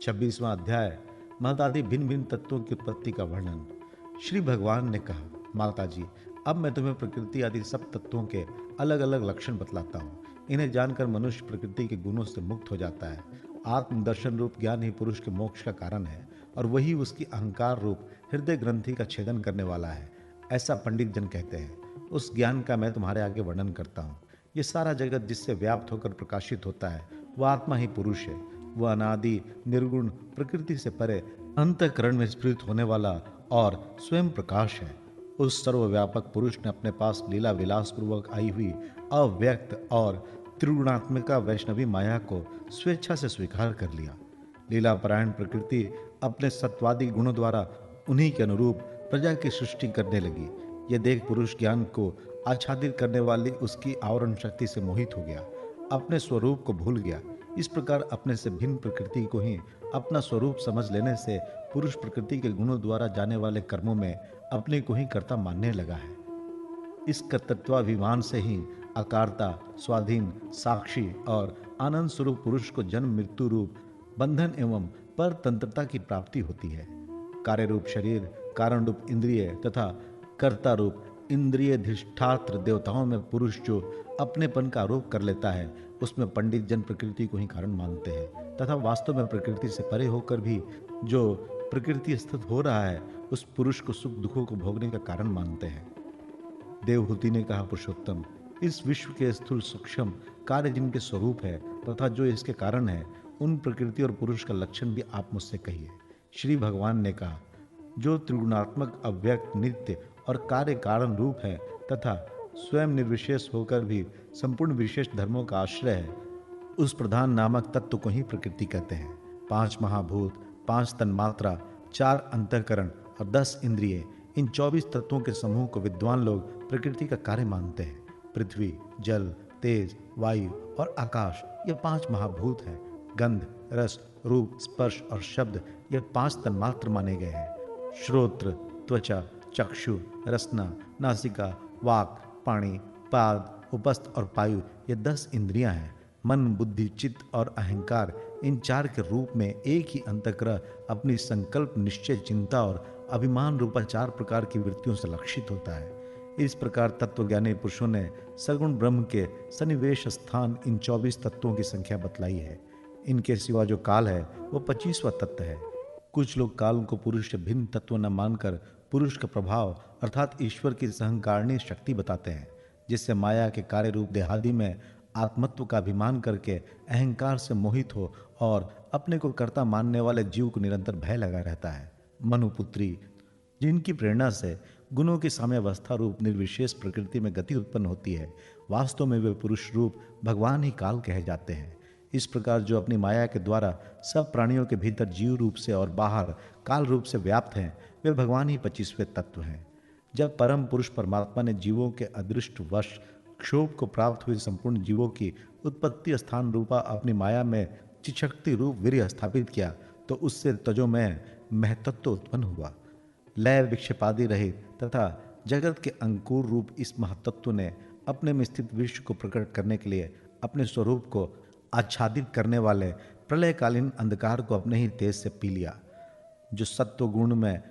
26वां अध्याय महदादि भिन्न भिन्न तत्वों की उत्पत्ति का वर्णन। श्री भगवान ने कहा, माता जी, अब मैं तुम्हें प्रकृति आदि सब तत्वों के अलग अलग लक्षण बतलाता हूँ। इन्हें जानकर मनुष्य प्रकृति के गुणों से मुक्त हो जाता है। आत्मदर्शन रूप ज्ञान ही पुरुष के मोक्ष का कारण है और वही उसकी अहंकार रूप हृदय ग्रंथि का छेदन करने वाला है, ऐसा पंडित जन कहते हैं। उस ज्ञान का मैं तुम्हारे आगे वर्णन करता हूँ। ये सारा जगत जिससे व्याप्त होकर प्रकाशित होता है वह आत्मा ही पुरुष है। वह अनादि निर्गुण प्रकृति से परे अंतःकरण में स्फुरित होने वाला और स्वयं प्रकाश है। उस सर्वव्यापक पुरुष ने अपने पास लीला विलास पूर्वक आई हुई अव्यक्त और त्रिगुणात्मिका वैष्णवी माया को स्वेच्छा से स्वीकार कर लिया। लीलापरायण प्रकृति अपने सत्वादि गुणों द्वारा उन्हीं के अनुरूप प्रजा की सृष्टि करने लगी। यह देख पुरुष ज्ञान को आच्छादित करने वाली उसकी आवरण शक्ति से मोहित हो गया, अपने स्वरूप को भूल गया। इस प्रकार अपने से भिन्न प्रकृति को ही अपना स्वरूप समझ लेने से पुरुष प्रकृति के गुणों द्वारा जाने वाले कर्मों में अपने को ही कर्ता मानने लगा है। इस कर्तृत्वाभिमान से ही अकारता, स्वाधीन, साक्षी और आनंद स्वरूप पुरुष को जन्म मृत्यु रूप बंधन एवं परतंत्रता की प्राप्ति होती है। कार्य रूप शरीर, कारण रूप इंद्रिय तथा कर्ता रूप इंद्रियधिष्ठात्र देवताओं में पुरुष जो अपनेपन का आरोप कर लेता है, उसमें पंडित जन प्रकृति को ही कारण मानते हैं तथा वास्तव में प्रकृति से परे होकर भी जो प्रकृति स्थित हो रहा है उस पुरुष को सुख दुखों को भोगने का कारण मानते हैं। देवहूति ने कहा, पुरुषोत्तम, इस विश्व के स्थूल सूक्ष्म कार्य जिनके स्वरूप है तथा जो इसके कारण है, उन प्रकृति और पुरुष का लक्षण भी आप मुझसे कहिए। श्री भगवान ने कहा, जो त्रिगुणात्मक अव्यक्त नित्य और कार्य कारण रूप है तथा स्वयं निर्विशेष होकर भी संपूर्ण विशेष धर्मों का आश्रय है, उस प्रधान नामक तत्व को ही प्रकृति कहते हैं। 5 महाभूत, 5 तन्मात्रा, 4 अंतःकरण और 10 इंद्रिय, इन 24 तत्वों के समूह को विद्वान लोग प्रकृति का कार्य मानते हैं। पृथ्वी, जल, तेज, वायु और आकाश ये 5 महाभूत हैं। गंध, रस, रूप, स्पर्श और शब्द ये 5 तन्मात्र माने गए हैं। श्रोत्र, त्वचा, चक्षु, रसना, नासिका, वाक, पाणी, पाद, उपस्थ और पायु ये 10 इंद्रियां हैं। मन, बुद्धि, चित्त और अहंकार, इन 4 के रूप में एक ही अंतःकरण अपनी संकल्प, निश्चय, चिंता और अभिमान रूपा 4 प्रकार की वृत्तियों से लक्षित होता है। इस प्रकार तत्वज्ञानी पुरुषों ने सगुण ब्रह्म के सन्निवेश स्थान इन 24 तत्वों की संख्या बतलाई है। इनके सिवा जो काल है वो 25वां तत्व है। कुछ लोग काल को पुरुष से भिन्न तत्व न मानकर पुरुष का प्रभाव अर्थात ईश्वर की सहंकारिणी शक्ति बताते हैं, जिससे माया के कार्य रूप देहादि में आत्मत्व का अभिमान करके अहंकार से मोहित हो और अपने को कर्ता मानने वाले जीव को निरंतर भय लगा रहता है। मनुपुत्री, जिनकी प्रेरणा से गुणों की साम्यावस्था रूप निर्विशेष प्रकृति में गति उत्पन्न होती है, वास्तव में वे पुरुष रूप भगवान ही काल कहे जाते हैं। इस प्रकार जो अपनी माया के द्वारा सब प्राणियों के भीतर जीव रूप से और बाहर काल रूप से व्याप्त हैं, वे भगवान ही 25वें तत्व हैं। जब परम पुरुष परमात्मा ने जीवों के अदृष्ट वश क्षोभ को प्राप्त हुए संपूर्ण जीवों की उत्पत्ति स्थान रूपा अपनी माया में चिशक्ति रूप वीर्य स्थापित किया, तो उससे तजोमय महतत्व उत्पन्न हुआ। लय विक्षेपादि रहित तथा जगत के अंकुर रूप इस महतत्व ने अपने में स्थित विश्व को प्रकट करने के लिए अपने स्वरूप को आच्छादित करने वाले प्रलयकालीन अंधकार को अपने ही तेज से पी लिया। जो सत्व गुण में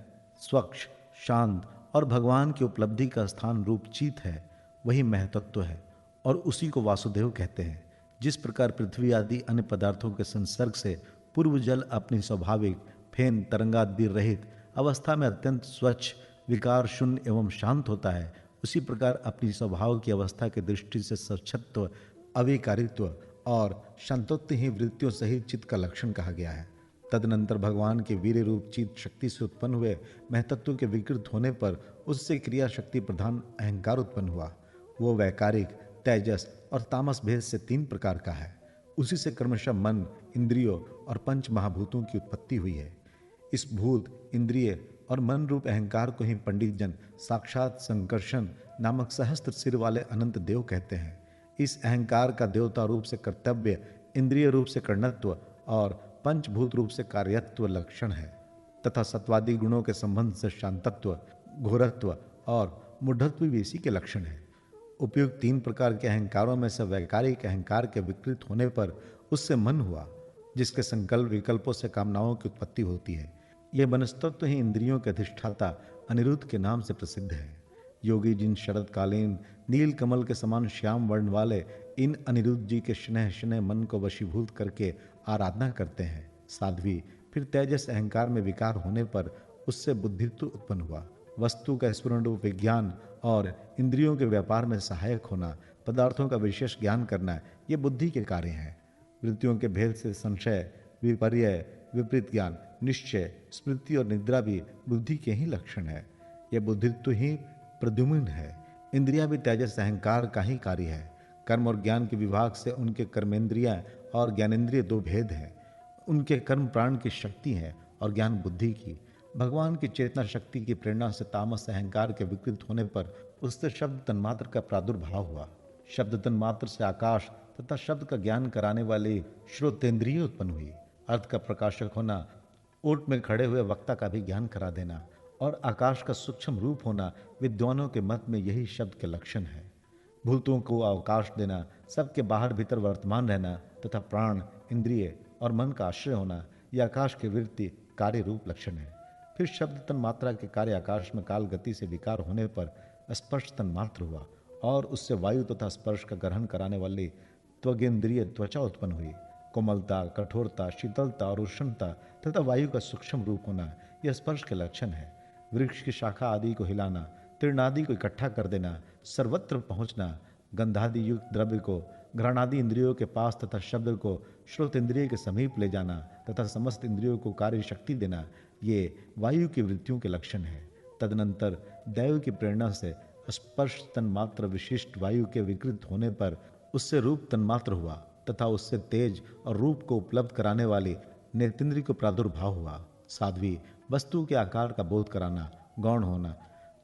स्वच्छ, शांत और भगवान की उपलब्धि का स्थान रूप चित है, वही महतत्व है और उसी को वासुदेव कहते हैं। जिस प्रकार पृथ्वी आदि अन्य पदार्थों के संसर्ग से पूर्व जल अपनी स्वाभाविक फेन तरंगादि रहित अवस्था में अत्यंत स्वच्छ, विकार शून्य एवं शांत होता है, उसी प्रकार अपनी स्वभाव की अवस्था की दृष्टि से स्वच्छत्व, अविकारित्व और शांतत्व ही वृत्तियों सहित चित्त का लक्षण कहा गया है। तदनंतर भगवान के वीर्य रूप चित्त शक्ति से उत्पन्न हुए महतत्व के विकृत होने पर उससे क्रिया शक्ति प्रधान अहंकार उत्पन्न हुआ। वो वैकारिक, तेजस और तामस भेद से 3 प्रकार का है। उसी से क्रमशः मन, इंद्रियों और 5 महाभूतों की उत्पत्ति हुई है। इस भूत, इंद्रिय और मन रूप अहंकार को ही पंडित जन साक्षात संकर्षण नामक सहस्त्र सिर वाले अनंत देव कहते हैं। इस अहंकार का देवता रूप से कर्तव्य, इंद्रिय रूप से कर्णत्व और पंचभूत रूप से कार्यत्व लक्षण है तथा सत्वादि गुणों के संबंध से शांतत्व, घोरत्व और मूढ़त्व भी इसी के लक्षण है। उपयुक्त 3 प्रकार के अहंकारों में से वैकारिक अहंकार के विकृत होने पर उससे मन हुआ जिसके संकल्प विकल्पों से कामनाओं की उत्पत्ति होती है। यह वनस्तत्व ही इंद्रियों के अधिष्ठाता अनिरुद्ध के नाम से प्रसिद्ध है। योगी जिन शरदकालीन नील कमल के समान श्याम वर्ण वाले इन अनिरुद्ध जी के स्नेह स्नेह मन को वशीभूत करके आराधना करते हैं, साध्वी फिर तेजस अहंकार में विकार होने पर उससे बुद्धित्व उत्पन्न हुआ। वस्तु का स्फुरण रूप विज्ञान और इंद्रियों के व्यापार में सहायक होना, पदार्थों का विशेष ज्ञान करना, ये बुद्धि के कार्य हैं। वृत्तियों के भेद से संशय, विपर्य, विपरीत ज्ञान, निश्चय, स्मृति और निद्रा भी बुद्धि के ही लक्षण है। यह बुद्धित्व ही प्रद्युम्न है। इंद्रियां भी तेजस अहंकार का ही कार्य है। कर्म और ज्ञान के विभाग से उनके कर्मेंद्रियां और ज्ञानेंद्रिय दो भेद हैं। उनके कर्म प्राण की शक्ति है और ज्ञान बुद्धि की। भगवान की चेतना शक्ति की प्रेरणा से तामस अहंकार के विकृत होने पर उससे शब्द तन्मात्र का प्रादुर्भाव हुआ। शब्द तन्मात्र से आकाश तथा शब्द का ज्ञान कराने वाली श्रोतेंद्रिय उत्पन्न हुई। अर्थ का प्रकाशक होना, ओट में खड़े हुए वक्ता का भी ज्ञान करा देना और आकाश का सूक्ष्म रूप होना, विद्वानों के मत में यही शब्द के लक्षण है। भूतों को अवकाश देना, सबके बाहर भीतर वर्तमान रहना तथा प्राण, इंद्रिय और मन का आश्रय होना, यह आकाश के वृत्ति कार्य रूप लक्षण है। फिर शब्द तन्मात्रा के कार्य आकाश में काल गति से विकार होने पर स्पर्श तन्मात्र हुआ और उससे वायु तथा स्पर्श का ग्रहण कराने वाली त्वगेंद्रिय त्वचा उत्पन्न हुई। कोमलता, कठोरता, शीतलता और उष्णता तथा वायु का सूक्ष्म रूप होना, यह स्पर्श के लक्षण है। वृक्ष की शाखा आदि को हिलाना, तीर्णादि को इकट्ठा कर देना, सर्वत्र पहुंचना, गंधादि युक्त द्रव्य को घ्राणादि इंद्रियों के पास तथा शब्द को श्रोत इंद्रिय के समीप ले जाना तथा समस्त इंद्रियों को कार्य शक्ति देना, ये वायु की वृत्तियों के लक्षण है। तदनंतर दैव की प्रेरणा से स्पर्श तन्मात्र विशिष्ट वायु के विकृत होने पर उससे रूप तन्मात्र हुआ तथा उससे तेज और रूप को उपलब्ध कराने वाली नेत्रेंद्रिय को प्रादुर्भाव हुआ। साध्वी वस्तु के आकार का बोध कराना, गौण होना,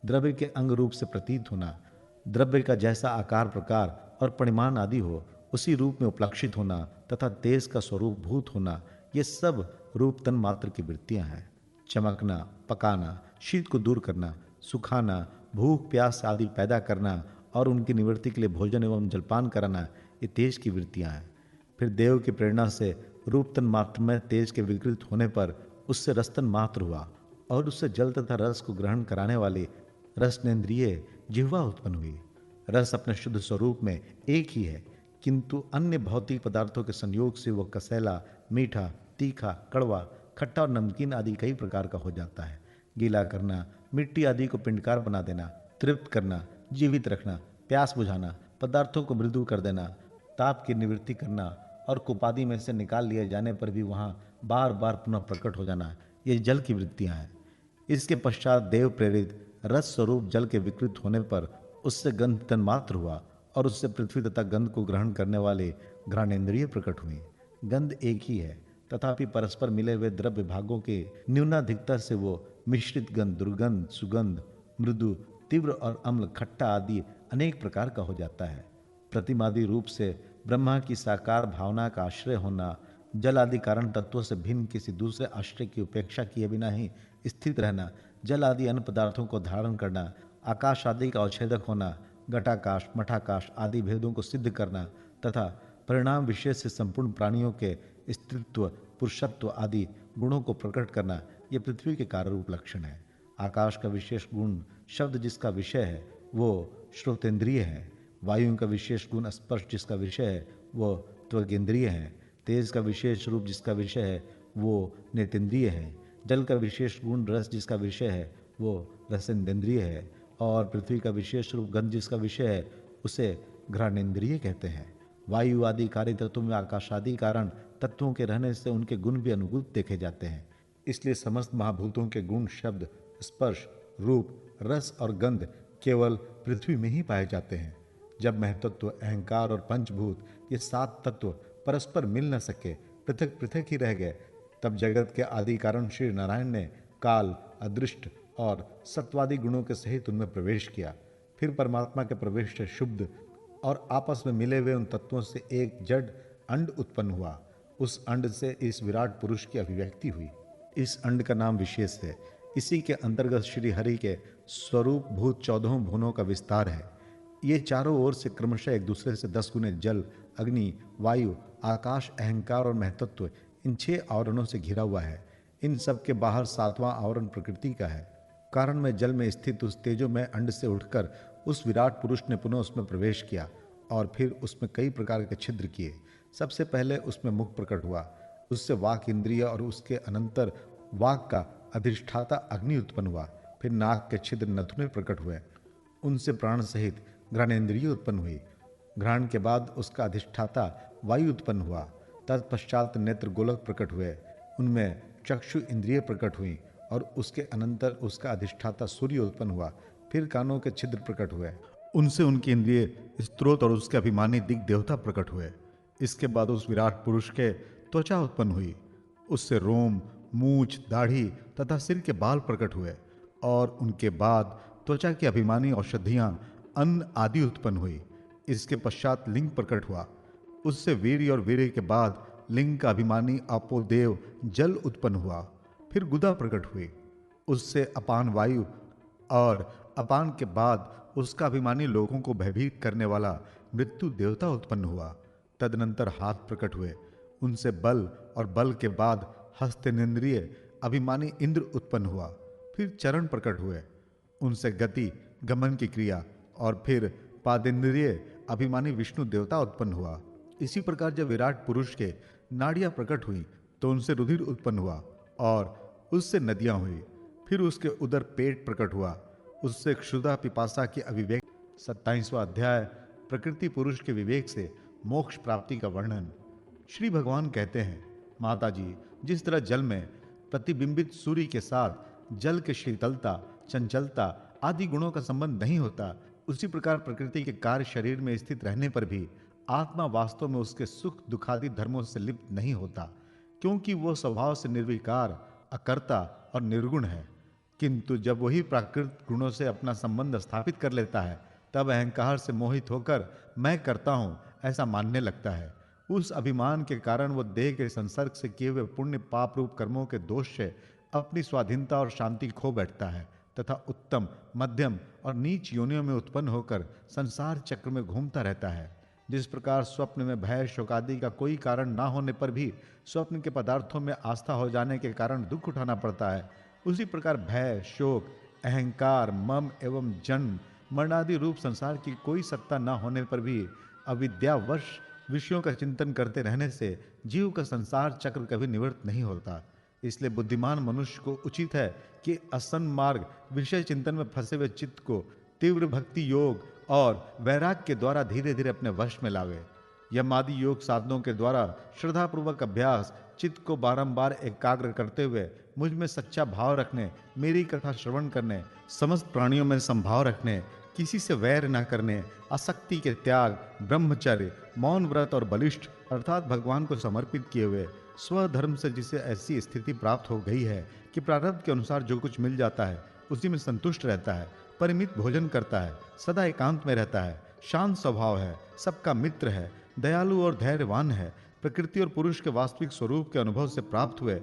द्रव्य के अंग रूप से प्रतीत होना, द्रव्य का जैसा आकार प्रकार और परिमाण आदि हो उसी रूप में उपलक्षित होना तथा तेज का स्वरूप भूत होना, ये सब रूप तन मात्र की वृत्तियां हैं। चमकना, पकाना, शीत को दूर करना, सुखाना, भूख प्यास आदि पैदा करना और उनकी निवृत्ति के लिए भोजन एवं जलपान कराना, ये तेज की वृत्तियां हैं। फिर देव की प्रेरणा से रूप तन मात्र में तेज के विकृत होने पर उससे रस्तन मात्र हुआ और उससे जल तथा रस को ग्रहण कराने वाली रसनेन्द्रिय जिह्वा उत्पन्न हुई। रस अपने शुद्ध स्वरूप में एक ही है, किंतु अन्य भौतिक पदार्थों के संयोग से वह कसैला, मीठा, तीखा, कड़वा, खट्टा और नमकीन आदि कई प्रकार का हो जाता है। गीला करना, मिट्टी आदि को पिंडकार बना देना, तृप्त करना, जीवित रखना, प्यास बुझाना, पदार्थों को मृदु कर देना, ताप की निवृत्ति करना और कुपादि में से निकाल लिए जाने पर भी वहाँ बार बार पुनः प्रकट हो जाना, ये जल की वृत्तियाँ हैं। इसके पश्चात देव प्रेरित रस स्वरूप जल के विकृत होने पर उससे गंध तन्मात्र हुआ और उससे पृथ्वी तथा गंध को ग्रहण करने वाले घ्राणेन्द्रिय प्रकट हुए। गंध एक ही है, तथापि परस्पर मिले हुए द्रव्य भागों के न्यूनाधिकता से वो मिश्रित गंध, दुर्गंध, सुगंध, मृदु, तीव्र और अम्ल, खट्टा आदि अनेक प्रकार का हो जाता है। प्रतिमादि रूप से ब्रह्मा की साकार भावना का आश्रय होना, जल आदि कारण तत्वों से भिन्न किसी दूसरे आश्रय की उपेक्षा किए बिना ही स्थित रहना, जल आदि अन्य पदार्थों को धारण करना, आकाश आदि का अवच्छेदक होना, घटाकाश, मठाकाश आदि भेदों को सिद्ध करना तथा परिणाम विशेष से संपूर्ण प्राणियों के स्त्रीत्व, पुरुषत्व आदि गुणों को प्रकट करना, ये पृथ्वी के कार्य रूप लक्षण है। आकाश का विशेष गुण शब्द जिसका विषय है वो श्रोतेंद्रिय है। वायु का विशेष गुण स्पर्श जिसका विषय है वो त्वगेंद्रिय है। तेज का विशेष रूप जिसका विषय है वो नेतेंद्रिय है। जल का विशेष गुण रस जिसका विषय है वो रसेंद्रिय है और पृथ्वी का विशेष रूप गंध जिसका विषय है उसे घ्राणेन्द्रिय कहते हैं। वायु आदि कार्य तत्वों में आकाश आदि कारण तत्वों के रहने से उनके गुण भी अनुकूल देखे जाते हैं। इसलिए समस्त महाभूतों के गुण शब्द, स्पर्श, रूप, रस और गंध केवल पृथ्वी में ही पाए जाते हैं। जब महतत्व, अहंकार और पंचभूत ये 7 तत्व परस्पर मिल न सके, पृथक पृथक ही रह गए, तब जगत के आदि कारण श्री नारायण ने काल, अदृष्ट और सत्वादि गुणों के सहित उनमें प्रवेश किया। फिर परमात्मा के प्रवेश से शुद्ध और आपस में मिले हुए उन तत्वों से एक जड़ अंड उत्पन्न हुआ। उस अंड से इस विराट पुरुष की अभिव्यक्ति हुई। इस अंड का नाम विशेष है। इसी के अंतर्गत श्री हरि के स्वरूप भूत 14 भुवनों का विस्तार है। ये चारों ओर से क्रमशः एक दूसरे से 10 गुने जल, अग्नि, वायु, आकाश, अहंकार और महतत्व इन 6 आवरणों से घिरा हुआ है। इन सब के बाहर 7वां आवरण प्रकृति का है। कारण में जल में स्थित उस तेजोमय अंड से उठकर उस विराट पुरुष ने पुनः उसमें प्रवेश किया और फिर उसमें कई प्रकार के छिद्र किए। सबसे पहले उसमें मुख प्रकट हुआ, उससे वाक इंद्रिय और उसके अनंतर वाक का अधिष्ठाता अग्नि उत्पन्न हुआ। फिर नाक के छिद्र नथुने प्रकट हुए, उनसे प्राण सहित घ्राणेन्द्रिय उत्पन्न हुई। घ्राण के बाद उसका अधिष्ठाता वायु उत्पन्न हुआ। तत्पश्चात नेत्र गोलक प्रकट हुए, उनमें चक्षु इंद्रिय प्रकट हुई और उसके अनंतर उसका अधिष्ठाता सूर्य उत्पन्न हुआ। फिर कानों के छिद्र प्रकट हुए, उनसे उनके इंद्रिय स्त्रोत और उसके अभिमानी दिग देवता प्रकट हुए। इसके बाद उस विराट पुरुष के त्वचा उत्पन्न हुई, उससे रोम, मूछ, दाढ़ी तथा सिर के बाल प्रकट हुए और उनके बाद त्वचा की अभिमानी औषधियां, अन्न आदि उत्पन्न हुई। इसके पश्चात लिंग प्रकट हुआ, उससे वीर्य और वीर्य के बाद लिंग का अभिमानी अपोदेव जल उत्पन्न हुआ। फिर गुदा प्रकट हुई, उससे अपान वायु और अपान के बाद उसका अभिमानी लोगों को भयभीत करने वाला मृत्यु देवता उत्पन्न हुआ। तदनंतर हाथ प्रकट हुए, उनसे बल और बल के बाद हस्तेन्द्रिय अभिमानी इंद्र उत्पन्न हुआ। फिर चरण प्रकट हुए, उनसे गति गमन की क्रिया और फिर पादेन्द्रिय अभिमानी विष्णु देवता उत्पन्न हुआ। इसी प्रकार जब विराट पुरुष के नाड़ियां प्रकट हुई तो उनसे रुधिर उत्पन्न हुआ और उससे नदियां हुई। फिर उसके उदर पेट प्रकट हुआ, उससे क्षुधा पिपासा की अविवेक। 27वां अध्याय प्रकृति पुरुष के विवेक से मोक्ष प्राप्ति का वर्णन। श्री भगवान कहते हैं, माता जी, जिस तरह जल में प्रतिबिंबित सूर्य के साथ जल के शीतलता, चंचलता आदि गुणों का संबंध नहीं होता, उसी प्रकार प्रकृति के कार्य शरीर में स्थित रहने पर भी आत्मा वास्तव में उसके सुख दुखादि धर्मों से लिप्त नहीं होता, क्योंकि वह स्वभाव से निर्विकार, अकर्ता और निर्गुण है। किंतु जब वही प्राकृत गुणों से अपना संबंध स्थापित कर लेता है, तब अहंकार से मोहित होकर मैं करता हूं ऐसा मानने लगता है। उस अभिमान के कारण वह देह के संसर्ग से किए हुए पुण्य पाप रूप कर्मों के दोष से अपनी स्वाधीनता और शांति खो बैठता है तथा उत्तम, मध्यम और नीच योनियों में उत्पन्न होकर संसार चक्र में घूमता रहता है। जिस प्रकार स्वप्न में भय शोक आदि का कोई कारण ना होने पर भी स्वप्न के पदार्थों में आस्था हो जाने के कारण दुख उठाना पड़ता है, उसी प्रकार भय, शोक, अहंकार, मम एवं जन्म मरणादि रूप संसार की कोई सत्ता न होने पर भी अविद्यावश विषयों का चिंतन करते रहने से जीव का संसार चक्र कभी निवृत्त नहीं होता। इसलिए बुद्धिमान मनुष्य को उचित है कि असन्न मार्ग विषय चिंतन में फंसे हुए चित्त को तीव्र भक्ति योग और वैराग्य के द्वारा धीरे धीरे अपने वश में लावे। यमादि योग साधनों के द्वारा श्रद्धापूर्वक अभ्यास चित्त को बारंबार एकाग्र करते हुए मुझ में सच्चा भाव रखने, मेरी कथा श्रवण करने, समस्त प्राणियों में संभाव रखने, किसी से वैर न करने, आसक्ति के त्याग, ब्रह्मचर्य, मौन व्रत और बलिष्ठ अर्थात भगवान को समर्पित किए हुए स्वधर्म से जिसे ऐसी स्थिति प्राप्त हो गई है कि प्रारब्ध के अनुसार जो कुछ मिल जाता है उसी में संतुष्ट रहता है, परिमित भोजन करता है, सदा एकांत में रहता है, शांत स्वभाव है, सबका मित्र है, दयालु और धैर्यवान है, प्रकृति और पुरुष के वास्तविक स्वरूप के अनुभव से प्राप्त हुए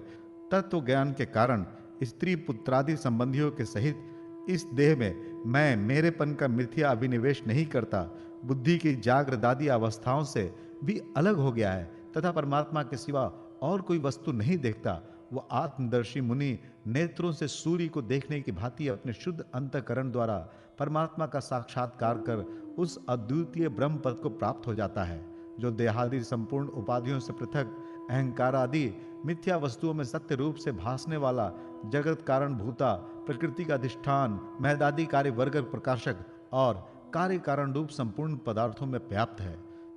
तत्व ज्ञान के कारण स्त्री पुत्रादि संबंधियों के सहित इस देह में मैं मेरेपन का मिथ्या अभिनिवेश नहीं करता, बुद्धि की जागृत आदि अवस्थाओं से भी अलग हो गया है तथा परमात्मा के सिवा और कोई वस्तु नहीं देखता। वह आत्मदर्शी मुनि नेत्रों से सूर्य को देखने की भांति अपने शुद्ध अंतःकरण द्वारा परमात्मा का साक्षात्कार कर उस अद्वितीय ब्रह्म पद को प्राप्त हो जाता है, जो देहादि संपूर्ण उपाधियों से पृथक अहंकार आदि मिथ्या वस्तुओं में सत्य रूप से भासने वाला जगत कारण भूता, प्रकृति का अधिष्ठान, महदादि कार्य वर्ग प्रकाशक और कार्य कारण रूप संपूर्ण पदार्थों में व्याप्त है।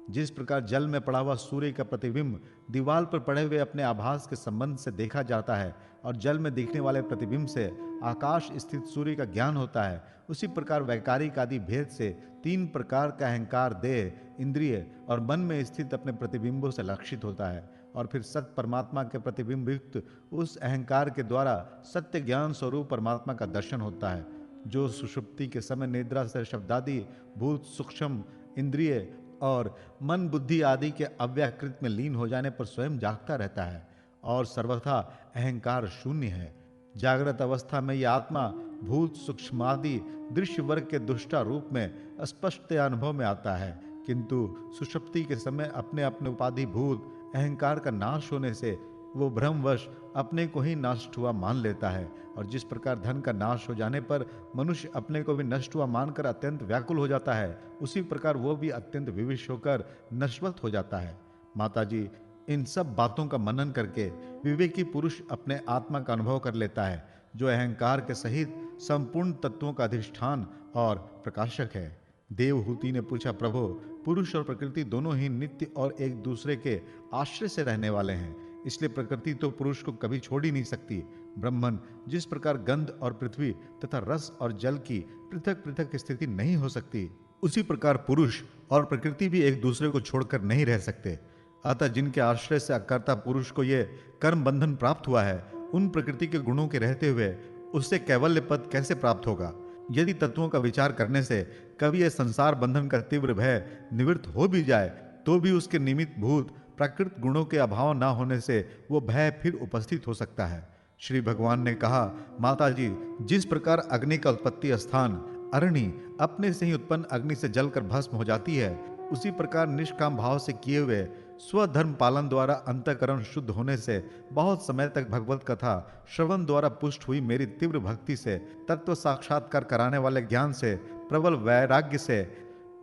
जिस प्रकार जल में पड़ा हुआ सूर्य का प्रतिबिंब दीवाल पर पड़े हुए अपने आभास के संबंध से देखा जाता है और जल में दिखने वाले प्रतिबिंब से आकाश स्थित सूर्य का ज्ञान होता है, उसी प्रकार वैकारिक आदि भेद से 3 प्रकार का अहंकार देह, इंद्रिय और मन में स्थित अपने प्रतिबिंबों से लक्षित होता है और फिर सत्य परमात्मा के प्रतिबिंब युक्त उस अहंकार के द्वारा सत्य ज्ञान स्वरूप परमात्मा का दर्शन होता है, जो सुषुप्ति के समय निद्रा से शब्दादि भूत सूक्ष्म इंद्रिय और मन बुद्धि आदि के अव्याकृत में लीन हो जाने पर स्वयं जागता रहता है और सर्वथा अहंकार शून्य है। जागृत अवस्था में यह आत्मा भूत सूक्ष्मादि दृश्य वर्ग के दुष्टा रूप में स्पष्ट अनुभव में आता है, किंतु सुषुप्ति के समय अपने अपने उपाधि भूत अहंकार का नाश होने से वो भ्रमवश अपने को ही नष्ट हुआ मान लेता है। और जिस प्रकार धन का नाश हो जाने पर मनुष्य अपने को भी नष्ट हुआ मानकर अत्यंत व्याकुल हो जाता है, उसी प्रकार वो भी अत्यंत विवश होकर नश्वत हो जाता है। माता जी, इन सब बातों का मनन करके विवेकी पुरुष अपने आत्मा का अनुभव कर लेता है, जो अहंकार के सहित संपूर्ण तत्वों का अधिष्ठान और प्रकाशक है। देवहूति ने पूछा, प्रभु, पुरुष और प्रकृति दोनों ही नित्य और एक दूसरे के आश्रय से रहने वाले हैं, इसलिए प्रकृति तो पुरुष को कभी छोड़ ही नहीं सकती। ब्रह्मन, जिस प्रकार गंध और पृथ्वी तथा रस और जल की पृथक पृथक स्थिति नहीं हो सकती, उसी प्रकार पुरुष और प्रकृति भी एक दूसरे को छोड़कर नहीं रह सकते। अतः जिनके आश्रय से अकर्ता पुरुष को ये कर्म बंधन प्राप्त हुआ है, उन प्रकृति के गुणों के रहते हुए उससे कैवल्य पद कैसे प्राप्त होगा? यदि तत्वों का विचार करने से कभी यह संसार बंधन का तीव्र भय निवृत्त हो भी जाए, तो भी उसके निमित्त भूत प्राकृत गुणों के अभाव न होने से वो भय फिर उपस्थित हो सकता है। श्री भगवान ने कहा, माता जी, जिस प्रकार अग्नि का उत्पत्ति स्थान अरणि अपने से ही उत्पन्न अग्नि से जलकर भस्म हो जाती है, उसी प्रकार निष्काम भाव से किए हुए स्वधर्म पालन द्वारा अंतःकरण शुद्ध होने से बहुत समय तक भगवत कथा श्रवण द्वारा पुष्ट हुई मेरी तीव्र भक्ति से, तत्व साक्षात्कार कराने वाले ज्ञान से, प्रबल वैराग्य से,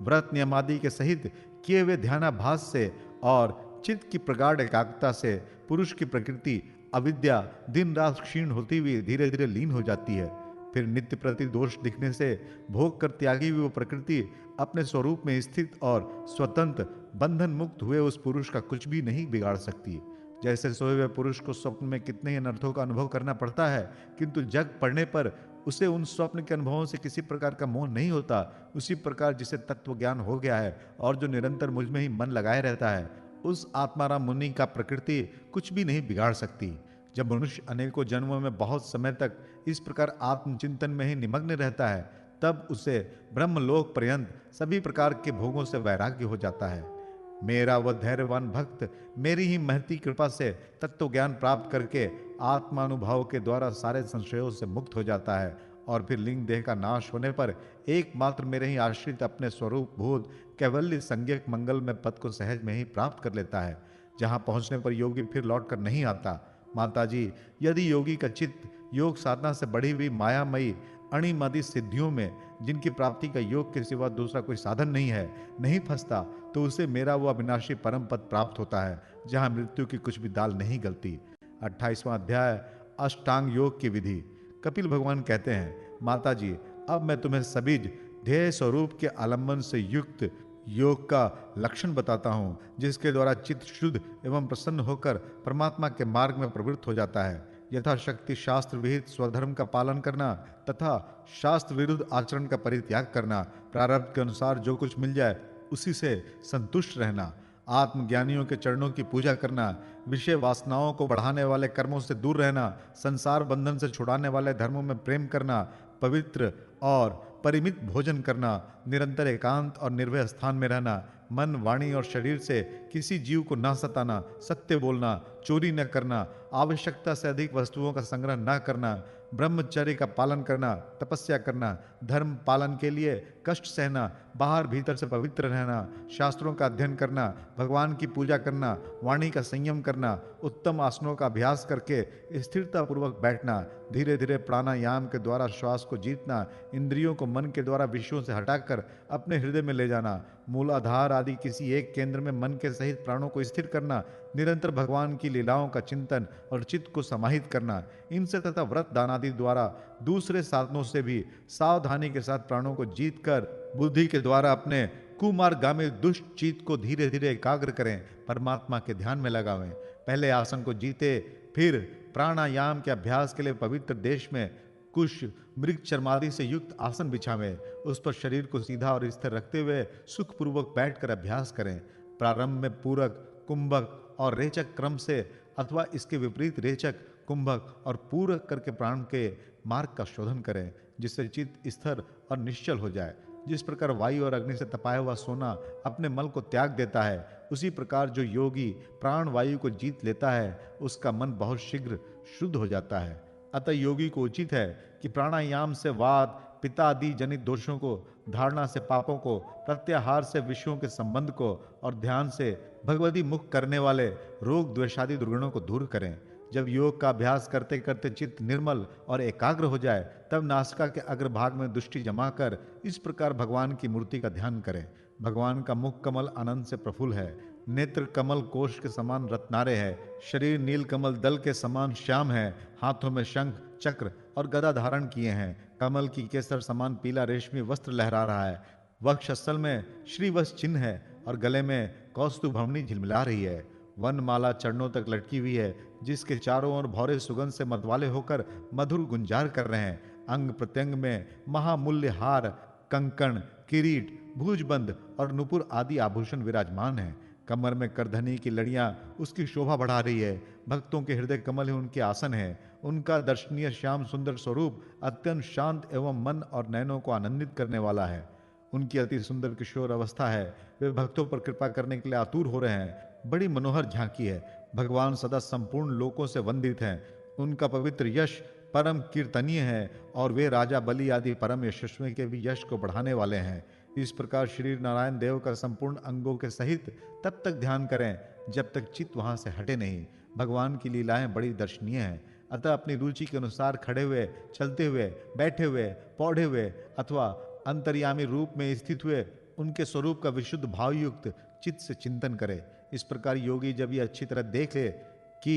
व्रत नियमादि के सहित किए हुए ध्यानाभास से और चित्त की प्रगाढ़ एकाग्रता से पुरुष की प्रकृति अविद्या दिन रात क्षीण होती हुई धीरे धीरे लीन हो जाती है। फिर नित्य प्रति दोष दिखने से भोग कर त्यागी हुई वो प्रकृति अपने स्वरूप में स्थित और स्वतंत्र बंधन मुक्त हुए उस पुरुष का कुछ भी नहीं बिगाड़ सकती। जैसे सोए हुए पुरुष को स्वप्न में कितने ही अनर्थों का अनुभव करना पड़ता है, किंतु जग पड़ने पर उसे उन स्वप्न के अनुभवों से किसी प्रकार का मोह नहीं होता, उसी प्रकार जिसे तत्व ज्ञान हो गया है और जो निरंतर मुझ में ही मन लगाए रहता है, उस आत्माराम मुनि का प्रकृति कुछ भी नहीं बिगाड़ सकती। जब मनुष्य अनेकों जन्मों में बहुत समय तक इस प्रकार आत्मचिंतन में ही निमग्न रहता है, तब उसे ब्रह्मलोक पर्यंत सभी प्रकार के भोगों से वैराग्य हो जाता है। मेरा वह धैर्यवान भक्त मेरी ही महती कृपा से तत्व ज्ञान प्राप्त करके आत्मानुभव के द्वारा सारे संशयों से मुक्त हो जाता है और फिर लिंग देह का नाश होने पर एकमात्र मेरे ही आश्रित अपने स्वरूप भूत कैवल्य संज्ञक मंगल में पद को सहज में ही प्राप्त कर लेता है, जहां पहुंचने पर योगी फिर लौट कर नहीं आता। माता जी, यदि योगी का चित्त योग साधना से बढ़ी हुई मायामयी अणिमादि सिद्धियों में, जिनकी प्राप्ति का योग के सिवा दूसरा कोई साधन नहीं है, नहीं फंसता, तो उसे मेरा वो अविनाशी परम पद प्राप्त होता है, जहां मृत्यु की कुछ भी दाल नहीं गलती। 28वां अध्याय, अष्टांग योग की विधि। कपिल भगवान कहते हैं, माता जी, अब मैं तुम्हें सभी ध्येय स्वरूप के आलंबन से युक्त योग का लक्षण बताता हूं, जिसके द्वारा चित्त शुद्ध एवं प्रसन्न होकर परमात्मा के मार्ग में प्रवृत्त हो जाता है। यथाशक्ति शास्त्र विहित स्वधर्म का पालन करना तथा शास्त्र विरुद्ध आचरण का परित्याग करना, प्रारब्ध के अनुसार जो कुछ मिल जाए उसी से संतुष्ट रहना, आत्मज्ञानियों के चरणों की पूजा करना, विषय वासनाओं को बढ़ाने वाले कर्मों से दूर रहना, संसार बंधन से छुड़ाने वाले धर्मों में प्रेम करना, पवित्र और परिमित भोजन करना, निरंतर एकांत और निर्भय स्थान में रहना, मन वाणी और शरीर से किसी जीव को न सताना, सत्य बोलना, चोरी न करना, आवश्यकता से अधिक वस्तुओं का संग्रह न करना, ब्रह्मचर्य का पालन करना, तपस्या करना, धर्म पालन के लिए कष्ट सहना, बाहर भीतर से पवित्र रहना, शास्त्रों का अध्ययन करना, भगवान की पूजा करना, वाणी का संयम करना, उत्तम आसनों का अभ्यास करके स्थिरता पूर्वक बैठना, धीरे धीरे प्राणायाम के द्वारा श्वास को जीतना, इंद्रियों को मन के द्वारा विषयों से हटाकर अपने हृदय में ले जाना, मूलाधार आदि किसी एक केंद्र में मन के सहित प्राणों को स्थिर करना, निरंतर भगवान की लीलाओं का चिंतन और चित्त को समाहित करना, इनसे तथा व्रत दान आदि द्वारा दूसरे साधनों से भी सावधानी के साथ प्राणों को जीतकर बुद्धि के द्वारा अपने कुमार्गामी दुष्ट चित्त को धीरे धीरे एकाग्र करें, परमात्मा के ध्यान में लगावें। पहले आसन को जीते, फिर प्राणायाम के अभ्यास के लिए पवित्र देश में कुश मृग चर्मादि से युक्त आसन बिछावें, उस पर शरीर को सीधा और स्थिर रखते हुए सुखपूर्वक बैठकर अभ्यास करें। प्रारंभ में पूरक, कुंभक और रेचक क्रम से अथवा इसके विपरीत रेचक, कुंभक और पूरक करके प्राण के मार्ग का शोधन करें, जिससे चित्त स्थिर और निश्चल हो जाए। जिस प्रकार वायु और अग्नि से तपाया हुआ सोना अपने मल को त्याग देता है, उसी प्रकार जो योगी प्राण वायु को जीत लेता है, उसका मन बहुत शीघ्र शुद्ध हो जाता है। अतः योगी को उचित है कि प्राणायाम से वात, पिता आदि जनित दोषों को, धारणा से पापों को, प्रत्याहार से विषयों के संबंध को और ध्यान से भगवती मुख करने वाले रोग द्वेषादि दुर्गुणों को दूर करें। जब योग का अभ्यास करते करते चित्त निर्मल और एकाग्र हो जाए, तब नासिका के अग्रभाग में दृष्टि जमाकर इस प्रकार भगवान की मूर्ति का ध्यान करें। भगवान का मुख कमल आनंद से प्रफुल्ल है, नेत्र कमल कोश के समान रत्नारे है, शरीर नील कमल दल के समान श्याम है, हाथों में शंख चक्र और गदा धारण किए हैं, कमल की केसर समान पीला रेशमी वस्त्र लहरा रहा है, वक्षस्थल में श्रीवत्स चिन्ह है और गले में कौस्तुभमणि झिलमिला रही है। वन माला चरणों तक लटकी हुई है, जिसके चारों ओर भौरे सुगंध से मतवाले होकर मधुर गुंजार कर रहे हैं। अंग प्रत्यंग में महामूल्य हार, कंकण, किरीट, भुजबंद और नुपुर आदि आभूषण विराजमान हैं। कमर में करधनी की लड़ियां उसकी शोभा बढ़ा रही है। भक्तों के हृदय कमल ही उनके आसन है। उनका दर्शनीय श्याम सुंदर स्वरूप अत्यंत शांत एवं मन और नयनों को आनंदित करने वाला है। उनकी अति सुंदर किशोर अवस्था है। वे भक्तों पर कृपा करने के लिए आतुर हो रहे हैं। बड़ी मनोहर झांकी है। भगवान सदा संपूर्ण लोकों से वंदित हैं। उनका पवित्र यश परम कीर्तनीय है और वे राजा बलि आदि परम यशस्वी के भी यश को बढ़ाने वाले हैं। इस प्रकार श्री नारायण देव का संपूर्ण अंगों के सहित तब तक ध्यान करें जब तक चित्त वहां से हटे नहीं। भगवान की लीलाएं बड़ी दर्शनीय हैं। अतः अपनी रुचि के अनुसार खड़े हुए, चलते हुए, बैठे हुए, पौधे हुए अथवा अंतर्यामी रूप में स्थित हुए उनके स्वरूप का विशुद्ध भावयुक्त चित्त से चिंतन करे। इस प्रकार योगी जब ये अच्छी तरह देख ले कि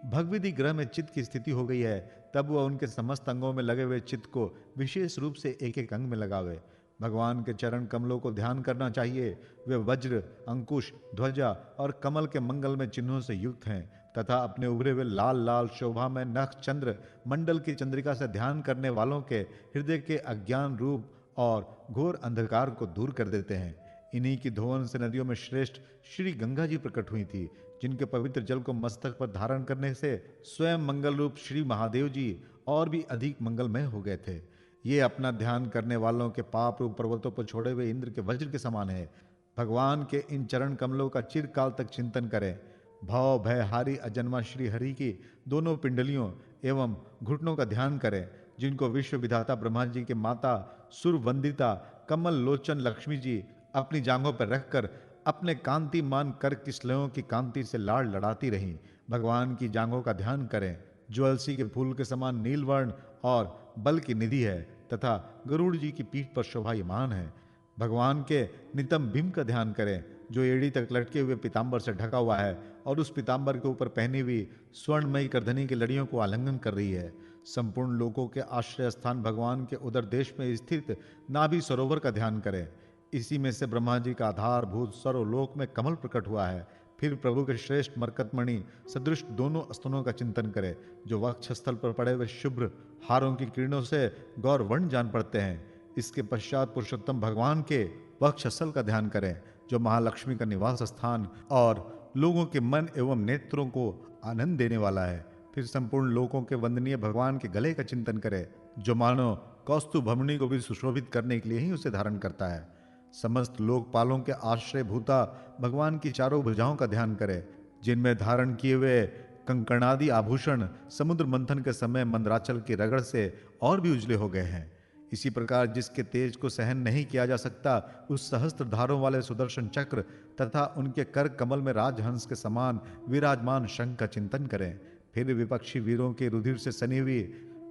भगवती ग्रह में चित्त की स्थिति हो गई है, तब वह उनके समस्त अंगों में लगे हुए चित्त को विशेष रूप से एक एक अंग में लगावे। भगवान के चरण कमलों को ध्यान करना चाहिए। वे वज्र, अंकुश, ध्वजा और कमल के मंगल में चिन्हों से युक्त हैं तथा अपने उभरे हुए लाल लाल शोभा में नख चंद्र मंडल की चंद्रिका से ध्यान करने वालों के हृदय के अज्ञान रूप और घोर अंधकार को दूर कर देते हैं। इन्हीं की धोवन से नदियों में श्रेष्ठ श्री गंगा जी प्रकट हुई थी, जिनके पवित्र जल को मस्तक पर धारण करने से स्वयं मंगल रूप श्री महादेव जी और भी अधिक मंगलमय हो गए थे। ये अपना ध्यान करने वालों के पाप रूप पर्वतों पर छोड़े हुए इंद्र के वज्र के समान है। भगवान के इन चरण कमलों का चिरकाल तक चिंतन करें। भव भय हारी अजन्मा श्री हरि की दोनों पिंडलियों एवं घुटनों का ध्यान करें, जिनको विश्व विधाता ब्रह्मा जी के माता सुर वंदिता कमल लोचन लक्ष्मी जी अपनी जांघों पर रखकर अपने कांतिमान कर किसलयों की कांति से लाड़ लड़ाती रहीं। भगवान की जांघों का ध्यान करें, जो अलसी के फूल के समान नीलवर्ण और बल की निधि है तथा गरुड़ जी की पीठ पर शोभायमान है। भगवान के नितंब भीम का ध्यान करें, जो एड़ी तक लटके हुए पीतांबर से ढका हुआ है और उस पीतांबर के ऊपर पहनी हुई स्वर्णमयी करधनी की लड़ियों को आलिंगन कर रही है। संपूर्ण लोकों के आश्रय स्थान भगवान के उदर देश में स्थित नाभि सरोवर का ध्यान करें। इसी में से ब्रह्मा जी का आधारभूत सर्वलोक में कमल प्रकट हुआ है। फिर प्रभु के श्रेष्ठ मरकतमणि सदृश दोनों स्तनों का चिंतन करें, जो वक्षस्थल पर पड़े हुए शुभ्र हारों की किरणों से गौरवर्ण जान पड़ते हैं। इसके पश्चात पुरुषोत्तम भगवान के वक्षस्थल का ध्यान करें, जो महालक्ष्मी का निवास स्थान और लोगों के मन एवं नेत्रों को आनंद देने वाला है। फिर संपूर्ण लोकों के वंदनीय भगवान के गले का चिंतन करें, जो मानो कौस्तुभमणि को भी सुशोभित करने के लिए ही उसे धारण करता है। समस्त लोकपालों के आश्रय भूता भगवान की चारों भुजाओं का ध्यान करें, जिनमें धारण किए हुए कंकणादि आभूषण समुद्र मंथन के समय मंदराचल की रगड़ से और भी उजले हो गए हैं। इसी प्रकार जिसके तेज को सहन नहीं किया जा सकता, उस सहस्त्र धारों वाले सुदर्शन चक्र तथा उनके कर कमल में राजहंस के समान विराजमान शंख का चिंतन करें। फिर विपक्षी वीरों के रुधिर से सनी हुई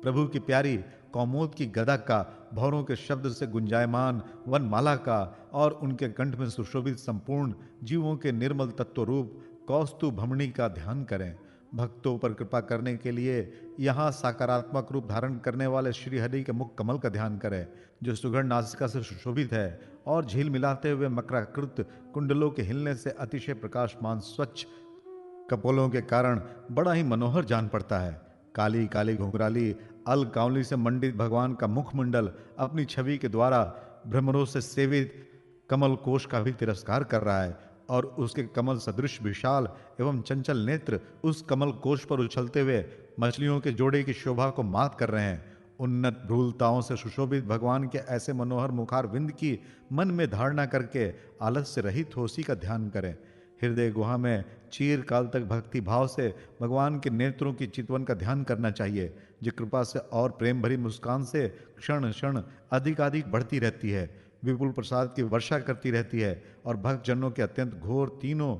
प्रभु की प्यारी कौमोद की गदा का, भौरों के शब्द से गुंजायमान वनमाला का और उनके कंठ में सुशोभित संपूर्ण जीवों के निर्मल तत्व रूप कौस्तुभमणि का ध्यान करें। भक्तों पर कृपा करने के लिए यहाँ साकारात्मक रूप धारण करने वाले श्री हरि के मुख कमल का ध्यान करें, जो सुगढ़ नासिका से सुशोभित है और झील मिलाते हुए मकराकृत कुंडलों के हिलने से अतिशय प्रकाशमान स्वच्छ कपोलों के कारण बड़ा ही मनोहर जान पड़ता है। काली काली घुंघराली अल कांवली से मंडित भगवान का मुखमंडल अपनी छवि के द्वारा भ्रमरों से सेवित कमल कोश का भी तिरस्कार कर रहा है और उसके कमल सदृश विशाल एवं चंचल नेत्र उस कमल कोश पर उछलते हुए मछलियों के जोड़े की शोभा को मात कर रहे हैं। उन्नत भ्रूलताओं से सुशोभित भगवान के ऐसे मनोहर मुखार विंद की मन में धारणा करके आलस्य रहित होशी का ध्यान करें। हृदय गुहा में चीर काल तक भक्ति भाव से भगवान के नेत्रों की चितवन का ध्यान करना चाहिए, जो कृपा से और प्रेम भरी मुस्कान से क्षण क्षण अधिकाधिक बढ़ती रहती है, विपुल प्रसाद की वर्षा करती रहती है और भक्त जनों के अत्यंत घोर तीनों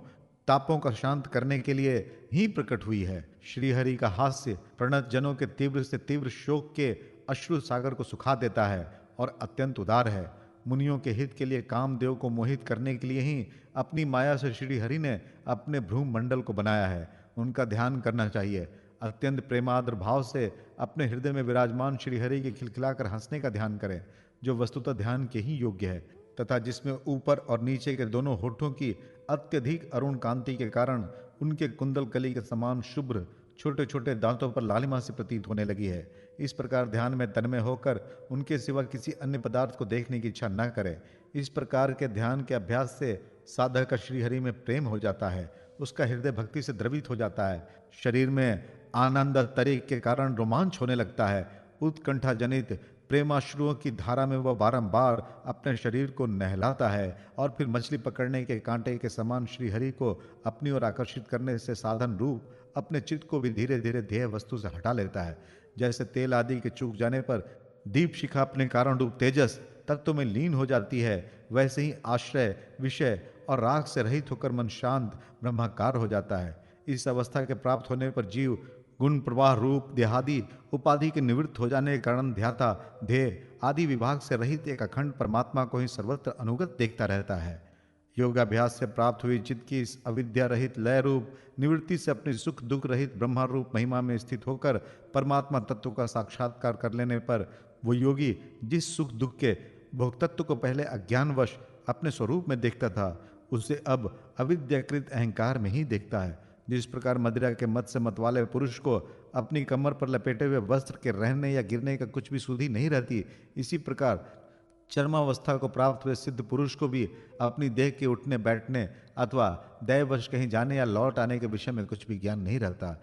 तापों का शांत करने के लिए ही प्रकट हुई है। श्रीहरि का हास्य प्रणत जनों के तीव्र से तीव्र शोक के अश्रु सागर को सुखा देता है और अत्यंत उदार है। मुनियों के हित के लिए कामदेव को मोहित करने के लिए ही अपनी माया से श्री हरि ने अपने भ्रूम मंडल को बनाया है। उनका ध्यान करना चाहिए। अत्यंत प्रेमाद्र भाव से अपने हृदय में विराजमान श्री हरि के खिलखिलाकर हंसने का ध्यान करें, जो वस्तुतः ध्यान के ही योग्य है तथा जिसमें ऊपर और नीचे के दोनों होठों की अत्यधिक अरुण कांति के कारण उनके कुंदल कली के समान शुभ्र छोटे छोटे दांतों पर लालिमा से प्रतीत होने लगी है। इस प्रकार ध्यान में तन्मय होकर उनके सिवा किसी अन्य पदार्थ को देखने की इच्छा न करें। इस प्रकार के ध्यान के अभ्यास से साधक का श्रीहरि में प्रेम हो जाता है, उसका हृदय भक्ति से द्रवित हो जाता है, शरीर में आनंद तरीक के कारण रोमांच होने लगता है। उत्कंठा जनित प्रेमाश्रुओं की धारा में वह बारंबार अपने शरीर को नहलाता है और फिर मछली पकड़ने के कांटे के समान श्रीहरि को अपनी ओर आकर्षित करने से साधन रूप अपने चित्त को भी धीरे धीरे ध्येय वस्तु से हटा लेता है। जैसे तेल आदि के चूक जाने पर दीप शिखा अपने कारण रूप तेजस तत्व में लीन हो जाती है, वैसे ही आश्रय विषय और राग से रहित होकर मन शांत ब्रह्माकार हो जाता है। इस अवस्था के प्राप्त होने पर जीव गुण प्रवाह रूप देहादि उपाधि के निवृत्त हो जाने के कारण ध्याता ध्येय आदि विभाग से रहित एक अखंड परमात्मा को ही सर्वत्र अनुगत देखता रहता है। योगाभ्यास से प्राप्त हुई चित्त की इस अविद्या रहित लय रूप निवृत्ति से अपनी सुख दुख रहित ब्रह्मा रूप महिमा में स्थित होकर परमात्मा तत्व का साक्षात्कार कर लेने पर वो योगी जिस सुख दुख के भोक्तत्व को पहले अज्ञानवश अपने स्वरूप में देखता था, उसे अब अविद्याकृत अहंकार में ही देखता है। जिस प्रकार मदिरा के मत से मतवाले पुरुष को अपनी कमर पर लपेटे हुए वस्त्र के रहने या गिरने का कुछ भी सुधि नहीं रहती, इसी प्रकार चर्मावस्था को प्राप्त हुए सिद्ध पुरुष को भी अपनी देह के उठने बैठने अथवा दैववश कहीं जाने या लौट आने के विषय में कुछ भी ज्ञान नहीं रहता,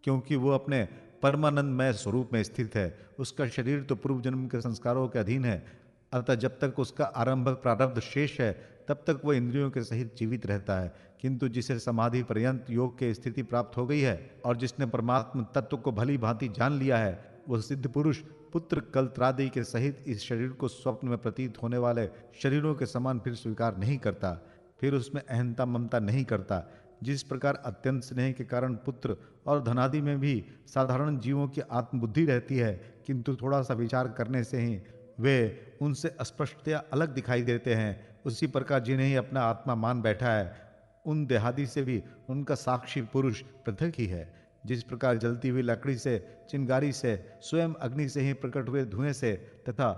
क्योंकि वो अपने परमानंदमय स्वरूप में स्थित है। उसका शरीर तो पूर्व जन्म के संस्कारों के अधीन है, अतः जब तक उसका आरंभक प्रारब्ध शेष है तब तक वह इंद्रियों के सहित जीवित रहता है। किंतु जिसे समाधि पर्यंत योग के स्थिति प्राप्त हो गई है और जिसने परमात्म तत्व को भली भांति जान लिया है, वह सिद्ध पुरुष पुत्र कलत्रादि के सहित इस शरीर को स्वप्न में प्रतीत होने वाले शरीरों के समान फिर स्वीकार नहीं करता, फिर उसमें अहंता ममता नहीं करता। जिस प्रकार अत्यंत स्नेह के कारण पुत्र और धनादि में भी साधारण जीवों की आत्मबुद्धि रहती है, किंतु थोड़ा सा विचार करने से ही वे उनसे स्पष्टतया अलग दिखाई देते हैं, उसी प्रकार जिन्हें ही अपना आत्मा मान बैठा है, उन देहादि से भी उनका साक्षी पुरुष पृथक ही है। जिस प्रकार जलती हुई लकड़ी से, चिंगारी से, स्वयं अग्नि से ही प्रकट हुए धुएं से तथा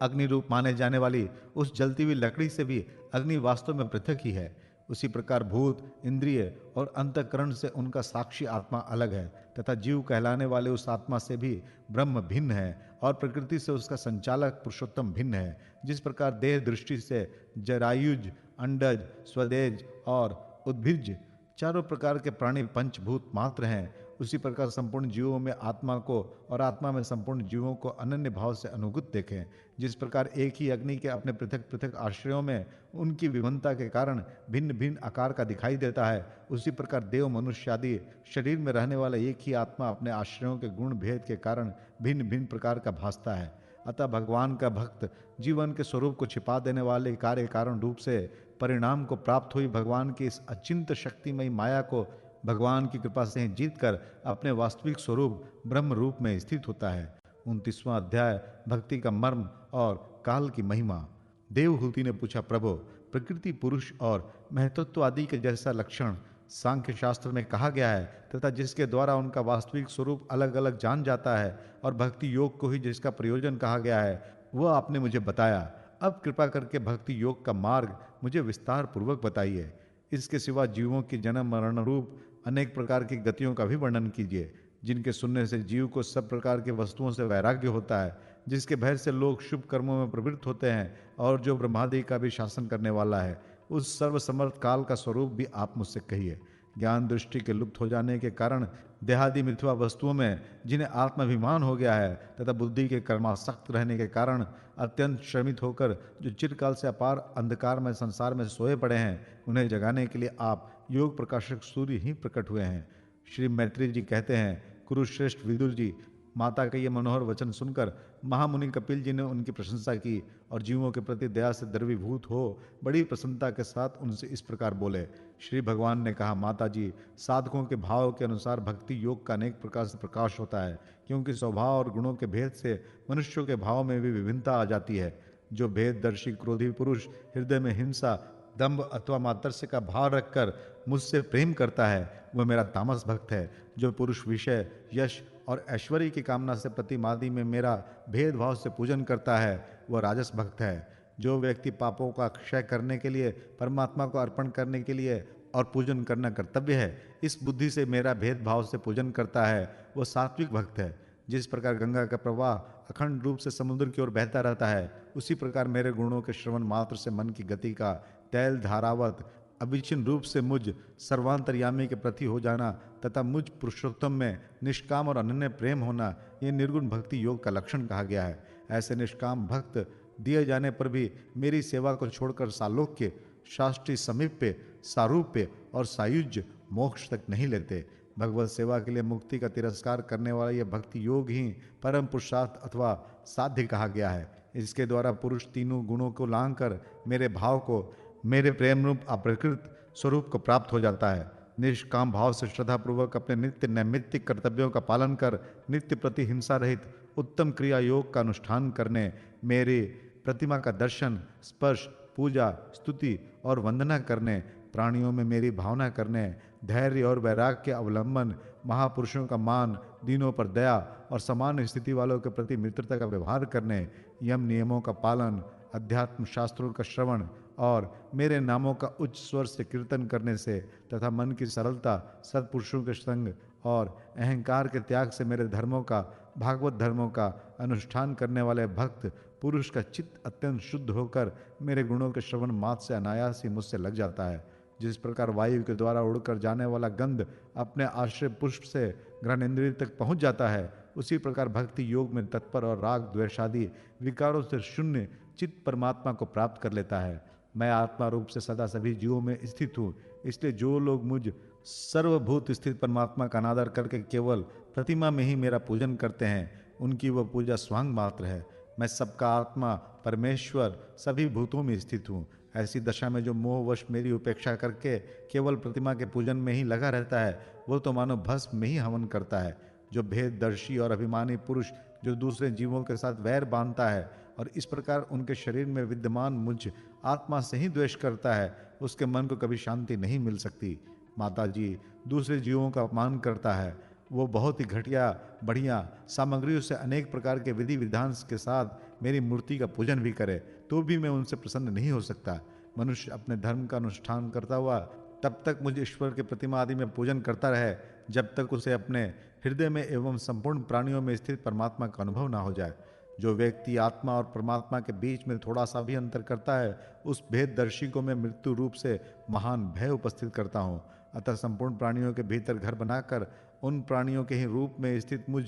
अग्नि रूप माने जाने वाली उस जलती हुई लकड़ी से भी अग्नि वास्तव में पृथक ही है, उसी प्रकार भूत इंद्रिय और अंतःकरण से उनका साक्षी आत्मा अलग है तथा जीव कहलाने वाले उस आत्मा से भी ब्रह्म भिन्न है और प्रकृति से उसका संचालक पुरुषोत्तम भिन्न है। जिस प्रकार देह दृष्टि से जरायुज, अंडज, स्वदेज और उद्भिज चारों प्रकार के प्राणी पंचभूत मात्र हैं, उसी प्रकार संपूर्ण जीवों में आत्मा को और आत्मा में संपूर्ण जीवों को अनन्य भाव से अनुगत देखें। जिस प्रकार एक ही अग्नि के अपने पृथक पृथक आश्रयों में उनकी विभिन्नता के कारण भिन्न भिन्न आकार का दिखाई देता है, उसी प्रकार देव मनुष्य आदि शरीर में रहने वाला एक ही आत्मा अपने आश्रयों के गुण भेद के कारण भिन्न भिन्न प्रकार का भासता है। अतः भगवान का भक्त जीवन के स्वरूप को छिपा देने वाले कार्य कारण रूप से परिणाम को प्राप्त हुई भगवान की इस अचिंत शक्तिमयी माया को भगवान की कृपा से जीत कर अपने वास्तविक स्वरूप ब्रह्म रूप में स्थित होता है। 29वां अध्याय भक्ति का मर्म और काल की महिमा। देवहूति ने पूछा, प्रभो, प्रकृति पुरुष और महतत्व आदि के जैसा लक्षण सांख्य शास्त्र में कहा गया है तथा जिसके द्वारा उनका वास्तविक स्वरूप अलग अलग जान जाता है और भक्ति योग को ही जिसका प्रयोजन कहा गया है, वह आपने मुझे बताया। अब कृपा करके भक्ति योग का मार्ग मुझे विस्तार पूर्वक बताइए। इसके सिवा जीवों की जन्म मरण रूप अनेक प्रकार की गतियों का भी वर्णन कीजिए, जिनके सुनने से जीव को सब प्रकार की वस्तुओं से वैराग्य होता है, जिसके भय से लोग शुभ कर्मों में प्रवृत्त होते हैं और जो ब्रह्मादि का भी शासन करने वाला है। उस सर्वसमर्थ काल का स्वरूप भी आप मुझसे कहिए। ज्ञान दृष्टि के लुप्त हो जाने के कारण देहादि मिथ्या वस्तुओं में जिन्हें आत्माभिमान हो गया है तथा बुद्धि के कर्मासक्त रहने के कारण अत्यंत श्रमित होकर जो चिरकाल से अपार अंधकार में संसार में सोए पड़े हैं, उन्हें जगाने के लिए आप योग प्रकाशक सूर्य ही प्रकट हुए हैं। श्री मैत्री जी कहते हैं, कुरुश्रेष्ठ विदुर जी, माता का ये मनोहर वचन सुनकर महामुनि कपिल जी ने उनकी प्रशंसा की और जीवों के प्रति दया से द्रवीभूत हो बड़ी प्रसन्नता के साथ उनसे इस प्रकार बोले। श्री भगवान ने कहा, माता जी, साधकों के भाव के अनुसार भक्ति योग का अनेक प्रकार से प्रकाश होता है, क्योंकि स्वभाव और गुणों के भेद से मनुष्यों के भाव में भी विभिन्नता आ जाती है। जो भेददर्शी क्रोधी पुरुष हृदय में हिंसा, दंभ अथवा मातृस्य का भाव रखकर मुझसे प्रेम करता है, वह मेरा तामस भक्त है। जो पुरुष विषय, यश और ऐश्वर्य की कामना से प्रतिमादि में मेरा भेदभाव से पूजन करता है, वह राजस भक्त है। जो व्यक्ति पापों का क्षय करने के लिए, परमात्मा को अर्पण करने के लिए और पूजन करना कर्तव्य है, इस बुद्धि से मेरा भेदभाव से पूजन करता है, वह सात्विक भक्त है। जिस प्रकार गंगा का प्रवाह अखंड रूप से समुद्र की ओर बहता रहता है, उसी प्रकार मेरे गुणों के श्रवण मात्र से मन की गति का तैल धारावत अविच्छिन्न रूप से मुझ सर्वांतर्यामी के प्रति हो जाना तथा मुझ पुरुषोत्तम में निष्काम और अनन्य प्रेम होना, ये निर्गुण भक्ति योग का लक्षण कहा गया है। ऐसे निष्काम भक्त दिए जाने पर भी मेरी सेवा को छोड़कर सालोक्य, शास्त्रीय समीप्य, सारूप्य और सायुज्य मोक्ष तक नहीं लेते। भगवत सेवा के लिए मुक्ति का तिरस्कार करने वाला यह भक्ति योग ही परम पुरुषार्थ अथवा साध्य कहा गया है। इसके द्वारा पुरुष तीनों गुणों को लांघ कर मेरे भाव को, मेरे प्रेम रूप अप्रकृत स्वरूप को प्राप्त हो जाता है। निष्काम भाव से श्रद्धापूर्वक अपने नित्य नैमित्तिक कर्तव्यों का पालन कर नित्य प्रति हिंसा रहित उत्तम क्रिया योग का अनुष्ठान करने, मेरी प्रतिमा का दर्शन, स्पर्श, पूजा, स्तुति और वंदना करने, प्राणियों में मेरी भावना करने, धैर्य और वैराग्य के अवलंबन, महापुरुषों का मान, दीनों पर दया और समान स्थिति वालों के प्रति मित्रता का व्यवहार करने, यम नियमों का पालन, अध्यात्म शास्त्रों का श्रवण और मेरे नामों का उच्च स्वर से कीर्तन करने से तथा मन की सरलता, सत्पुरुषों के संग और अहंकार के त्याग से मेरे धर्मों का, भागवत धर्मों का अनुष्ठान करने वाले भक्त पुरुष का चित्त अत्यंत शुद्ध होकर मेरे गुणों के श्रवण मात्र से अनायास ही मुझसे लग जाता है। जिस प्रकार वायु के द्वारा उड़कर जाने वाला गंध अपने आश्रय पुष्प से घ्राणेन्द्रिय तक पहुंच जाता है, उसी प्रकार भक्ति योग में तत्पर और राग द्वेषादि विकारों से शून्य चित्त परमात्मा को प्राप्त कर लेता है। मैं आत्मा रूप से सदा सभी जीवों में स्थित हूँ, इसलिए जो लोग मुझ सर्वभूत स्थित परमात्मा का अनादर करके केवल प्रतिमा में ही मेरा पूजन करते हैं, उनकी वह पूजा स्वांग मात्र है। मैं सबका आत्मा, परमेश्वर, सभी भूतों में स्थित हूँ। ऐसी दशा में जो मोहवश मेरी उपेक्षा करके केवल प्रतिमा के पूजन में ही लगा रहता है, वो तो मानो भस्म में ही हवन करता है। जो भेददर्शी और अभिमानी पुरुष जो दूसरे जीवों के साथ वैर बांधता है और इस प्रकार उनके शरीर में विद्यमान मुझ आत्मा से ही द्वेष करता है, उसके मन को कभी शांति नहीं मिल सकती। माता जी, दूसरे जीवों का अपमान करता है, वो बहुत ही घटिया बढ़िया सामग्रियों से अनेक प्रकार के विधि विधान के साथ मेरी मूर्ति का पूजन भी करे, तो भी मैं उनसे प्रसन्न नहीं हो सकता। मनुष्य अपने धर्म का अनुष्ठान करता हुआ तब तक मुझे ईश्वर के प्रतिमा आदि में पूजन करता रहे, जब तक उसे अपने हृदय में एवं संपूर्ण प्राणियों में स्थित परमात्मा का अनुभव ना हो जाए। जो व्यक्ति आत्मा और परमात्मा के बीच में थोड़ा सा भी अंतर करता है, उस भेददर्शी को मैं मृत्यु रूप से महान भय उपस्थित करता हूँ। अतः संपूर्ण प्राणियों के भीतर घर बनाकर उन प्राणियों के ही रूप में स्थित मुझ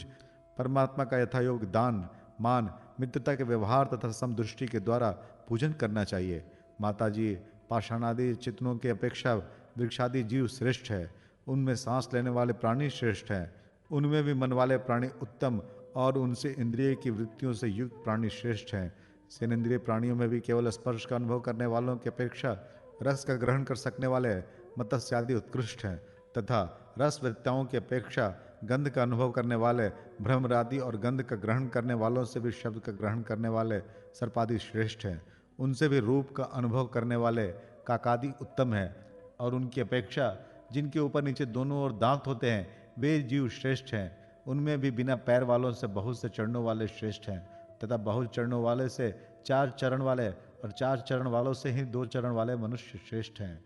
परमात्मा का यथायोग दान, मान, मित्रता के व्यवहार तथा समदृष्टि के द्वारा पूजन करना चाहिए। माता जी, पाषाणादि चित्तों की अपेक्षा वृक्षादि जीव श्रेष्ठ है। उनमें सांस लेने वाले प्राणी श्रेष्ठ हैं। उनमें भी मन वाले प्राणी उत्तम और उनसे इंद्रिय की वृत्तियों से युक्त प्राणी श्रेष्ठ हैं। सेनेन्द्रिय प्राणियों में भी केवल स्पर्श का अनुभव करने वालों की अपेक्षा रस का ग्रहण कर सकने वाले मत्स्य आदि उत्कृष्ट हैं तथा रस वृत्ताओं की अपेक्षा गंध का अनुभव करने वाले भ्रमरादि और गंध का ग्रहण करने वालों से भी शब्द का ग्रहण करने वाले सर्पादि श्रेष्ठ हैं। उनसे भी रूप का अनुभव करने वाले काकादि उत्तम है और उनकी अपेक्षा जिनके ऊपर नीचे दोनों ओर दांत होते हैं, वे जीव श्रेष्ठ हैं। उनमें भी बिना पैर वालों से बहुत से चरणों वाले श्रेष्ठ हैं तथा बहुत चरणों वाले से 4 चरण वाले और 4 चरण वालों से ही 2 चरण वाले मनुष्य श्रेष्ठ हैं।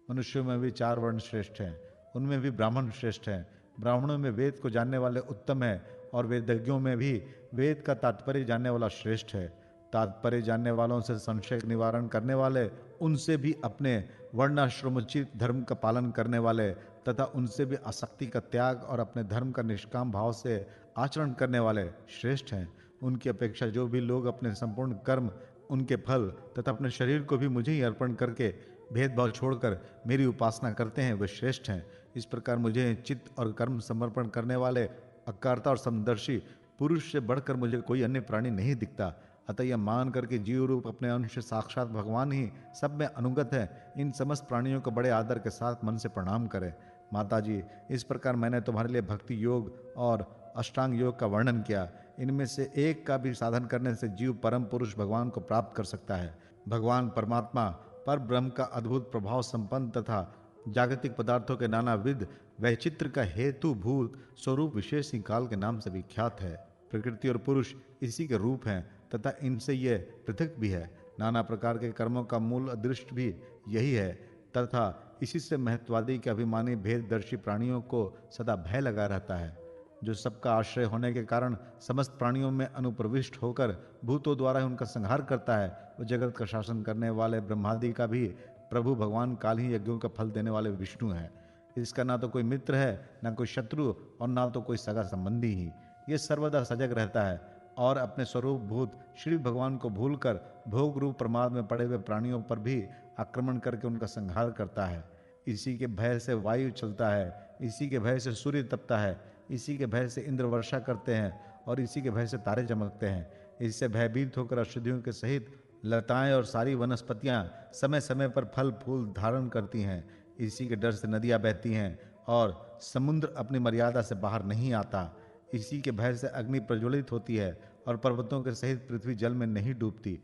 मनुष्यों में भी 4 वर्ण श्रेष्ठ हैं, उनमें भी ब्राह्मण श्रेष्ठ हैं। ब्राह्मणों में वेद को जानने वाले उत्तम है और वेदज्ञों में भी वेद का तात्पर्य जानने वाला श्रेष्ठ है। तात्पर्य जानने वालों से संशय निवारण करने वाले, उनसे भी अपने वर्णाश्रमोचित धर्म का पालन करने वाले तथा उनसे भी आसक्ति का त्याग और अपने धर्म का निष्काम भाव से आचरण करने वाले श्रेष्ठ हैं। उनकी अपेक्षा जो भी लोग अपने संपूर्ण कर्म, उनके फल तथा अपने शरीर को भी मुझे ही अर्पण करके भेदभाव छोड़कर मेरी उपासना करते हैं वे श्रेष्ठ हैं। इस प्रकार मुझे चित्त और कर्म समर्पण करने वाले अकारता और समदर्शी पुरुष से बढ़कर मुझे कोई अन्य प्राणी नहीं दिखता। अतः यह मान करके जीव रूप अपने अंश साक्षात भगवान ही सब में अनुगत है, इन समस्त प्राणियों को बड़े आदर के साथ मन से प्रणाम करें। माता जी, इस प्रकार मैंने तुम्हारे लिए भक्ति योग और अष्टांग योग का वर्णन किया। इनमें से एक का भी साधन करने से जीव परम पुरुष भगवान को प्राप्त कर सकता है। भगवान परमात्मा पर ब्रह्म का अद्भुत प्रभाव संपन्न तथा जागतिक पदार्थों के नानाविध वैचित्र का हेतुभूत स्वरूप विशेष ही काल के नाम से विख्यात है। प्रकृति और पुरुष इसी के रूप हैं तथा इनसे ये पृथक भी है। नाना प्रकार के कर्मों का मूल अदृष्ट भी यही है तथा इसी से महत्वादी के अभिमानी भेददर्शी प्राणियों को सदा भय लगा रहता है। जो सबका आश्रय होने के कारण समस्त प्राणियों में अनुप्रविष्ट होकर भूतों द्वारा उनका संहार करता है, वो जगत का शासन करने वाले ब्रह्मादि का भी प्रभु भगवान काल ही यज्ञों का फल देने वाले विष्णु है। इसका ना तो कोई मित्र है, ना कोई शत्रु और ना तो कोई सगा संबंधी ही। ये सर्वदा सजग रहता है और अपने स्वरूप भूत श्री भगवान को भूलकर भोग रूप प्रमाद में पड़े हुए प्राणियों पर भी आक्रमण करके उनका संहार करता है। इसी के भय से वायु चलता है, इसी के भय से सूर्य तपता है, इसी के भय से इंद्र वर्षा करते हैं और इसी के भय से तारे चमकते हैं। इससे भयभीत होकर औषधियों के सहित लताएं और सारी वनस्पतियां समय समय पर फल फूल धारण करती हैं। इसी के डर से नदियां बहती हैं और समुद्र अपनी मर्यादा से बाहर नहीं आता। इसी के भय से अग्नि प्रज्वलित होती है और पर्वतों के सहित पृथ्वी जल में नहीं डूबती।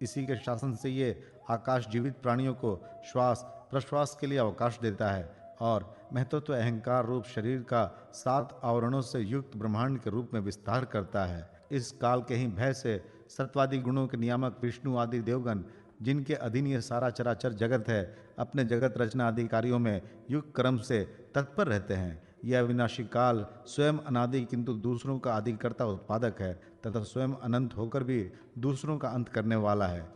इसी के शासन से ये आकाश जीवित प्राणियों को श्वास प्रश्वास के लिए अवकाश देता है और महत्त्व अहंकार रूप शरीर का 7 आवरणों से युक्त ब्रह्मांड के रूप में विस्तार करता है। इस काल के ही भय से सत्वादि गुणों के नियामक विष्णु आदि देवगण, जिनके अधीन ये सारा चराचर जगत है, अपने जगत रचना आदि कार्यों में युग कर्म से तत्पर रहते हैं। यह अविनाशी काल स्वयं अनादि किंतु दूसरों का आदिकर्ता उत्पादक है तथा स्वयं अनंत होकर भी दूसरों का अंत करने वाला है।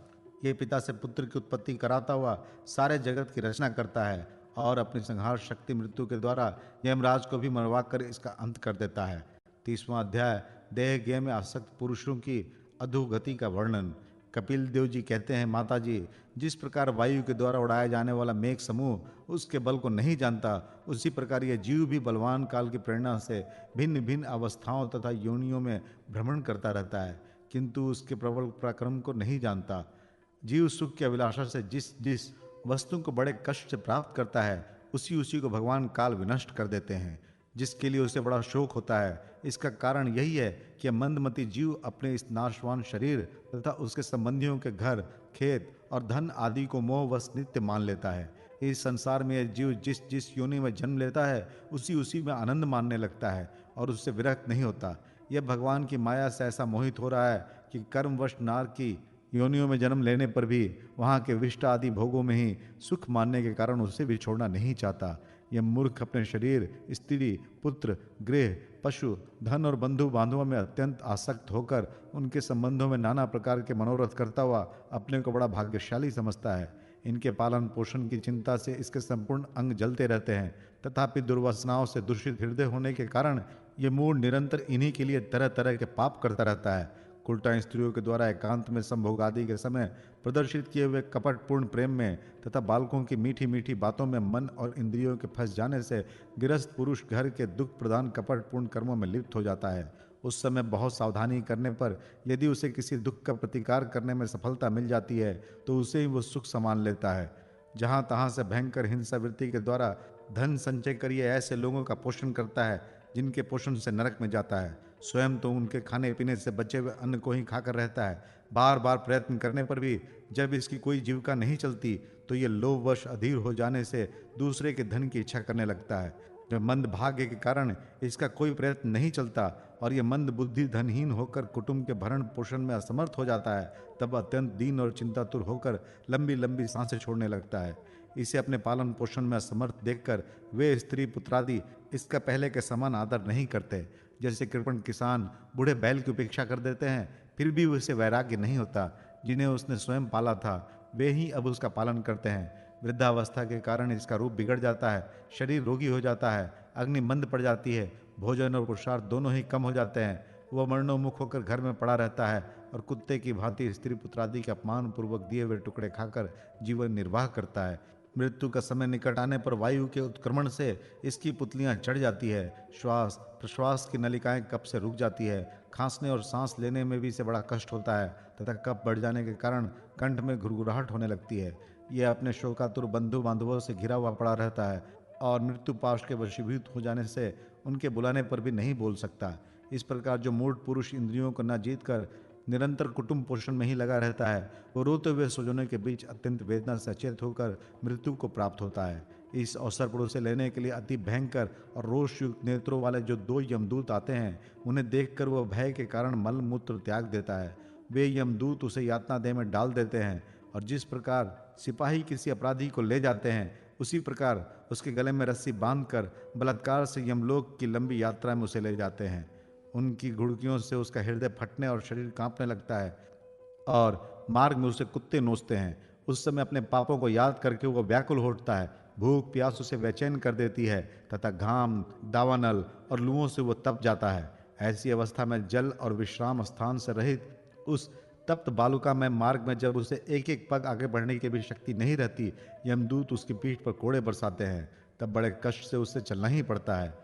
ये पिता से पुत्र की उत्पत्ति कराता हुआ सारे जगत की रचना करता है और अपनी संहार शक्ति मृत्यु के द्वारा यमराज को भी मरवा कर इसका अंत कर देता है। 30वां अध्याय देह गेह में आसक्त पुरुषों की अधोगति का वर्णन। कपिल देव जी कहते हैं, माता जी, जिस प्रकार वायु के द्वारा उड़ाया जाने वाला मेघ समूह उसके बल को नहीं जानता, उसी प्रकार यह जीव भी बलवान काल की प्रेरणा से भिन्न भिन्न अवस्थाओं तथा योनियों में भ्रमण करता रहता है, किंतु उसके प्रबल पराक्रम को नहीं जानता। जीव सुख की अभिलाषा से जिस जिस वस्तु को बड़े कष्ट से प्राप्त करता है, उसी उसी को भगवान काल विनष्ट कर देते हैं, जिसके लिए उसे बड़ा शोक होता है। इसका कारण यही है कि मंदमती जीव अपने इस नाशवान शरीर तथा उसके संबंधियों के घर खेत और धन आदि को मोहवश नित्य मान लेता है। इस संसार में यह जीव जिस जिस योनि में जन्म लेता है, उसी उसी में आनंद मानने लगता है और उससे विरक्त नहीं होता। यह भगवान की माया से ऐसा मोहित हो रहा है कि कर्मवश नार की योनियों में जन्म लेने पर भी वहाँ के विष्ट आदि भोगों में ही सुख मानने के कारण उसे भी छोड़ना नहीं चाहता। यह मूर्ख अपने शरीर, स्त्री, पुत्र, गृह, पशु, धन और बंधु बांधवों में अत्यंत आसक्त होकर उनके संबंधों में नाना प्रकार के मनोरथ करता हुआ अपने को बड़ा भाग्यशाली समझता है। इनके पालन पोषण की चिंता से इसके संपूर्ण अंग जलते रहते हैं, तथापि दुर्वासनाओं से दूषित हृदय होने के कारण ये मूड निरंतर इन्हीं के लिए तरह तरह के पाप करता रहता है। उल्टा स्त्रियों के द्वारा एकांत में संभोग आदि के समय प्रदर्शित किए हुए कपटपूर्ण प्रेम में तथा बालकों की मीठी मीठी बातों में मन और इंद्रियों के फंस जाने से गृहस्थ पुरुष घर के दुख प्रदान कपटपूर्ण कर्मों में लिप्त हो जाता है। उस समय बहुत सावधानी करने पर यदि उसे किसी दुख का प्रतिकार करने में सफलता मिल जाती है तो उसे ही वो सुख समान लेता है। जहाँ तहाँ से भयंकर हिंसा वृत्ति के द्वारा धन संचय करिए ऐसे लोगों का पोषण करता है जिनके पोषण से नरक में जाता है। स्वयं तो उनके खाने पीने से बचे हुए अन्न को ही खाकर रहता है। बार बार प्रयत्न करने पर भी जब इसकी कोई जीविका नहीं चलती तो ये लोभवश अधीर हो जाने से दूसरे के धन की इच्छा करने लगता है। जब मंद भाग्य के कारण इसका कोई प्रयत्न नहीं चलता और ये मंद बुद्धि धनहीन होकर कुटुंब के भरण पोषण में असमर्थ हो जाता है, तब अत्यंत दीन और चिंतातुर होकर लंबी लंबी सांसें छोड़ने लगता है। इसे अपने पालन पोषण में असमर्थ देखकर वे स्त्री पुत्रादि इसका पहले के समान आदर नहीं करते। जैसे कृपण किसान बूढ़े बैल की उपेक्षा कर देते हैं, फिर भी उसे वैराग्य नहीं होता। जिन्हें उसने स्वयं पाला था वे ही अब उसका पालन करते हैं। वृद्धावस्था के कारण इसका रूप बिगड़ जाता है, शरीर रोगी हो जाता है, अग्नि मंद पड़ जाती है, भोजन और पुरुषार्थ दोनों ही कम हो जाते हैं। वह मरणोन्मुख होकर घर में पड़ा रहता है और कुत्ते की भांति स्त्री पुत्रादि के अपमान पूर्वक दिए हुए टुकड़े खाकर जीवन निर्वाह करता है। मृत्यु का समय निकट आने पर वायु के उत्क्रमण से इसकी पुतलियां चढ़ जाती है। श्वास प्रश्वास की नलिकाएं कफ से रुक जाती है। खांसने और सांस लेने में भी इसे बड़ा कष्ट होता है तथा कफ बढ़ जाने के कारण कंठ में घुरघुराहट होने लगती है। यह अपने शोकातुर बंधु बांधवों से घिरा हुआ पड़ा रहता है और मृत्यु पाश के वशीभूत हो जाने से उनके बुलाने पर भी नहीं बोल सकता। इस प्रकार जो मूढ़ पुरुष इंद्रियों को न जीत कर निरंतर कुटुंब पोषण में ही लगा रहता है, वो रोते हुए स्वजनों के बीच अत्यंत वेदना से अचेत होकर मृत्यु को प्राप्त होता है। इस अवसर पर उसे लेने के लिए अति भयंकर और रोषयुक्त नेत्रों वाले जो 2 यमदूत आते हैं, उन्हें देखकर वह भय के कारण मल मूत्र त्याग देता है। वे यमदूत उसे यातना देह में डाल देते हैं और जिस प्रकार सिपाही किसी अपराधी को ले जाते हैं, उसी प्रकार उसके गले में रस्सी बांधकर बलात्कार से यमलोक की लंबी यात्रा में उसे ले जाते हैं। उनकी घुड़कियों से उसका हृदय फटने और शरीर कांपने लगता है और मार्ग में उसे कुत्ते नोचते हैं। उस समय अपने पापों को याद करके वो व्याकुल होता है। भूख प्यास उसे बेचैन कर देती है तथा घाम दावानल और लुओं से वो तप जाता है। ऐसी अवस्था में जल और विश्राम स्थान से रहित उस तप्त बालुका में मार्ग में जब उसे एक एक पग आगे बढ़ने की भी शक्ति नहीं रहती, यमदूत उसकी पीठ पर कोड़े बरसाते हैं। तब बड़े कष्ट से उसे चलना ही पड़ता है।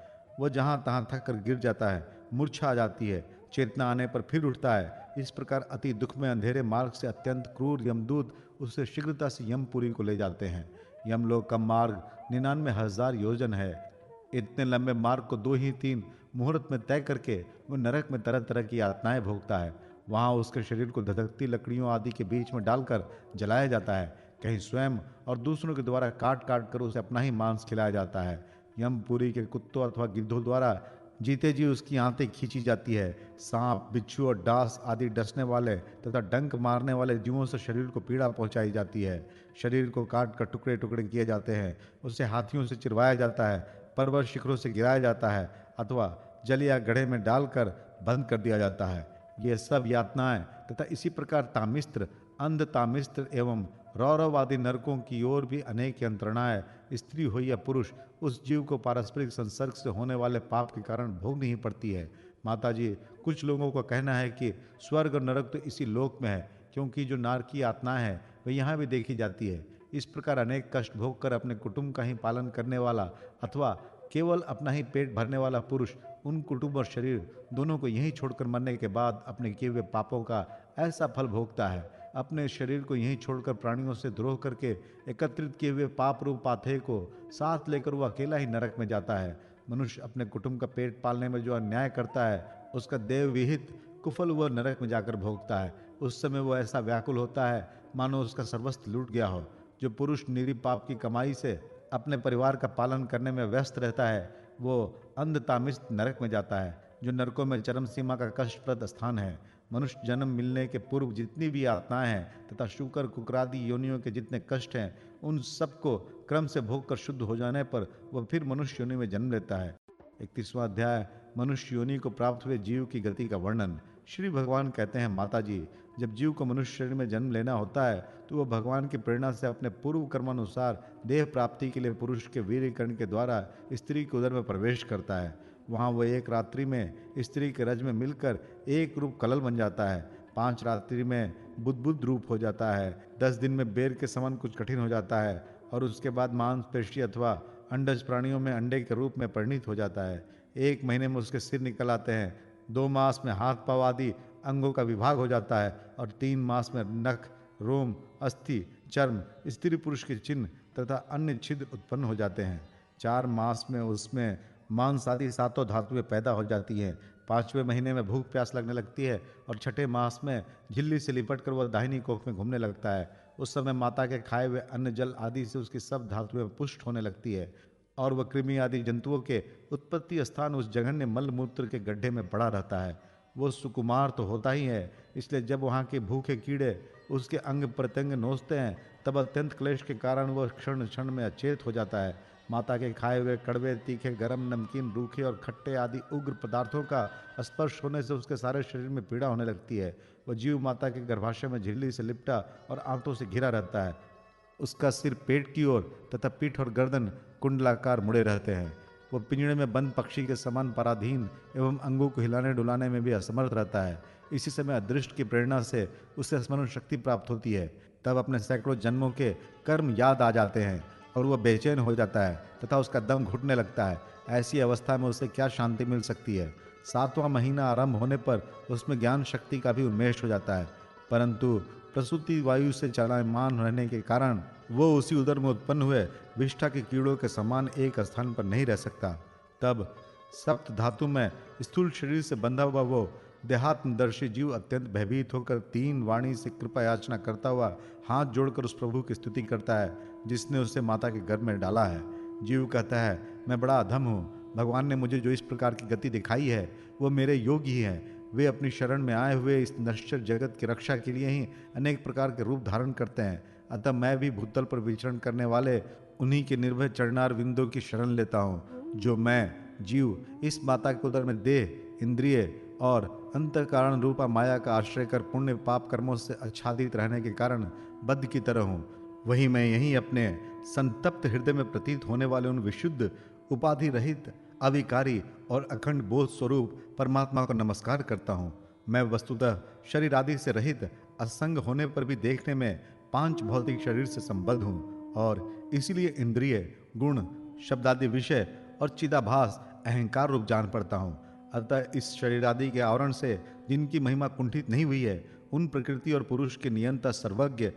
वह जहां तहां थक कर गिर जाता है, मूर्छा आ जाती है, चेतना आने पर फिर उठता है। इस प्रकार अति दुख में अंधेरे मार्ग से अत्यंत क्रूर यमदूत उसे शीघ्रता से यमपुरी को ले जाते हैं। यमलोक का मार्ग 99,000 योजन है। इतने लंबे मार्ग को 2 ही 3 मुहूर्त में तय करके वह नरक में तरह तरह की यातनाएं भोगता है। वहां उसके शरीर को धधकती लकड़ियों आदि के बीच में डालकर जलाया जाता है। कहीं स्वयं और दूसरों के द्वारा काट काट कर उसे अपना ही मांस खिलाया जाता है। यमपुरी के कुत्तों अथवा गिद्धों द्वारा जीते जी उसकी आंतें खींची जाती है। सांप बिच्छू और डांस आदि डसने वाले तथा डंक मारने वाले जीवों से शरीर को पीड़ा पहुंचाई जाती है। शरीर को काट कर टुकड़े टुकड़े किए जाते हैं। उसे हाथियों से चिरवाया जाता है, पर्वत शिखरों से गिराया जाता है अथवा जल या गड्ढे में डालकर बंद कर दिया जाता है। ये सब यातनाएं तथा इसी प्रकार तामिस्त्र, अंध तामिस्त्र एवं रौरव आदि नरकों की ओर भी अनेक यंत्रणाएं स्त्री हो या पुरुष उस जीव को पारस्परिक संसर्ग से होने वाले पाप के कारण भोगनी ही पड़ती है। माताजी, कुछ लोगों का कहना है कि स्वर्ग और नरक तो इसी लोक में है, क्योंकि जो नारकीय आत्माएं हैं वे यहाँ भी देखी जाती है। इस प्रकार अनेक कष्ट भोग कर अपने कुटुंब का ही पालन करने वाला अथवा केवल अपना ही पेट भरने वाला पुरुष उन कुटुंब और शरीर दोनों को यहीं छोड़कर मरने के बाद अपने किए हुए पापों का ऐसा फल भोगता है। अपने शरीर को यहीं छोड़कर प्राणियों से द्रोह करके एकत्रित किए हुए पाप रूप पाथे को साथ लेकर वो अकेला ही नरक में जाता है। मनुष्य अपने कुटुंब का पेट पालने में जो अन्याय करता है, उसका देव विहित कुफल वह नरक में जाकर भोगता है। उस समय वो ऐसा व्याकुल होता है मानो उसका सर्वस्व लूट गया हो। जो पुरुष निरी पाप की कमाई से अपने परिवार का पालन करने में व्यस्त रहता है, वो अंधतामिस्त नरक में जाता है, जो नरकों में चरम सीमा का कष्टप्रद स्थान है। मनुष्य जन्म मिलने के पूर्व जितनी भी यातनाएं हैं तथा शुकर कुकरादि योनियों के जितने कष्ट हैं, उन सबको क्रम से भोग कर शुद्ध हो जाने पर वह फिर मनुष्य योनि में जन्म लेता है। 31वां अध्याय मनुष्य योनि को प्राप्त हुए जीव की गति का वर्णन। श्री भगवान कहते हैं, माता जी, जब जीव को मनुष्य शरीर में जन्म लेना होता है तो वह भगवान की प्रेरणा से अपने पूर्व कर्मानुसार देह प्राप्ति के लिए पुरुष के वीर्यकरण के द्वारा स्त्री के उदर में प्रवेश करता है। वहाँ वह एक रात्रि में स्त्री के रज में मिलकर एक रूप कलल बन जाता है। 5 रात्रि में बुद्बुद रूप हो जाता है। 10 दिन में बेर के समान कुछ कठिन हो जाता है और उसके बाद मांसपेशी अथवा अंडज प्राणियों में अंडे के रूप में परिणित हो जाता है। 1 महीने में उसके सिर निकल आते हैं। 2 मास में हाथ पांव आदि अंगों का विभाग हो जाता है और 3 मास में नख, रोम, अस्थि, चर्म, स्त्री पुरुष के चिन्ह तथा अन्य छिद्र उत्पन्न हो जाते हैं। 4 मास में उसमें मांस आदि 7 धातुएं पैदा हो जाती हैं। 5वें महीने में भूख प्यास लगने लगती है और 6ठे मास में झिल्ली से लिपट कर वह दाहिनी कोख में घूमने लगता है। उस समय माता के खाए हुए अन्न जल आदि से उसकी सब धातुएं पुष्ट होने लगती है और वह कृमि आदि जंतुओं के उत्पत्ति स्थान उस जघन्य मल मूत्र के गड्ढे में पड़ा रहता है। वो सुकुमार तो होता ही है, इसलिए जब वहाँ के भूखे कीड़े उसके अंग प्रत्यंग नोचते हैं तब अत्यंत क्लेश के कारण वह क्षण क्षण में अचेत हो जाता है। माता के खाए हुए कड़वे, तीखे, गरम, नमकीन, रूखे और खट्टे आदि उग्र पदार्थों का स्पर्श होने से उसके सारे शरीर में पीड़ा होने लगती है। वह जीव माता के गर्भाशय में झिल्ली से लिपटा और आंतों से घिरा रहता है। उसका सिर पेट की ओर तथा पीठ और गर्दन कुंडलाकार मुड़े रहते हैं। वो पिंजड़े में बंद पक्षी के समान पराधीन एवं अंगों को हिलाने डुलाने में भी असमर्थ रहता है। इसी समय अदृष्ट की प्रेरणा से उसे स्मरण शक्ति प्राप्त होती है। तब अपने सैकड़ों जन्मों के कर्म याद आ जाते हैं और वह बेचैन हो जाता है तथा उसका दम घुटने लगता है। ऐसी अवस्था में उसे क्या शांति मिल सकती है। 7वां महीना आरंभ होने पर उसमें ज्ञान शक्ति का भी उन्मेष हो जाता है, परंतु प्रसूति वायु से चलायमान रहने के कारण वो उसी उदर में उत्पन्न हुए विष्ठा के कीड़ों के समान एक स्थान पर नहीं रह सकता। तब सप्त धातु में स्थूल शरीर से बंधा हुआ वो देहात्मदर्शी जीव अत्यंत भयभीत होकर 3 वाणी से कृपा याचना करता हुआ हाथ जोड़कर उस प्रभु की स्तुति करता है जिसने उसे माता के गर्भ में डाला है। जीव कहता है, मैं बड़ा अधम हूँ। भगवान ने मुझे जो इस प्रकार की गति दिखाई है वो मेरे योग ही है। वे अपनी शरण में आए हुए इस नश्वर जगत की रक्षा के लिए ही अनेक प्रकार के रूप धारण करते हैं। अतः मैं भी भूतल पर विचरण करने वाले उन्हीं के निर्भय चरणार विंदों की शरण लेता हूँ। जो मैं जीव इस माता के उदर में देह, इंद्रिय और अंतःकरण रूपा माया का आश्रय कर पुण्य पाप कर्मों से आच्छादित रहने के कारण बद्ध की तरह हूँ, वही मैं यहीं अपने संतप्त हृदय में प्रतीत होने वाले उन विशुद्ध उपाधि रहित अविकारी और अखंड बोध स्वरूप परमात्मा को नमस्कार करता हूँ। मैं वस्तुतः शरीर आदि से रहित असंग होने पर भी देखने में 5 भौतिक शरीर से संबद्ध हूँ और इसीलिए इंद्रिय, गुण, शब्दादि विषय और चिदाभास अहंकार रूप जान पड़ता हूँ। अतः इस शरीर आदि के आवरण से जिनकी महिमा कुंठित नहीं हुई है, उन प्रकृति और पुरुष के नियंता सर्वज्ञ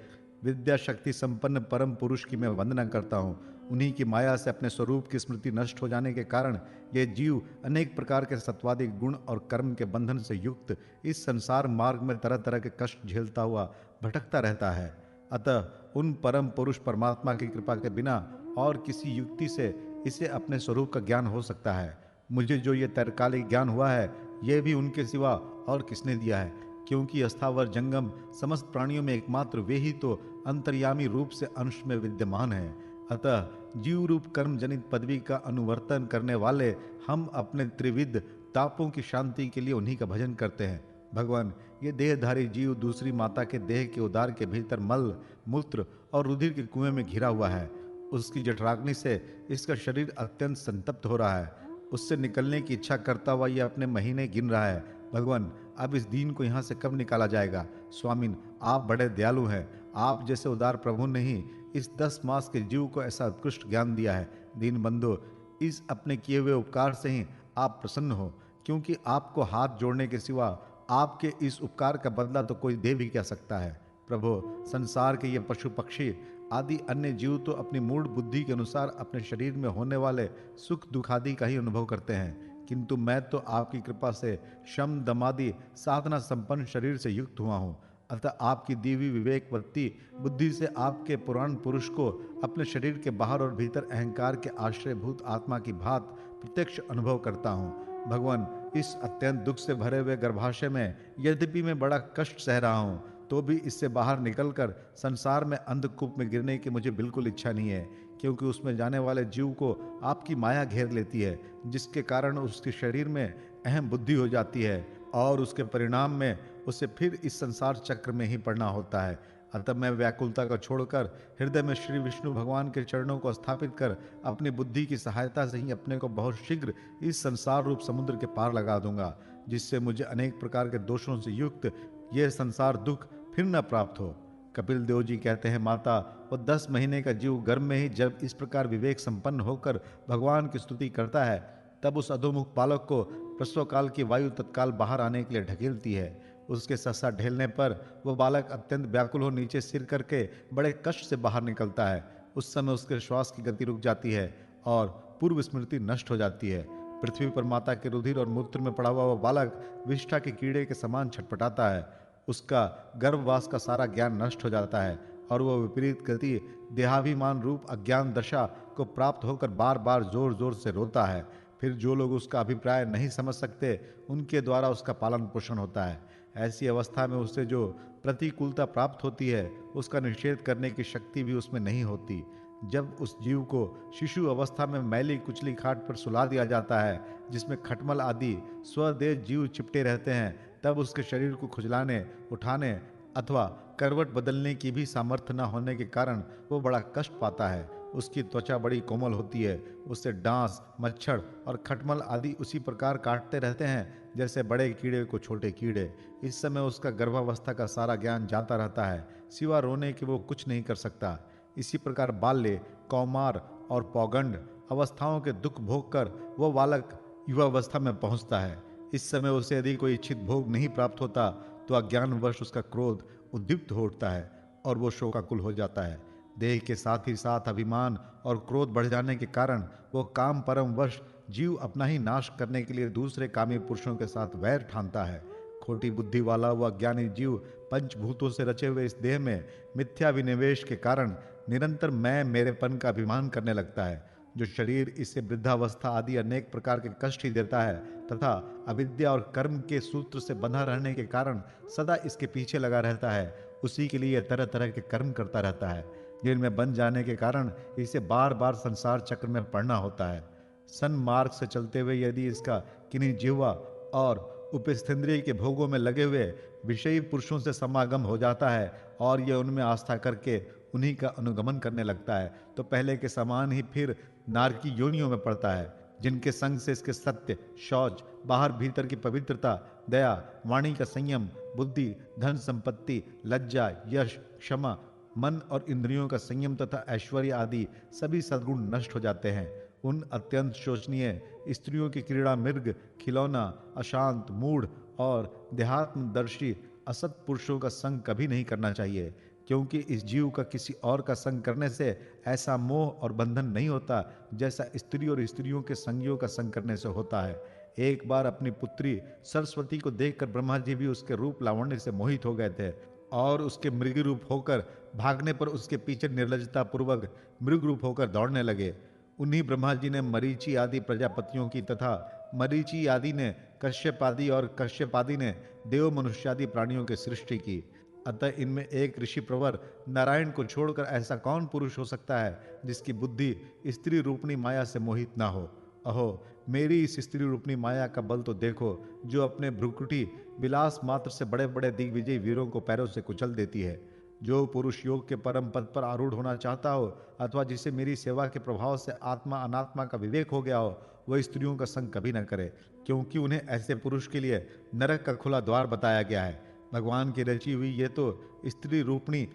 विद्या शक्ति संपन्न परम पुरुष की मैं वंदना करता हूँ। उन्हीं की माया से अपने स्वरूप की स्मृति नष्ट हो जाने के कारण ये जीव अनेक प्रकार के सत्वादि गुण और कर्म के बंधन से युक्त इस संसार मार्ग में तरह तरह के कष्ट झेलता हुआ भटकता रहता है। अतः उन परम पुरुष परमात्मा की कृपा के बिना और किसी युक्ति से इसे अपने स्वरूप का ज्ञान हो सकता है। मुझे जो ये तैरकालिक ज्ञान हुआ है, यह भी उनके सिवा और किसने दिया है, क्योंकि अस्थावर जंगम समस्त प्राणियों में एकमात्र वे ही तो अंतर्यामी रूप से अंश में विद्यमान है। अतः जीव रूप कर्म जनित पदवी का अनुवर्तन करने वाले हम अपने त्रिविध तापों की शांति के लिए उन्हीं का भजन करते हैं। भगवान, ये देहधारी जीव दूसरी माता के देह के उदार के भीतर मल, मूत्र और रुधिर के कुएं में घिरा हुआ है। उसकी जठराग्नि से इसका शरीर अत्यंत संतप्त हो रहा है। उससे निकलने की इच्छा करता हुआ यह अपने महीने गिन रहा है। भगवान, अब इस दीन को यहाँ से कब निकाला जाएगा? स्वामिन, आप बड़े दयालु हैं। आप जैसे उदार प्रभु ने ही इस 10 मास के जीव को ऐसा उत्कृष्ट ज्ञान दिया है। दीन बंधु, इस अपने किए हुए उपकार से ही आप प्रसन्न हो, क्योंकि आपको हाथ जोड़ने के सिवा आपके इस उपकार का बदला तो कोई दे भी क्या सकता है। प्रभु, संसार के ये पशु पक्षी आदि अन्य जीव तो अपनी मूढ़ बुद्धि के अनुसार अपने शरीर में होने वाले सुख दुख आदि का ही अनुभव करते हैं, किंतु मैं तो आपकी कृपा से शम दमादि साधना संपन्न शरीर से युक्त हुआ हूँ। अतः आपकी दीवी विवेकवती बुद्धि से आपके पुराण पुरुष को अपने शरीर के बाहर और भीतर अहंकार के आश्रयभूत आत्मा की भांति प्रत्यक्ष अनुभव करता हूँ। भगवान, इस अत्यंत दुख से भरे हुए गर्भाशय में यद्यपि मैं बड़ा कष्ट सह रहा हूँ, तो भी इससे बाहर निकलकर संसार में अंधकूप में गिरने की मुझे बिल्कुल इच्छा नहीं है, क्योंकि उसमें जाने वाले जीव को आपकी माया घेर लेती है, जिसके कारण उसके शरीर में अहम बुद्धि हो जाती है और उसके परिणाम में उसे फिर इस संसार चक्र में ही पड़ना होता है। अतः मैं व्याकुलता को छोड़कर हृदय में श्री विष्णु भगवान के चरणों को स्थापित कर अपनी बुद्धि की सहायता से ही अपने को बहुत शीघ्र इस संसार रूप समुद्र के पार लगा दूंगा, जिससे मुझे अनेक प्रकार के दोषों से युक्त यह संसार दुख फिर न प्राप्त हो। कपिल देव जी कहते हैं, माता, वो 10 महीने का जीव गर्भ में ही जब इस प्रकार विवेक संपन्न होकर भगवान की स्तुति करता है, तब उस अधोमुख बालक को प्रसव काल की वायु तत्काल बाहर आने के लिए ढकेलती है। उसके ससा ढेलने पर वह बालक अत्यंत व्याकुल हो नीचे सिर करके बड़े कष्ट से बाहर निकलता है। उस समय उसके श्वास की गति रुक जाती है और पूर्व स्मृति नष्ट हो जाती है। पृथ्वी पर माता के रुधिर और मूत्र में पड़ा हुआ वह बालक विष्ठा के कीड़े के समान छटपटाता है। उसका गर्भवास का सारा ज्ञान नष्ट हो जाता है और वह विपरीत गति देहाभिमान रूप अज्ञान दशा को प्राप्त होकर बार बार जोर जोर से रोता है। फिर जो लोग उसका अभिप्राय नहीं समझ सकते, उनके द्वारा उसका पालन पोषण होता है। ऐसी अवस्था में उससे जो प्रतिकूलता प्राप्त होती है, उसका निषेध करने की शक्ति भी उसमें नहीं होती। जब उस जीव को शिशु अवस्था में मैली कुचली खाट पर सुला दिया जाता है, जिसमें खटमल आदि स्वदेह जीव चिपटे रहते हैं, तब उसके शरीर को खुजलाने, उठाने अथवा करवट बदलने की भी सामर्थ्य न होने के कारण वो बड़ा कष्ट पाता है। उसकी त्वचा बड़ी कोमल होती है। उससे डांस, मच्छर और खटमल आदि उसी प्रकार काटते रहते हैं जैसे बड़े कीड़े को छोटे कीड़े। इस समय उसका गर्भावस्था का सारा ज्ञान जाता रहता है, सिवा रोने के वो कुछ नहीं कर सकता। इसी प्रकार बाल्य, कौमार और पौगंड अवस्थाओं के दुख भोग कर वह बालक युवावस्था में पहुंचता है। इस समय उसे यदि कोई इच्छित भोग नहीं प्राप्त होता तो अज्ञानवश उसका क्रोध उद्दीप्त हो उठता है और वो शोकाकुल हो जाता है। देह के साथ ही साथ अभिमान और क्रोध बढ़ जाने के कारण वो काम परम वश जीव अपना ही नाश करने के लिए दूसरे कामी पुरुषों के साथ वैर ठानता है। खोटी बुद्धि वाला वह अज्ञानी जीव पंचभूतों से रचे हुए इस देह में मिथ्या विनिवेश के कारण निरंतर मैं मेरेपन का अभिमान करने लगता है। जो शरीर इसे वृद्धावस्था आदि अनेक प्रकार के कष्ट ही देता है तथा अविद्या और कर्म के सूत्र से बंधा रहने के कारण सदा इसके पीछे लगा रहता है, उसी के लिए तरह तरह के कर्म करता रहता है, जिनमें बन जाने के कारण इसे बार बार संसार चक्र में पड़ना होता है। सन्मार्ग से चलते हुए यदि इसका किन्हीं जिह्वा और उपस्थेंद्रिय के भोगों में लगे हुए विषयी पुरुषों से समागम हो जाता है और यह उनमें आस्था करके उन्हीं का अनुगमन करने लगता है, तो पहले के समान ही फिर नारकी योनियों में पड़ता है, जिनके संग से इसके सत्य, शौच, बाहर भीतर की पवित्रता, दया, वाणी का संयम, बुद्धि, धन संपत्ति, लज्जा, यश, क्षमा, मन और इंद्रियों का संयम तथा ऐश्वर्य आदि सभी सद्गुण नष्ट हो जाते हैं। उन अत्यंत शोचनीय स्त्रियों की क्रीड़ा मृग, खिलौना, अशांत, मूढ़ और देहात्मदर्शी असत पुरुषों का संग कभी नहीं करना चाहिए, क्योंकि इस जीव का किसी और का संग करने से ऐसा मोह और बंधन नहीं होता जैसा स्त्री और स्त्रियों के संगियों का संग करने से होता है। एक बार अपनी पुत्री सरस्वती को देखकर ब्रह्मा जी भी उसके रूप लावण्य से मोहित हो गए थे और उसके मृग रूप होकर भागने पर उसके पीछे निर्लजता पूर्वक मृग रूप होकर दौड़ने लगे। उन्हीं ब्रह्मा जी ने मरीचि आदि प्रजापतियों की तथा मरीचि आदि ने कश्यप आदि और कश्यप आदि ने देव मनुष्यादि प्राणियों की सृष्टि की। अतः इनमें एक ऋषि प्रवर नारायण को छोड़कर ऐसा कौन पुरुष हो सकता है जिसकी बुद्धि स्त्री रूपणी माया से मोहित ना हो। अहो, मेरी इस स्त्री रूपणी माया का बल तो देखो, जो अपने भ्रुकुटी विलास मात्र से बड़े बड़े दिग्विजयी वीरों को पैरों से कुचल देती है। जो पुरुष योग के परम पद पर आरूढ़ होना चाहता हो अथवा जिसे मेरी सेवा के प्रभाव से आत्मा अनात्मा का विवेक हो गया हो, वह स्त्रियों का संग कभी न करे, क्योंकि उन्हें ऐसे पुरुष के लिए नरक का खुला द्वार बताया गया है। भगवान की रची हुई ये तो स्त्री रूपणी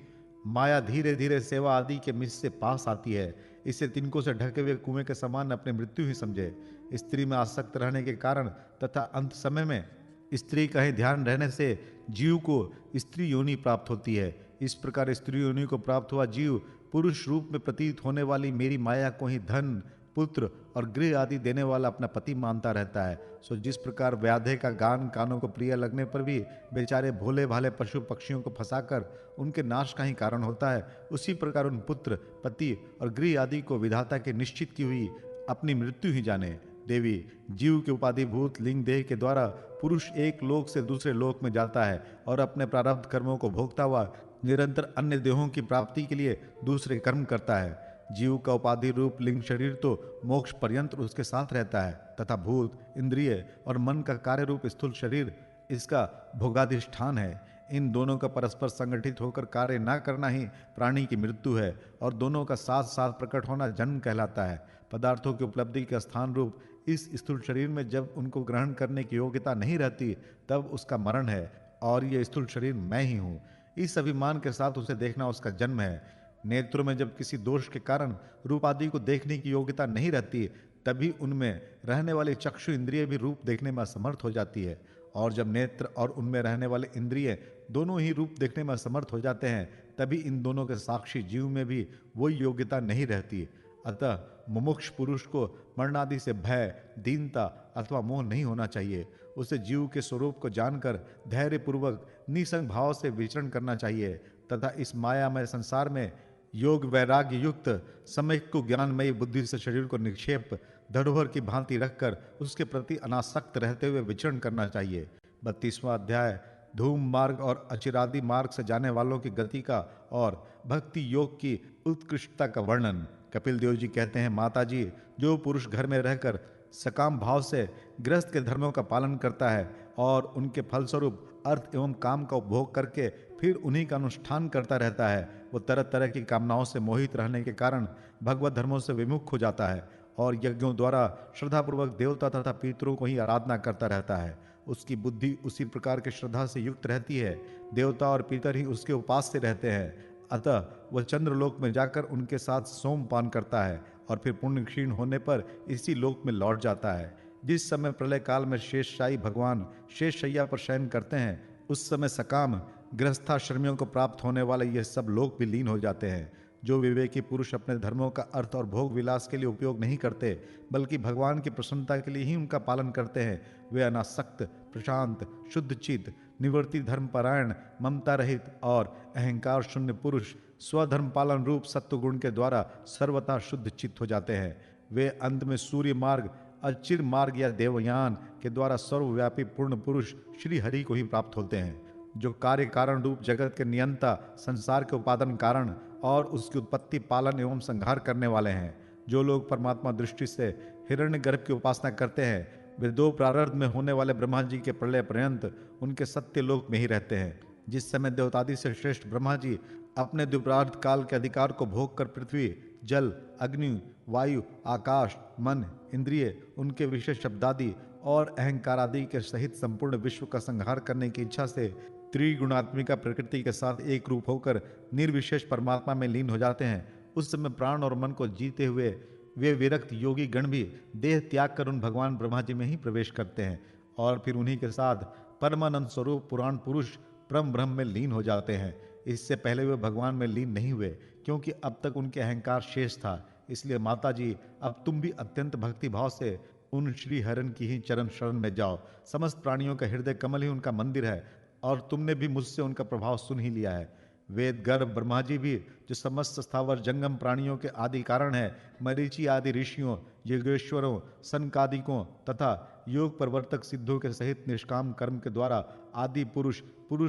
माया धीरे धीरे सेवा आदि के मिस से पास आती है। इसे तिनकों से ढके हुए कुएं के समान अपनी मृत्यु ही समझे। स्त्री में आसक्त रहने के कारण तथा अंत समय में स्त्री का ही ध्यान रहने से जीव को स्त्री योनि प्राप्त होती है। इस प्रकार स्त्री योनि को प्राप्त हुआ जीव पुरुष रूप में प्रतीत होने वाली मेरी माया को ही धन, पुत्र और गृह आदि देने वाला अपना पति मानता रहता है। सो जिस प्रकार व्याधे का गान कानों को प्रिय लगने पर भी बेचारे भोले भाले पशु पक्षियों को फंसाकर उनके नाश का ही कारण होता है, उसी प्रकार उन पुत्र, पति और गृह आदि को विधाता के निश्चित की हुई अपनी मृत्यु ही जाने। देवी, जीव के उपाधिभूत लिंग देह के द्वारा पुरुष एक लोक से दूसरे लोक में जाता है और अपने प्रारब्ध कर्मों को भोगता हुआ निरंतर अन्य देहों की प्राप्ति के लिए दूसरे कर्म करता है। जीव का उपाधि रूप लिंग शरीर तो मोक्ष पर्यंत उसके साथ रहता है तथा भूत, इंद्रिय और मन का कार्य रूप स्थूल शरीर इसका भोगाधिष्ठान है। इन दोनों का परस्पर संगठित होकर कार्य न करना ही प्राणी की मृत्यु है और दोनों का साथ साथ प्रकट होना जन्म कहलाता है। पदार्थों की उपलब्धि के स्थान रूप इस स्थूल शरीर में जब उनको ग्रहण करने की योग्यता नहीं रहती तब उसका मरण है और ये स्थूल शरीर मैं ही हूँ, इस अभिमान के साथ उसे देखना उसका जन्म है। नेत्रों में जब किसी दोष के कारण रूप आदि को देखने की योग्यता नहीं रहती तभी उनमें रहने वाली चक्षु इंद्रिय भी रूप देखने में असमर्थ हो जाती है, और जब नेत्र और उनमें रहने वाले इंद्रिय दोनों ही रूप देखने में असमर्थ हो जाते हैं तभी इन दोनों के साक्षी जीव में भी वही योग्यता नहीं रहती। अतः मुमुक्ष पुरुष को मरणादि से भय, दीनता अथवा मोह नहीं होना चाहिए। उसे जीव के स्वरूप को जानकर धैर्यपूर्वक निसंग भाव से विचरण करना चाहिए तथा इस मायामय संसार में योग वैराग्य युक्त सम्यक को ज्ञानमयी बुद्धि से शरीर को निक्षेप धरोहर की भांति रखकर उसके प्रति अनासक्त रहते हुए विचरण करना चाहिए। 32वां अध्याय धूम मार्ग और अचिरादि मार्ग से जाने वालों की गति का और भक्ति योग की उत्कृष्टता का वर्णन। कपिल देव जी कहते हैं, माता जी, जो पुरुष घर में रहकर सकाम भाव से गृहस्थ के धर्मों का पालन करता है और उनके फलस्वरूप अर्थ एवं काम का उपभोग करके फिर उन्हीं का अनुष्ठान करता रहता है, वो तरह तरह की कामनाओं से मोहित रहने के कारण भगवत धर्मों से विमुख हो जाता है और यज्ञों द्वारा श्रद्धापूर्वक देवता तथा पितरों को ही आराधना करता रहता है। उसकी बुद्धि उसी प्रकार की श्रद्धा से युक्त रहती है, देवता और पितर ही उसके उपास्य रहते हैं। अतः वह चंद्रलोक में जाकर उनके साथ सोमपान करता है और फिर पुण्य क्षीण होने पर इसी लोक में लौट जाता है। जिस समय प्रलय काल में शेषशायी भगवान शेष शैया पर शयन करते हैं, उस समय सकाम गृहस्थाश्रमियों को प्राप्त होने वाले ये सब लोक भी लीन हो जाते हैं। जो विवेकी पुरुष अपने धर्मों का अर्थ और भोग विलास के लिए उपयोग नहीं करते, बल्कि भगवान की प्रसन्नता के लिए ही उनका पालन करते हैं, वे अनासक्त, प्रशांत, शुद्ध चित्त, निवृत्ति धर्मपरायण, ममता रहित और अहंकार शून्य पुरुष स्वधर्म पालन रूप सत्वगुण के द्वारा सर्वथा शुद्ध चित्त हो जाते हैं। वे अंत में सूर्य मार्ग, अचिर मार्ग या देवयान के द्वारा सर्वव्यापी पूर्ण पुरुष श्री हरि को ही प्राप्त होते हैं, जो कार्य कारण रूप जगत के नियंता, संसार के उपादान कारण और उसकी उत्पत्ति, पालन एवं संहार करने वाले हैं। जो लोग परमात्मा दृष्टि से हिरण्यगर्भ की उपासना करते हैं, वे दो प्रारब्ध में होने वाले ब्रह्मा जी के प्रलय पर्यंत उनके सत्य लोक में ही रहते हैं। जिस समय देवतादि से श्रेष्ठ ब्रह्मा जी अपने द्विप्रार्ध काल के अधिकार को भोग कर पृथ्वी, जल, अग्नि, वायु, आकाश, मन, इंद्रिय, उनके विशेष शब्दादि और अहंकार आदि के सहित संपूर्ण विश्व का संहार करने की इच्छा से त्रिगुणात्मिका प्रकृति के साथ एक रूप होकर निर्विशेष परमात्मा में लीन हो जाते हैं, उस समय प्राण और मन को जीते हुए वे विरक्त योगी गण भी देह त्याग कर उन भगवान ब्रह्मा जी में ही प्रवेश करते हैं और फिर उन्हीं के साथ परमानंद स्वरूप पुराण पुरुष परम ब्रह्म में लीन हो जाते हैं। इससे पहले वे भगवान में लीन नहीं हुए, क्योंकि अब तक उनके अहंकार शेष था। इसलिए माता जी, अब तुम भी अत्यंत भक्ति भाव से उन श्री हरण की ही चरण शरण में जाओ। समस्त प्राणियों का हृदय कमल ही उनका मंदिर है और तुमने भी मुझसे उनका प्रभाव सुन ही लिया है। वेद गर्भ ब्रह्मा जी भी, जो समस्त स्थावर जंगम प्राणियों के आदि कारण है, मरीचि आदि ऋषियों, योगेश्वरों, सनकादिकों तथा योग प्रवर्तक सिद्धों के सहित निष्काम कर्म के द्वारा आदि पुरुष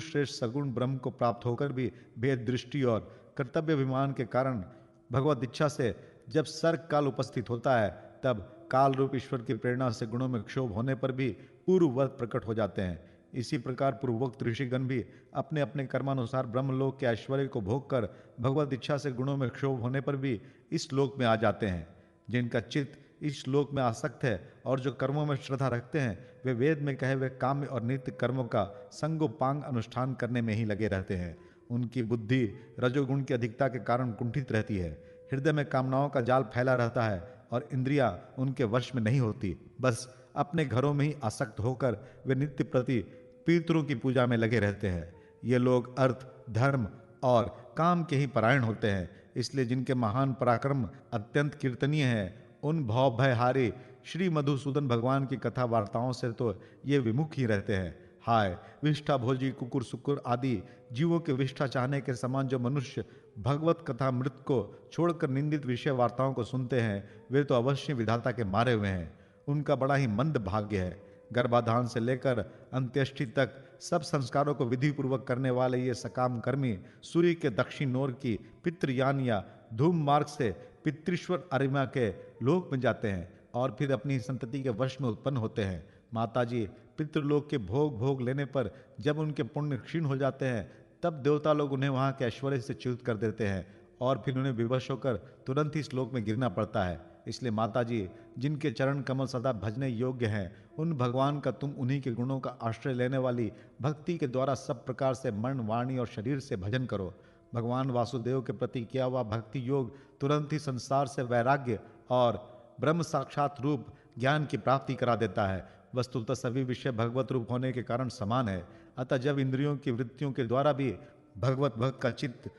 श्रेष्ठ सगुण ब्रह्म को प्राप्त होकर भी भेद दृष्टि और कर्तव्य अभिमान के कारण भगवत इच्छा से जब सर्ग काल उपस्थित होता है, तब काल रूप ईश्वर की प्रेरणा से गुणों में क्षोभ होने पर भी पूर्ववत प्रकट हो जाते हैं। इसी प्रकार पूर्वोक्त ऋषिगण भी अपने अपने कर्मानुसार ब्रह्मलोक के ऐश्वर्य को भोग कर भगवत इच्छा से गुणों में क्षोभ होने पर भी इस लोक में आ जाते हैं। जिनका चित्त इस श्लोक में आसक्त है और जो कर्मों में श्रद्धा रखते हैं, वे वेद में कहे हुए काम्य और नित्य कर्मों का संगोपांग अनुष्ठान करने में ही लगे रहते हैं। उनकी बुद्धि रजोगुण की अधिकता के कारण कुंठित रहती है, हृदय में कामनाओं का जाल फैला रहता है और इंद्रियां उनके वश में नहीं होती। बस अपने घरों में ही आसक्त होकर वे नित्य प्रति पितरों की पूजा में लगे रहते हैं। ये लोग अर्थ, धर्म और काम के ही परायण होते हैं। इसलिए जिनके महान पराक्रम अत्यंत कीर्तनीय है, उन भव भयहारी श्री मधुसूदन भगवान की कथा वार्ताओं से तो ये विमुख ही रहते हैं। हाय, विष्ठा भोजी कुकुर सुकुर आदि जीवों के विष्ठा चाहने के समान जो मनुष्य भगवत कथा मृत को छोड़कर निंदित विषय वार्ताओं को सुनते हैं, वे तो अवश्य विधाता के मारे हुए हैं। उनका बड़ा ही मंद भाग्य है। गर्भाधान से लेकर अंत्येष्टि तक सब संस्कारों को विधि पूर्वक करने वाले ये सकाम कर्मी सूर्य के दक्षिण ओर की पितृयान या धूम मार्ग से पितृश्वर अरिमा के लोक में जाते हैं और फिर अपनी संतति के वश में उत्पन्न होते हैं। माताजी, पितृलोक के भोग लेने पर जब उनके पुण्य क्षीण हो जाते हैं, तब देवता लोग उन्हें वहां के ऐश्वर्य से च्युत कर देते हैं और फिर उन्हें विवश होकर तुरंत ही श्लोक में गिरना पड़ता है। इसलिए माताजी, जिनके चरण कमल सदा भजने योग्य हैं, उन भगवान का तुम उन्हीं के गुणों का आश्रय लेने वाली भक्ति के द्वारा सब प्रकार से मन, वाणी और शरीर से भजन करो। भगवान वासुदेव के प्रति किया हुआ भक्ति योग तुरंत ही संसार से वैराग्य और ब्रह्म साक्षात रूप ज्ञान की प्राप्ति करा देता है। वस्तुतः सभी विषय भगवत रूप होने के कारण समान है। अतः जब इंद्रियों की वृत्तियों के द्वारा भी भगवत भक्त का चित्त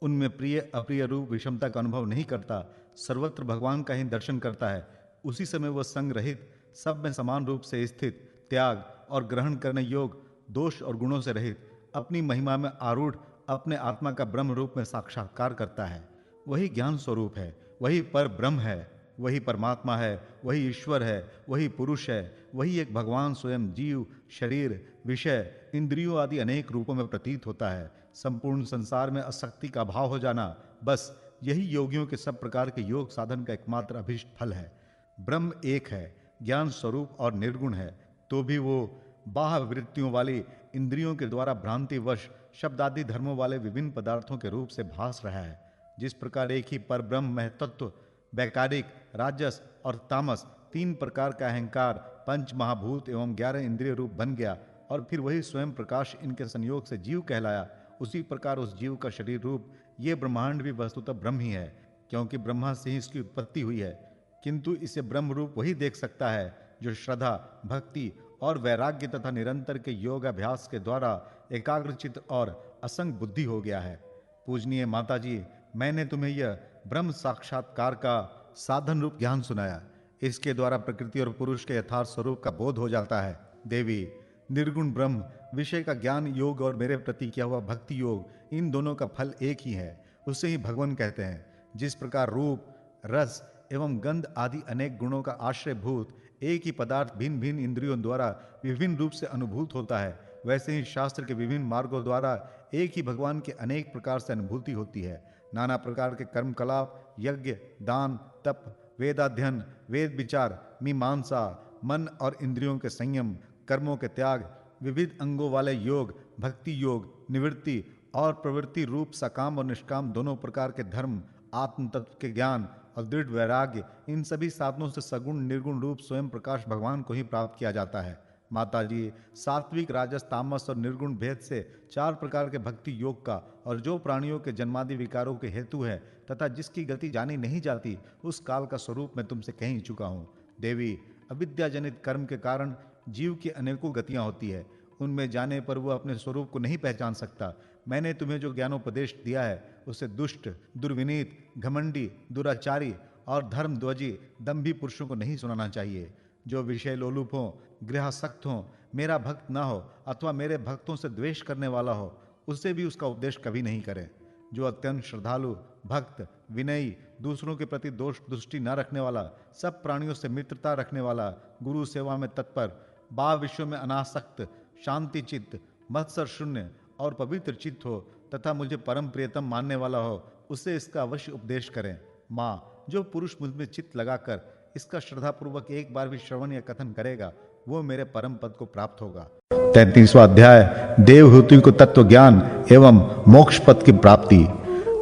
उनमें प्रिय अप्रिय रूप विषमता का अनुभव नहीं करता, सर्वत्र भगवान का ही दर्शन करता है, उसी समय वह संग रहित, सब में समान रूप से स्थित, त्याग और ग्रहण करने योग, दोष और गुणों से रहित, अपनी महिमा में आरूढ़ अपने आत्मा का ब्रह्म रूप में साक्षात्कार करता है। वही ज्ञान स्वरूप है, वही पर ब्रह्म है, वही परमात्मा है, वही ईश्वर है, वही पुरुष है, वही एक भगवान स्वयं जीव, शरीर, विषय, इंद्रियों आदि अनेक रूपों में प्रतीत होता है। संपूर्ण संसार में आसक्ति का अभाव हो जाना, बस यही योगियों के सब प्रकार के योग साधन का एकमात्र अभीष्ट फल है। ब्रह्म एक है, ज्ञान स्वरूप और निर्गुण है, तो भी वो बाह्य वृत्तियों वाली इंद्रियों के द्वारा भ्रांतिवश शब्दादि धर्मों वाले विभिन्न पदार्थों के रूप से भास रहा है। जिस प्रकार एक ही पर ब्रह्म महतत्व वैकारिक, राजस और तामस 3 प्रकार का अहंकार, 5 महाभूत एवं 11 इंद्रिय रूप बन गया और फिर वही स्वयं प्रकाश इनके संयोग से जीव कहलाया, उसी प्रकार उस जीव का शरीर रूप ये ब्रह्मांड भी वस्तुतः ब्रह्म ही है, क्योंकि ब्रह्मा से ही इसकी उत्पत्ति हुई है। किंतु इसे ब्रह्म रूप वही देख सकता है जो श्रद्धा, भक्ति और वैराग्य तथा निरंतर के योग अभ्यास के द्वारा एकाग्रचित और असंग बुद्धि हो गया है। पूजनीय माता जी, मैंने तुम्हें यह ब्रह्म साक्षात्कार का साधन रूप ज्ञान सुनाया। इसके द्वारा प्रकृति और पुरुष के यथार्थ स्वरूप का बोध हो जाता है। देवी, निर्गुण ब्रह्म विषय का ज्ञान योग और मेरे प्रति किया हुआ भक्ति योग, इन दोनों का फल एक ही है, उसे ही भगवान कहते हैं। जिस प्रकार रूप, रस एवं गंध आदि अनेक गुणों का आश्रयभूत एक ही पदार्थ भिन्न भिन्न इंद्रियों द्वारा विभिन्न रूप से अनुभूत होता है, वैसे ही शास्त्र के विभिन्न मार्गों द्वारा एक ही भगवान के अनेक प्रकार से अनुभूति होती है। नाना प्रकार के कर्मकलाप, यज्ञ, दान, तप, वेदाध्ययन, वेद विचार, मीमांसा, मन और इंद्रियों के संयम, कर्मों के त्याग, विविध अंगों वाले योग, भक्ति योग, निवृत्ति और प्रवृत्ति रूप सकाम और निष्काम दोनों प्रकार के धर्म, आत्म तत्व के ज्ञान और दृढ़ वैराग्य, इन सभी साधनों से सगुण निर्गुण रूप स्वयं प्रकाश भगवान को ही प्राप्त किया जाता है। माता जी, सात्विक, राजस, तामस और निर्गुण भेद से 4 प्रकार के भक्ति योग का और जो प्राणियों के जन्मादि विकारों के हेतु है तथा जिसकी गति जानी नहीं जाती, उस काल का स्वरूप मैं तुमसे कह ही चुका हूँ। देवी, अविद्याजनित कर्म के कारण जीव की अनेकों गतियाँ होती है, उनमें जाने पर वह अपने स्वरूप को नहीं पहचान सकता। मैंने तुम्हें जो ज्ञानोपदेश दिया है उसे दुष्ट, दुर्विनीत, घमंडी, दुराचारी और धर्मध्वजी, दंभी पुरुषों को नहीं सुनाना चाहिए। जो विषय लोलुप हो, गृहासक्त हो, मेरा भक्त ना हो अथवा मेरे भक्तों से द्वेष करने वाला हो, उससे भी उसका उपदेश कभी नहीं करें। जो अत्यंत श्रद्धालु, भक्त, विनयी, दूसरों के प्रति दोष दृष्टि न रखने वाला, सब प्राणियों से मित्रता रखने वाला, गुरु सेवा में तत्पर, बाह्य विषयों में अनासक्त, शांति चित्त, मत्सर शून्य और पवित्र चित्त हो तथा मुझे परम प्रियतम मानने वाला हो, उसे इसका अवश्य उपदेश करें। माँ, जो पुरुष मुझ में चित्त लगाकर इसका श्रद्धापूर्वक एक बार भी श्रवण या कथन करेगा, वो मेरे परम पद को प्राप्त होगा। 33वां अध्याय, देवहूति को तत्व ज्ञान एवं मोक्ष पद की प्राप्ति।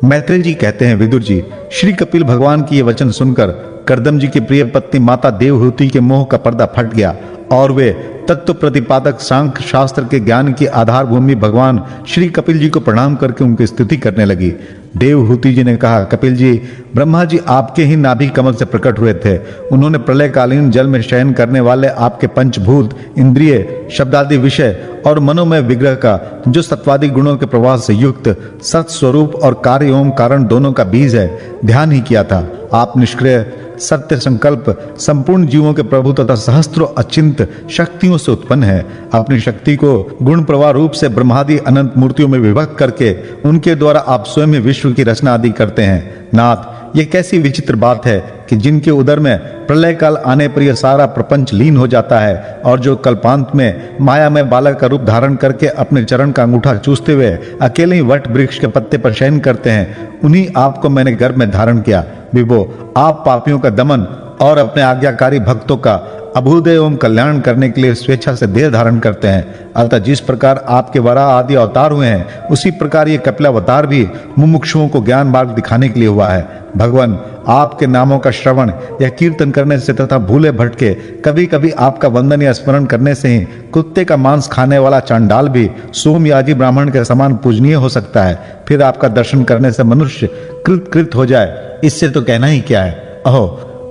मैत्रेय जी कहते हैं, विदुर जी, श्री कपिल भगवान की ये वचन सुनकर कर्दम जी की प्रिय पत्नी माता देवहूति के मोह का पर्दा फट गया और वे तत्व प्रतिपादक सांख्य शास्त्र के ज्ञान की आधार भूमि भगवान श्री कपिल जी को प्रणाम करके उनकी स्तुति करने लगी। देवहूति जी ने कहा, कपिल जी, ब्रह्मा जी आपके ही नाभि कमल से प्रकट हुए थे। उन्होंने प्रलयकालीन जल में शयन करने वाले आपके पंचभूत, इंद्रिय, शब्दादि विषय और मनोमय विग्रह का, जो सत्वादि गुणों के प्रवाह से युक्त सत स्वरूप और कार्य एवं कारण दोनों का बीज है, ध्यान ही किया था। आप निष्क्रिय, सत्य संकल्प, संपूर्ण जीवों के प्रभु तथा सहस्त्रों अचिंत शक्तियों से उत्पन्न है। अपनी शक्ति को गुण प्रवाह रूप से ब्रह्मादि अनंत मूर्तियों में विभक्त करके उनके द्वारा आप स्वयं विश्व की रचना आदि करते हैं। नाथ, ये कैसी विचित्र बात है कि जिनके उदर में प्रलय काल आने पर यह सारा प्रपंच लीन हो जाता है और जो कल्पांत में माया में बालक का रूप धारण करके अपने चरण का अंगूठा चूसते हुए अकेले ही वट वृक्ष के पत्ते पर शयन करते हैं, उन्हीं आपको मैंने गर्भ में धारण किया। विभो, आप पापियों का दमन और अपने आज्ञाकारी भक्तों का अभ्युदय एवं कल्याण करने के लिए स्वेच्छा से देह धारण करते हैं। अतः जिस प्रकार आपके वराह आदि अवतार हुए हैं, उसी प्रकार ये कपिलावतार भी मुमुक्षुओं को ज्ञान मार्ग दिखाने के लिए हुआ है। भगवान, आपके नामों का श्रवण या कीर्तन करने से तथा भूले भटके कभी कभी आपका वंदन या स्मरण करने से ही कुत्ते का मांस खाने वाला चांडाल भी सोमयाजी ब्राह्मण के समान पूजनीय हो सकता है। फिर आपका दर्शन करने से मनुष्य कृत हो जाए, इससे तो कहना ही क्या है। अहो,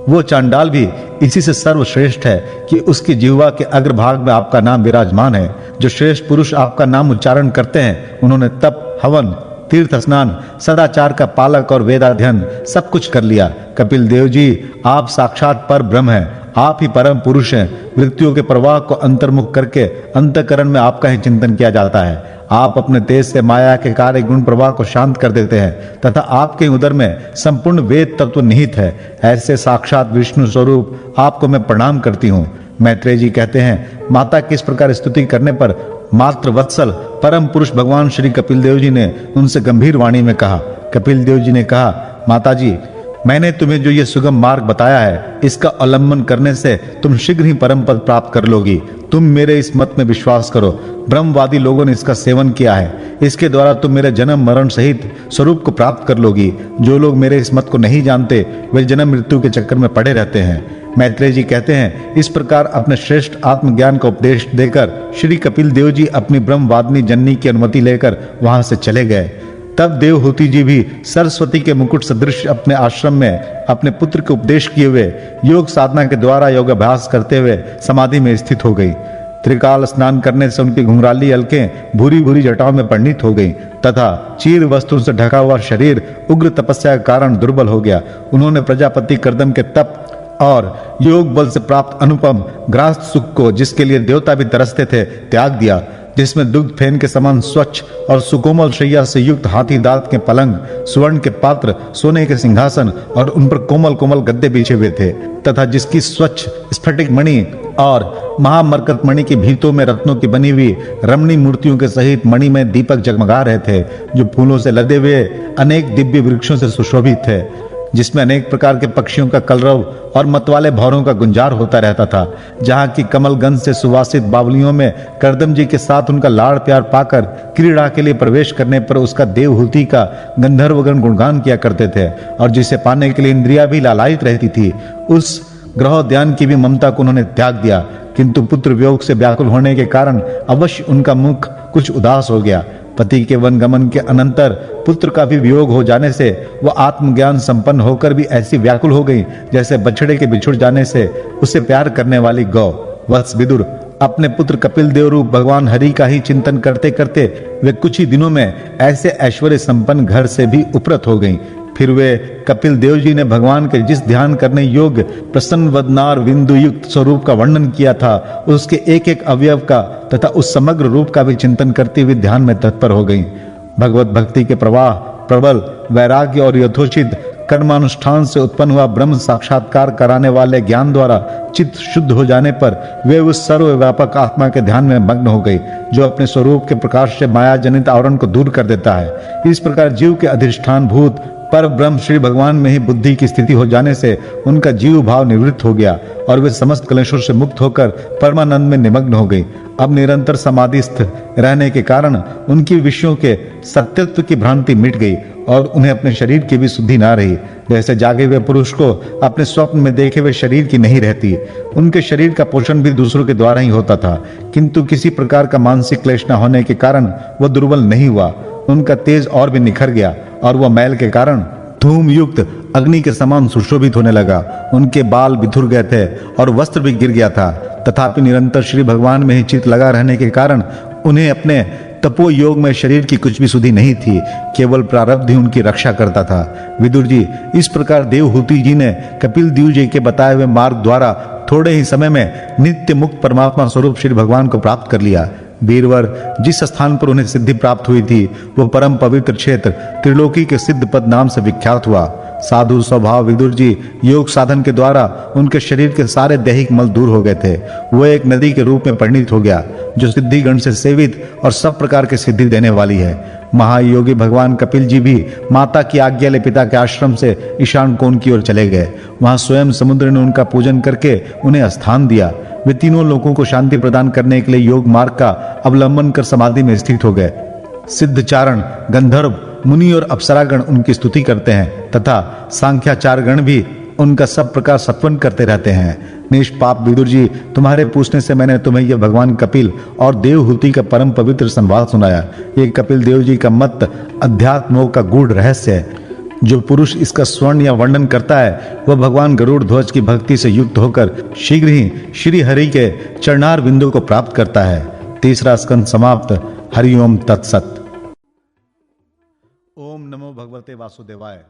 वो चांडाल भी इसी से सर्वश्रेष्ठ है कि उसकी जिह्वा के अग्रभाग में आपका नाम विराजमान है। जो श्रेष्ठ पुरुष आपका नाम उच्चारण करते हैं, उन्होंने तप, हवन, तीर्थ स्नान, सदाचार का पालक और वेदाध्ययन सब कुछ कर लिया। कपिल देव जी, आप साक्षात पर ब्रह्म हैं, आप ही परम पुरुष हैं। वृत्तियों के प्रवाह को अंतर्मुख करके अंतःकरण में आपका ही चिंतन किया जाता है। आप अपने तेज से माया के कार्य गुण प्रवाह को शांत कर देते हैं तथा आपके उदर में संपूर्ण वेद तत्व निहित है। ऐसे साक्षात विष्णु स्वरूप आपको मैं प्रणाम करती हूँ। मैत्रेय जी कहते हैं, माता की इस प्रकार स्तुति करने पर मात्र वत्सल परम पुरुष भगवान श्री कपिल देव जी ने उनसे गंभीर वाणी में कहा। कपिल देव जी ने कहा, माता जी, मैंने तुम्हें जो ये सुगम मार्ग बताया है, इसका अवलंबन करने से तुम शीघ्र ही परम पद प्राप्त कर लोगी। तुम मेरे इस मत में विश्वास करो। ब्रह्मवादी लोगों ने इसका सेवन किया है। इसके द्वारा तुम मेरे जन्म मरण सहित स्वरूप को प्राप्त कर लोगी। जो लोग मेरे इस मत को नहीं जानते, वे जन्म मृत्यु के चक्कर में पड़े रहते हैं। मैत्रेय जी कहते हैं, इस प्रकार अपने श्रेष्ठ आत्मज्ञान का उपदेश देकर श्री कपिल देव जी अपनी ब्रह्मवादिनी जननी की अनुमति लेकर वहां से चले गए। तब देवहूति जी भी सरस्वती के मुकुट सदृश अपने आश्रम में अपने पुत्र के उपदेश किए हुए योग साधना के द्वारा योगाभ्यास करते हुए समाधि में स्थित हो गई। त्रिकाल स्नान करने से उनकी घुंघराली अलकें भूरी भूरी जटाओं में परिणित हो गई तथा चीर वस्त्रों से ढका हुआ शरीर उग्र तपस्या के कारण दुर्बल हो गया। उन्होंने प्रजापति कर्दम के तप और योग बल से प्राप्त अनुपम गृहस्थ सुख को, जिसके लिए देवता भी तरसते थे, त्याग दिया। जिसमें दुग्ध फेन के समान स्वच्छ और सुकोमल शैया से युक्त हाथी दांत के पलंग, स्वर्ण के पात्र, सोने के सिंहासन और उन पर कोमल कोमल गद्दे बिछे हुए थे तथा जिसकी स्वच्छ स्फटिक मणि और महामरकत मणि की भीतों में रत्नों की बनी हुई रमणी मूर्तियों के सहित मणि में दीपक जगमगा रहे थे, जो फूलों से लदे हुए अनेक दिव्य वृक्षों से सुशोभित थे, जिसमें अनेक प्रकार के पक्षियों का कलरव और मतवाले भौरों का गुंजार होता रहता था। जहाँ की कमलगंध से सुवासित बावलियों में करदम जी के साथ उनका लाड़ प्यार पाकर क्रीड़ा के लिए प्रवेश करने पर उसका देवहूति का गंधर्वगण गुणगान किया करते थे और जिसे पाने के लिए इंद्रिया भी लालायित रहती थी, उस ग्रहोद्यान की भी ममता को उन्होंने त्याग दिया। किंतु पुत्र वियोग से व्याकुल होने के कारण अवश्य उनका मुख कुछ उदास हो गया। पति के वन गमन के अनंतर पुत्र का भी वियोग हो जाने से वह आत्मज्ञान संपन्न होकर भी ऐसी व्याकुल हो गई जैसे बछड़े के बिछुड़ जाने से उसे प्यार करने वाली गौ। वत्स विदुर, अपने पुत्र कपिल देव रूप भगवान हरि का ही चिंतन करते करते वे कुछ ही दिनों में ऐसे ऐश्वर्य संपन्न घर से भी उपरत हो गईं। फिर वे कपिल देव जी ने भगवान के जिस ध्यान करने योग्य प्रसन्न वदनार बिंदु युक्त स्वरूप का वर्णन किया था, उसके एक एक अवयव का तथा उस समग्र रूप का भी चिंतन करते हुए ध्यान में तत्पर हो गईं। भगवत भक्ति के प्रवाह, प्रबल वैराग्य और यथोचित कर्मानुष्ठान से उत्पन्न हुआ ब्रह्म साक्षात्कार कराने वाले ज्ञान द्वारा चित्त शुद्ध हो जाने पर वे उस सर्वव्यापक आत्मा के ध्यान में मग्न हो गई, जो अपने स्वरूप के प्रकाश से माया जनित आवरण को दूर कर देता है। इस प्रकार जीव के अधिष्ठान भूत पर ब्रह्म श्री भगवान में ही बुद्धि की स्थिति हो जाने से उनका जीव भाव निवृत्त हो गया और वे समस्त कलेशों से मुक्त होकर परमानंद में निमग्न हो गई। अब निरंतर समाधिस्थ रहने के कारण उनकी विषयों के सत्यत्व की भ्रांति मिट गई और उन्हें अपने शरीर की भी शुद्धि ना रही। जैसे जागे हुए पुरुष को अपने स्वप्न में देखे हुए शरीर की नहीं रहती। उनके शरीर का पोषण भी दूसरों के द्वारा ही होता था, किंतु किसी प्रकार का मानसिक क्लेश न होने के कारण वह दुर्बल नहीं हुआ। उनका तेज और भी निखर गया और वह मैल के कारण धूम युक्त अग्नि के समान सुशोभित होने लगा। उनके बाल बिथुर गए थे और वस्त्र भी गिर गया था, तथापि निरंतर श्री भगवान में ही चित्त लगा रहने के कारण उन्हें अपने तपो योग में शरीर की कुछ भी सुधि नहीं थी, केवल प्रारब्ध ही उनकी रक्षा करता था। विदुर जी, इस प्रकार देवहूति जी ने कपिल देव जी के बताए हुए मार्ग द्वारा थोड़े ही समय में नित्य मुक्त परमात्मा स्वरूप श्री भगवान को प्राप्त कर लिया। वीरवर, जिस स्थान पर उन्हें सिद्धि प्राप्त हुई थी वह परम पवित्र क्षेत्र त्रिलोकी के सिद्ध पद नाम से विख्यात हुआ। साधु स्वभाव विदुर जी योग साधन के द्वारा उनके शरीर के सारे दैहिक मल दूर हो गए थे। वह एक नदी के रूप में परिणित हो गया, जो सिद्धिगण से सेवित और सब प्रकार के सिद्धि देने वाली है। महायोगी भगवान कपिल जी भी माता की आज्ञा ले पिता के आश्रम से ईशान कोण की ओर चले गए। वहां स्वयं समुद्र ने उनका पूजन करके उन्हें स्थान दिया। वे तीनों लोगों को शांति प्रदान करने के लिए योग मार्ग का अवलंबन कर समाधि में स्थित हो गए। सिद्धचारण, गंधर्व, मुनि और अप्सरागण उनकी स्तुति करते हैं तथा सांख्याचारगण भी उनका सब प्रकार सत्वन करते रहते हैं। निष्पाप विदुर जी, तुम्हारे पूछने से मैंने तुम्हें यह भगवान कपिल और देवहूति का परम पवित्र संवाद सुनाया। ये कपिल देव जी का मत अध्यात्म का गूढ़ रहस्य है। जो पुरुष इसका स्वर्ण या वर्णन करता है वह भगवान गरुड़ ध्वज की भक्ति से युक्त होकर शीघ्र ही श्री हरि के चरणार बिंदु को प्राप्त करता है। तीसरा स्कंद समाप्त। हरिओम तत्सत। ओम नमो भगवते वासुदेवाय।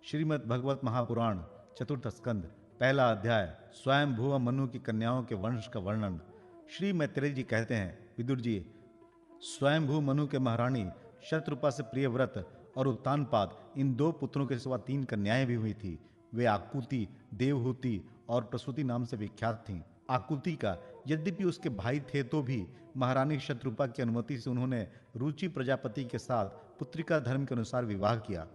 श्रीमद् भगवत महापुराण चतुर्थ स्कंद, पहला अध्याय, स्वयं भुव मनु की कन्याओं के वंश का वर्णन। श्री मैत्रेय जी कहते हैं, विदुर जी, स्वयंभू मनु के महारानी शत्रुपा से प्रियव्रत और उत्तानपाद, इन दो पुत्रों के सिवा 3 कन्याएं भी हुई थी। वे आकुति, देवहूति और प्रसूति नाम से विख्यात थीं। आकुति का यद्यपि उसके भाई थे तो भी महारानी शत्रुपा की अनुमति से उन्होंने रुचि प्रजापति के साथ पुत्रिका धर्म के अनुसार विवाह किया।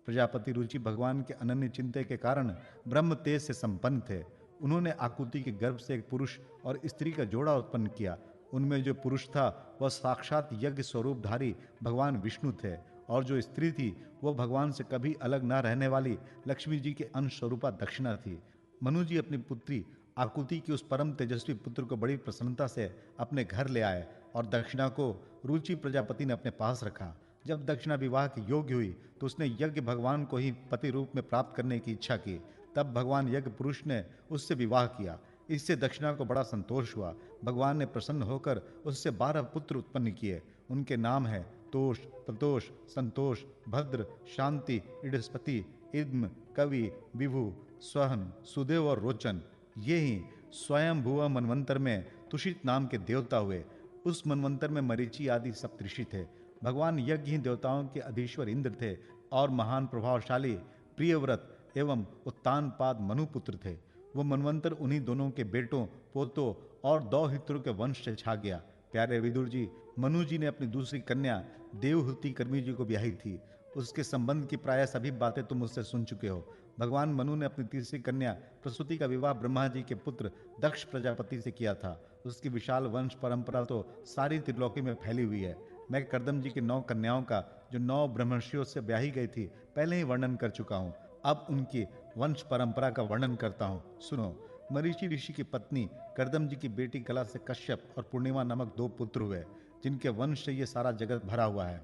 प्रजापति रुचि भगवान के अनन्य चिंतन के कारण ब्रह्म तेज से संपन्न थे। उन्होंने आकुति के गर्भ से एक पुरुष और स्त्री का जोड़ा उत्पन्न किया। उनमें जो पुरुष था वह साक्षात यज्ञ स्वरूपधारी भगवान विष्णु थे, और जो स्त्री थी वह भगवान से कभी अलग न रहने वाली लक्ष्मी जी के अंश स्वरूपा दक्षिणा थी। मनु जी अपनी पुत्री आकुति की उस परम तेजस्वी पुत्र को बड़ी प्रसन्नता से अपने घर ले आए और दक्षिणा को रुचि प्रजापति ने अपने पास रखा। जब दक्षिणा विवाह की योग्य हुई तो उसने यज्ञ भगवान को ही पति रूप में प्राप्त करने की इच्छा की। तब भगवान यज्ञ पुरुष ने उससे विवाह किया। इससे दक्षिणा को बड़ा संतोष हुआ। भगवान ने प्रसन्न होकर उससे 12 पुत्र उत्पन्न किए। उनके नाम है तोष, प्रतोष, संतोष, भद्र, शांति, इडस्पति, इद्म, कवि, विभु, स्वहन, सुदेव और रोचन। ये ही स्वयं भुव मनवंतर में तुषित नाम के देवता हुए। उस मनवंतर में मरीचि आदि सप्तऋषि थे। भगवान यज्ञ ही देवताओं के अधीश्वर इंद्र थे और महान प्रभावशाली प्रियव्रत एवं उत्तानपाद मनुपुत्र थे। वो मनवंतर उन्हीं दोनों के बेटों, पोतों और दौहित्रों के वंश से छा गया। प्यारे विदुर जी, मनु जी ने अपनी दूसरी कन्या देवहूति कर्मी जी को ब्याही थी। उसके संबंध की प्राय सभी बातें तुम मुझसे सुन चुके हो। भगवान मनु ने अपनी तीसरी कन्या प्रसूति का विवाह ब्रह्मा जी के पुत्र दक्ष प्रजापति से किया था। उसकी विशाल वंश परंपरा तो सारी त्रिलोकी में फैली हुई है। मैं कर्दम जी की 9 कन्याओं का, जो 9 ब्रह्मर्षियों से ब्याही गई थी, पहले ही वर्णन कर चुका हूँ। अब उनकी वंश परंपरा का वर्णन करता हूँ, सुनो। मरीचि ऋषि की पत्नी कर्दम जी की बेटी कला से कश्यप और पूर्णिमा नामक 2 पुत्र हुए, जिनके वंश से ये सारा जगत भरा हुआ है।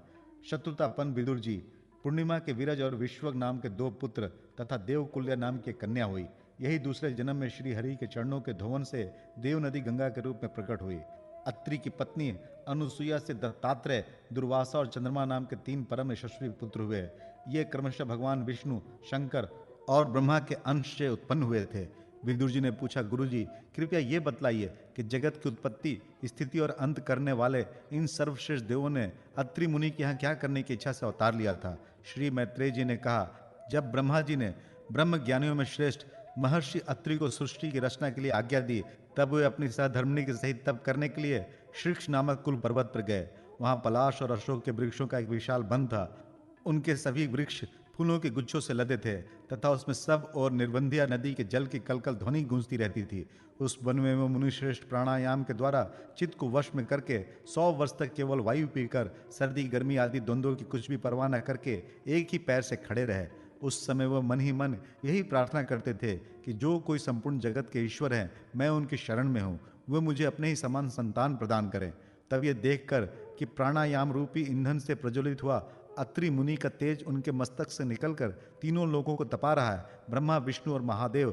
शत्रुतापन विदुर जी, पूर्णिमा के विरज और विश्वक नाम के 2 पुत्र तथा देवकुल्या नाम की कन्या हुई। यही दूसरे जन्म में श्री हरि के चरणों के धोवन से देव नदी गंगा के रूप में प्रकट हुई। अत्रि की पत्नी अनुसुईया से दत्तात्रेय, दुर्वासा और चंद्रमा नाम के 3 परम यशस्वी पुत्र हुए। ये क्रमशः भगवान विष्णु, शंकर और ब्रह्मा के अंश से उत्पन्न हुए थे। विदुर जी ने पूछा, गुरुजी कृपया ये बतलाइए कि जगत की उत्पत्ति, स्थिति और अंत करने वाले इन सर्वश्रेष्ठ देवों ने अत्रि मुनि के यहाँ क्या करने की इच्छा से अवतार लिया था। श्री मैत्रेय जी ने कहा, जब ब्रह्मा जी ने ब्रह्म ज्ञानियों में श्रेष्ठ महर्षि अत्रि को सृष्टि की रचना के लिए आज्ञा दी, तब वे अपनी सहधर्मिणी के सहित तप करने के लिए शीर्ष नामक कुल पर्वत पर गए। वहां पलाश और अशोक के वृक्षों का एक विशाल वन था। उनके सभी वृक्ष फूलों के गुच्छों से लदे थे तथा उसमें सब और निर्बंधिया नदी के जल की कलकल ध्वनि गूंजती रहती थी। उस वन में वो मुनिश्रेष्ठ प्राणायाम के द्वारा चित्त को वश में करके 100 वर्ष तक केवल वायु पीकर सर्दी गर्मी आदि द्वंद्वों की कुछ भी परवाह न करके एक ही पैर से खड़े रहे। उस समय वह मन ही मन यही प्रार्थना करते थे कि जो कोई संपूर्ण जगत के ईश्वर हैं, मैं उनकी शरण में हूँ, वे मुझे अपने ही समान संतान प्रदान करें। तब ये देखकर कि प्राणायाम रूपी ईंधन से प्रज्वलित हुआ अत्रि मुनि का तेज उनके मस्तक से निकलकर तीनों लोगों को तपा रहा है, ब्रह्मा, विष्णु और महादेव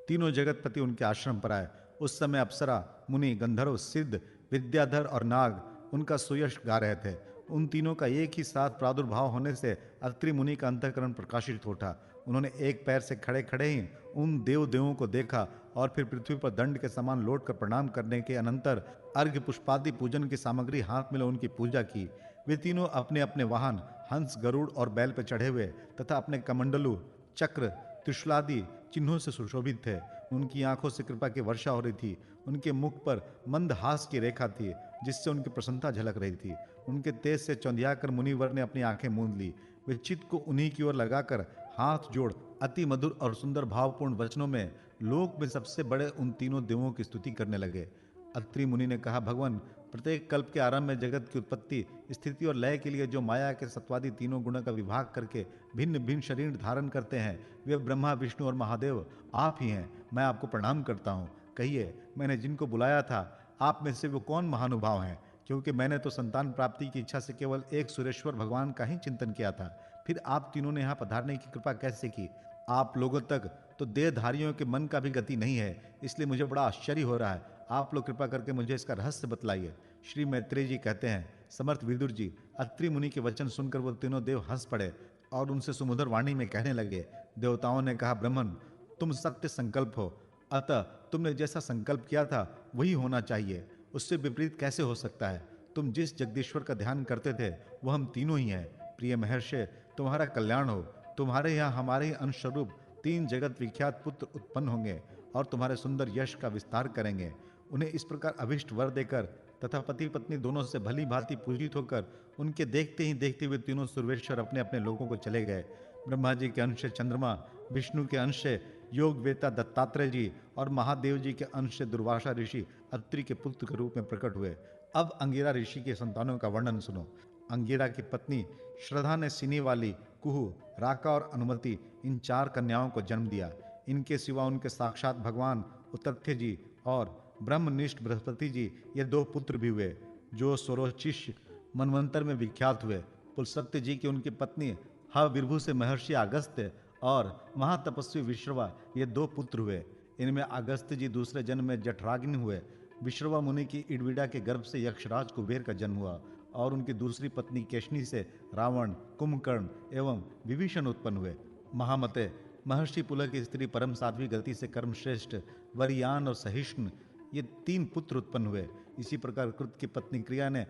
तीनों जगतपति उनके आश्रम पर आए। उस समय अप्सरा, मुनि, गंधर्व, सिद्ध, विद्याधर और नाग उनका सुयश गा रहे थे। उन तीनों का एक ही साथ प्रादुर्भाव होने से अत्रि मुनि का अंतःकरण प्रकाशित उठा। उन्होंने एक पैर से खड़े खड़े ही उन देवों को देखा और फिर पृथ्वी पर दंड के समान लौट कर प्रणाम करने के अनंतर अर्घ्य पुष्पादि पूजन की सामग्री हाथ में ले उनकी पूजा की। वे तीनों अपने अपने वाहन हंस, गरुड़ और बैल पर चढ़े हुए तथा अपने कमंडलू, चक्र, त्रिशूलादि चिन्हों से सुशोभित थे। उनकी आंखों से कृपा की वर्षा हो रही थी। उनके मुख पर मंद हास की रेखा थी जिससे उनकी प्रसन्नता झलक रही थी। उनके तेज से चौंधियाकर मुनिवर ने अपनी आंखें मूंद ली। वे चित्त को उन्हीं की ओर लगाकर हाथ जोड़ अति मधुर और सुंदर भावपूर्ण वचनों में लोक में सबसे बड़े उन तीनों देवों की स्तुति करने लगे। अत्रि मुनि ने कहा, भगवान, प्रत्येक कल्प के आरंभ में जगत की उत्पत्ति, स्थिति और लय के लिए जो माया के सत्वादि तीनों गुणों का विभाग करके भिन्न भिन्न शरीर धारण करते हैं, वे ब्रह्मा, विष्णु और महादेव आप ही हैं। मैं आपको प्रणाम करता हूँ। कहिए, मैंने जिनको बुलाया था आप में से वो कौन महानुभाव हैं? क्योंकि मैंने तो संतान प्राप्ति की इच्छा से केवल एक सुरेश्वर भगवान का ही चिंतन किया था। फिर आप तीनों ने यहाँ पधारने की कृपा कैसे की? आप लोगों तक तो देहधारियों के मन का भी गति नहीं है, इसलिए मुझे बड़ा आश्चर्य हो रहा है। आप लोग कृपा करके मुझे इसका रहस्य बतलाइए। श्री मैत्रेय जी कहते हैं, समर्थ विदुर जी, अत्रि मुनि के वचन सुनकर वो तीनों देव हंस पड़े और उनसे सुमधुर वाणी में कहने लगे। देवताओं ने कहा, ब्रह्मन, तुम सत्य संकल्प हो, अतः तुमने जैसा संकल्प किया था वही होना चाहिए। उससे विपरीत कैसे हो सकता है? तुम जिस जगदीश्वर का ध्यान करते थे वो हम तीनों ही हैं। प्रिय महर्षि, तुम्हारा कल्याण हो। तुम्हारे यहाँ हमारे ही अंश स्वरूप 3 जगत विख्यात पुत्र उत्पन्न होंगे और तुम्हारे सुंदर यश का विस्तार करेंगे। उन्हें इस प्रकार अभिष्ट वर देकर तथा पति पत्नी दोनों से भली भांति पूजित होकर उनके देखते ही देखते हुए तीनों सुरवेश्वर अपने अपने लोगों को चले गए। ब्रह्मा जी के अंश से चंद्रमा, विष्णु के अंश से योग वेता दत्तात्रेय जी और महादेव जी के अंश से दुर्वासा ऋषि अत्रि के पुत्र के रूप में प्रकट हुए। अब अंगिरा ऋषि के संतानों का वर्णन सुनो। अंगिरा की पत्नी श्रद्धा ने सिनी वाली, कुहू, राका और अनुमति इन 4 कन्याओं को जन्म दिया। इनके सिवा उनके साक्षात भगवान उतथ्य जी और ब्रह्मनिष्ठ बृहस्पति जी ये 2 पुत्र भी हुए, जो स्वरोचिष मनवंतर में विख्यात हुए। पुलसत्य जी की उनकी पत्नी हविर्भु से महर्षि अगस्त्य और महातपस्वी विश्रवा ये 2 पुत्र हुए। इनमें अगस्त्य जी दूसरे जन्म में जठराग्नि हुए। विश्रवा मुनि की इडविडा के गर्भ से यक्षराज कुबेर का जन्म हुआ और उनकी दूसरी पत्नी केशनी से रावण, कुंभकर्ण एवं विभीषण उत्पन्न हुए। महामते महर्षि पुलह की स्त्री परम साध्वी गति से कर्मश्रेष्ठ वरियान और सहिष्णु ये 3 पुत्र उत्पन्न हुए। इसी प्रकार कृत की पत्नी क्रिया ने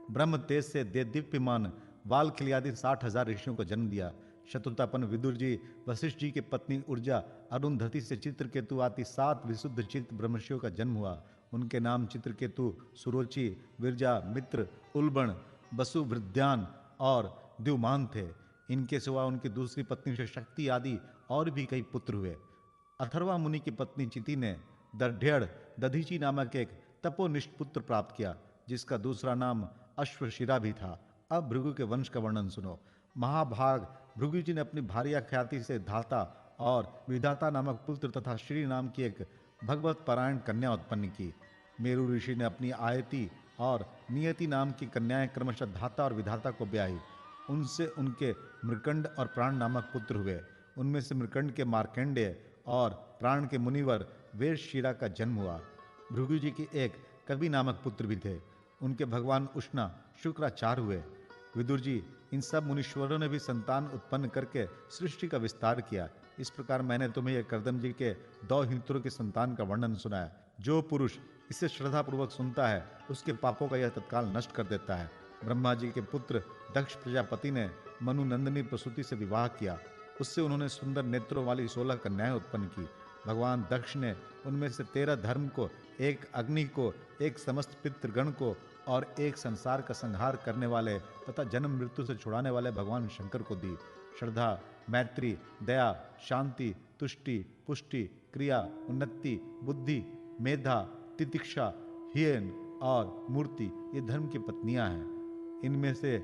ब्रह्म तेज से देदीप्यमान वालखिल्यादि 60,000 ऋषियों को जन्म दिया। शत्रुतापन विदुर जी वशिष्ठ जी की पत्नी ऊर्जा अरुंधति से चित्रकेतु आदि 7 विशुद्ध चित्त ब्रह्मर्षियों का जन्म हुआ। उनके नाम चित्रकेतु, सुरोचि, विरजा, मित्र, उल्बण, वसु, वृद्धान और द्युमान थे। इनके सिवा उनकी दूसरी पत्नी से शक्ति आदि और भी कई पुत्र हुए। अथर्वा मुनि की पत्नी चिति ने दर्ढ्यड़ दधीची नामक एक तपोनिष्ठ पुत्र प्राप्त किया, जिसका दूसरा नाम अश्वशिरा भी था। अब भृगु के वंश का वर्णन सुनो। महाभाग भृगु जी ने अपनी भार्या ख्याति से धाता और विधाता नामक पुत्र तथा श्री नाम की एक भगवत परायण कन्या उत्पन्न की। मेरु ऋषि ने अपनी आयति और नियति नाम की कन्याएं क्रमशः धाता और विधाता को ब्याही। उनसे उनके मृकंड और प्राण नामक पुत्र हुए। उनमें से मृकंड के मार्कंडेय और प्राण के मुनिवर वेशशिरा का जन्म हुआ। भृगु जी के एक कवि नामक पुत्र भी थे। उनके भगवान उष्णा शुक्राचार्य हुए। विदुर जी इन सब मुनीश्वरों ने भी संतान उत्पन्न करके सृष्टि का विस्तार किया। इस प्रकार मैंने तुम्हें यह कर्दम जी के 2 हिंत्रों के संतान का वर्णन सुनाया। जो पुरुष इसे श्रद्धापूर्वक सुनता है उसके पापों का यह तत्काल नष्ट कर देता है। ब्रह्मा जी के पुत्र दक्ष प्रजापति ने मनुनंदनी प्रसूति से विवाह किया। उससे उन्होंने सुंदर नेत्रों वाली 16 कन्याएं उत्पन्न की। भगवान दक्ष ने उनमें से 13 धर्म को, 1 अग्नि को, 1 समस्त पितृगण को और 1 संसार का संहार करने वाले तथा जन्म मृत्यु से छुड़ाने वाले भगवान शंकर को दी। श्रद्धा, मैत्री, दया, शांति, तुष्टि, पुष्टि, क्रिया, उन्नति, बुद्धि, मेधा, तितिक्षा, हियन और मूर्ति ये धर्म की पत्नियां हैं। इनमें से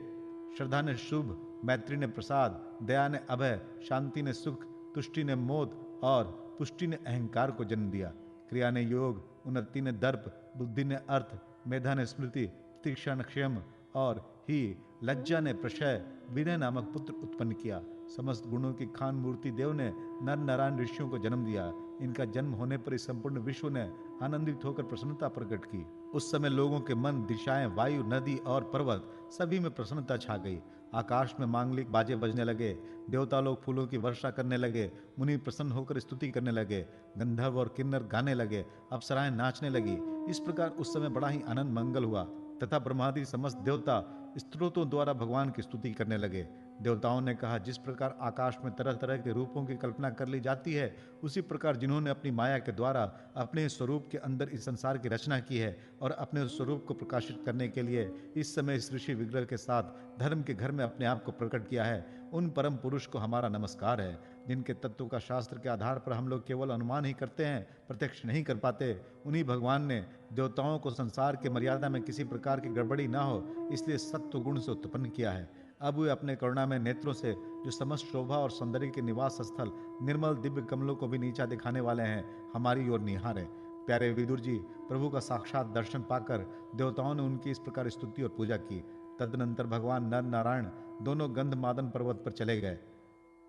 श्रद्धा ने शुभ, मैत्री ने प्रसाद, दया ने अभय, शांति ने सुख, तुष्टि ने मोद और पुष्टि ने अहंकार को जन्म दिया। क्रिया ने योग, उन्नति ने दर्प, बुद्धि ने अर्थ, मेधा ने स्मृति, तीक्षा ने क्षम और ही लज्जा ने प्रशय, विनय नामक पुत्र उत्पन्न किया। समस्त गुणों की खान मूर्ति देव ने नर नारायण ऋषियों को जन्म दिया। इनका जन्म होने पर इस संपूर्ण विश्व ने आनंदित होकर प्रसन्नता प्रकट की। उस समय लोगों के मन, दिशाएं, वायु, नदी और पर्वत सभी में प्रसन्नता छा गई। आकाश में मांगलिक बाजे बजने लगे, देवता लोग फूलों की वर्षा करने लगे, मुनि प्रसन्न होकर स्तुति करने लगे, गंधर्व और किन्नर गाने लगे, अप्सराएं नाचने लगी। इस प्रकार उस समय बड़ा ही आनंद मंगल हुआ तथा ब्रह्मादि समस्त देवता स्तोत्रों द्वारा भगवान की स्तुति करने लगे। देवताओं ने कहा, जिस प्रकार आकाश में तरह तरह के रूपों की कल्पना कर ली जाती है, उसी प्रकार जिन्होंने अपनी माया के द्वारा अपने स्वरूप के अंदर इस संसार की रचना की है और अपने स्वरूप को प्रकाशित करने के लिए इस समय इस ऋषि विग्रह के साथ धर्म के घर में अपने आप को प्रकट किया है, उन परम पुरुष को हमारा नमस्कार है। जिनके तत्व का शास्त्र के आधार पर हम लोग केवल अनुमान ही करते हैं, प्रत्यक्ष नहीं कर पाते, उन्हीं भगवान ने देवताओं को संसार के मर्यादा में किसी प्रकार की गड़बड़ी ना हो इसलिए सत्व गुण से उत्पन्न किया है। अब वे अपने करुणा में नेत्रों से जो समस्त शोभा और सौंदर्य के निवास स्थल निर्मल दिव्य कमलों को भी नीचा दिखाने वाले हैं, हमारी ओर निहारे। प्यारे विदुर जी, प्रभु का साक्षात दर्शन पाकर देवताओं ने उनकी इस प्रकार स्तुति और पूजा की। तदनंतर भगवान नर नारायण दोनों गंधमादन पर्वत पर चले गए।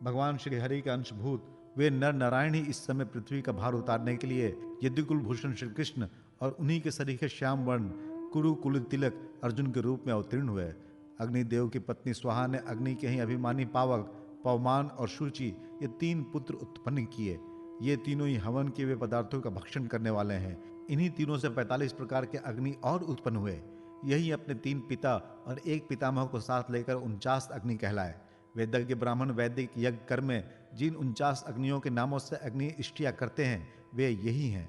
भगवान श्री हरि के अंशभूत वे नर नारायण ही इस समय पृथ्वी का भार उतारने के लिए यदुकुल भूषण श्री कृष्ण और उन्हीं के सरीखे श्याम वर्ण कुरु कुल तिलक अर्जुन के रूप में अवतीर्ण हुए। अग्निदेव की पत्नी स्वाहा ने अग्नि के ही अभिमानी पावक, पवमान और शुचि ये 3 पुत्र उत्पन्न किए। ये तीनों ही हवन के वे पदार्थों का भक्षण करने वाले हैं। इन्हीं तीनों से 45 प्रकार के अग्नि और उत्पन्न हुए। यही अपने 3 पिता और 1 पितामह को साथ लेकर 49 अग्नि कहलाए। वेदज्ञ ब्राह्मण वैदिक यज्ञ कर्म में जिन 49 अग्नियों के नामों से अग्नि इष्टिया करते हैं वे यही हैं।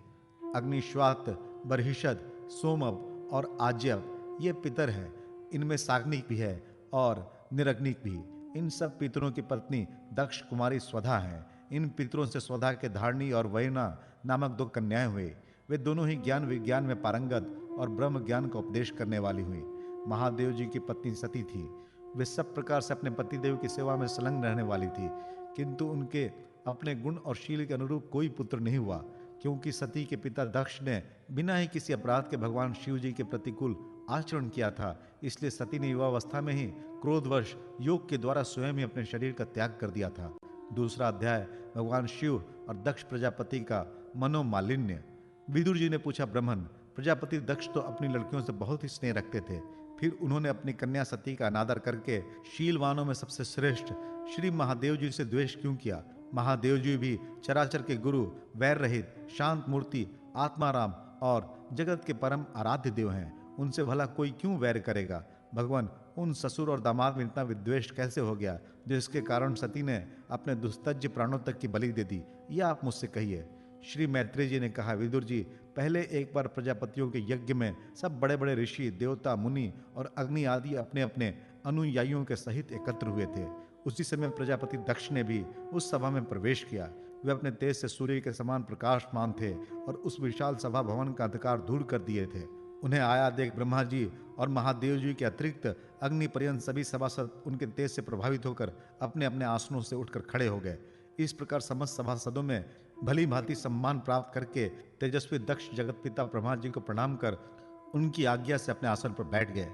अग्निश्वात, बर्हिषद, सोमप और आज्यप ये पितर हैं। इनमें साग्निक भी है और निरग्निक भी। इन सब पितरों की पत्नी दक्ष कुमारी स्वधा है। इन पितरों से स्वधा के धारणी और वयना नामक 2 कन्याएं हुई। वे दोनों ही ज्ञान विज्ञान में पारंगत और ब्रह्म ज्ञान का उपदेश करने वाली हुई। महादेव जी की पत्नी सती थी। वे सब प्रकार से अपने पतिदेव की सेवा में संलग्न रहने वाली थी, किंतु उनके अपने गुण और शील के अनुरूप कोई पुत्र नहीं हुआ, क्योंकि सती के पिता दक्ष ने बिना ही किसी अपराध के भगवान शिव जी के प्रतिकूल आचरण किया था। इसलिए सती ने युवावस्था में ही क्रोधवश योग के द्वारा स्वयं ही अपने शरीर का त्याग कर दिया था। दूसरा अध्याय भगवान शिव और दक्ष प्रजापति का मनोमालिन्य। विदुर जी ने पूछा, ब्राह्मण, प्रजापति दक्ष तो अपनी लड़कियों से बहुत ही स्नेह रखते थे, फिर उन्होंने अपनी कन्या सती का अनादर करके शीलवानों में सबसे श्रेष्ठ श्री महादेव जी से द्वेष क्यों किया? महादेव जी भी चराचर के गुरु, वैर रहित, शांत मूर्ति, आत्माराम और जगत के परम आराध्य देव हैं। उनसे भला कोई क्यों वैर करेगा? भगवान, उन ससुर और दामाद में इतना विद्वेष कैसे हो गया, जिसके कारण सती ने अपने दुस्तज्य प्राणों तक की बलि दे दी? यह आप मुझसे कहिए। श्री मैत्रेय जी ने कहा, विदुर जी, पहले एक बार प्रजापतियों के यज्ञ में सब बड़े बड़े ऋषि, देवता, मुनि और अग्नि आदि अपने अपने अनुयायियों के सहित एकत्र हुए थे। उसी समय प्रजापति दक्ष ने भी उस सभा में प्रवेश किया। वे अपने तेज से सूर्य के समान प्रकाशमान थे और उस विशाल सभा भवन का अंधकार दूर कर दिए थे। उन्हें आया देख ब्रह्मा जी और महादेव जी के अतिरिक्त अग्नि पर्यंत सभी सभासद उनके तेज से प्रभावित होकर अपने अपने आसनों से उठकर खड़े हो गए। इस प्रकार समस्त सभासदों में भली भांति सम्मान प्राप्त करके तेजस्वी दक्ष जगत पिता ब्रह्मा जी को प्रणाम कर उनकी आज्ञा से अपने आसन पर बैठ गए।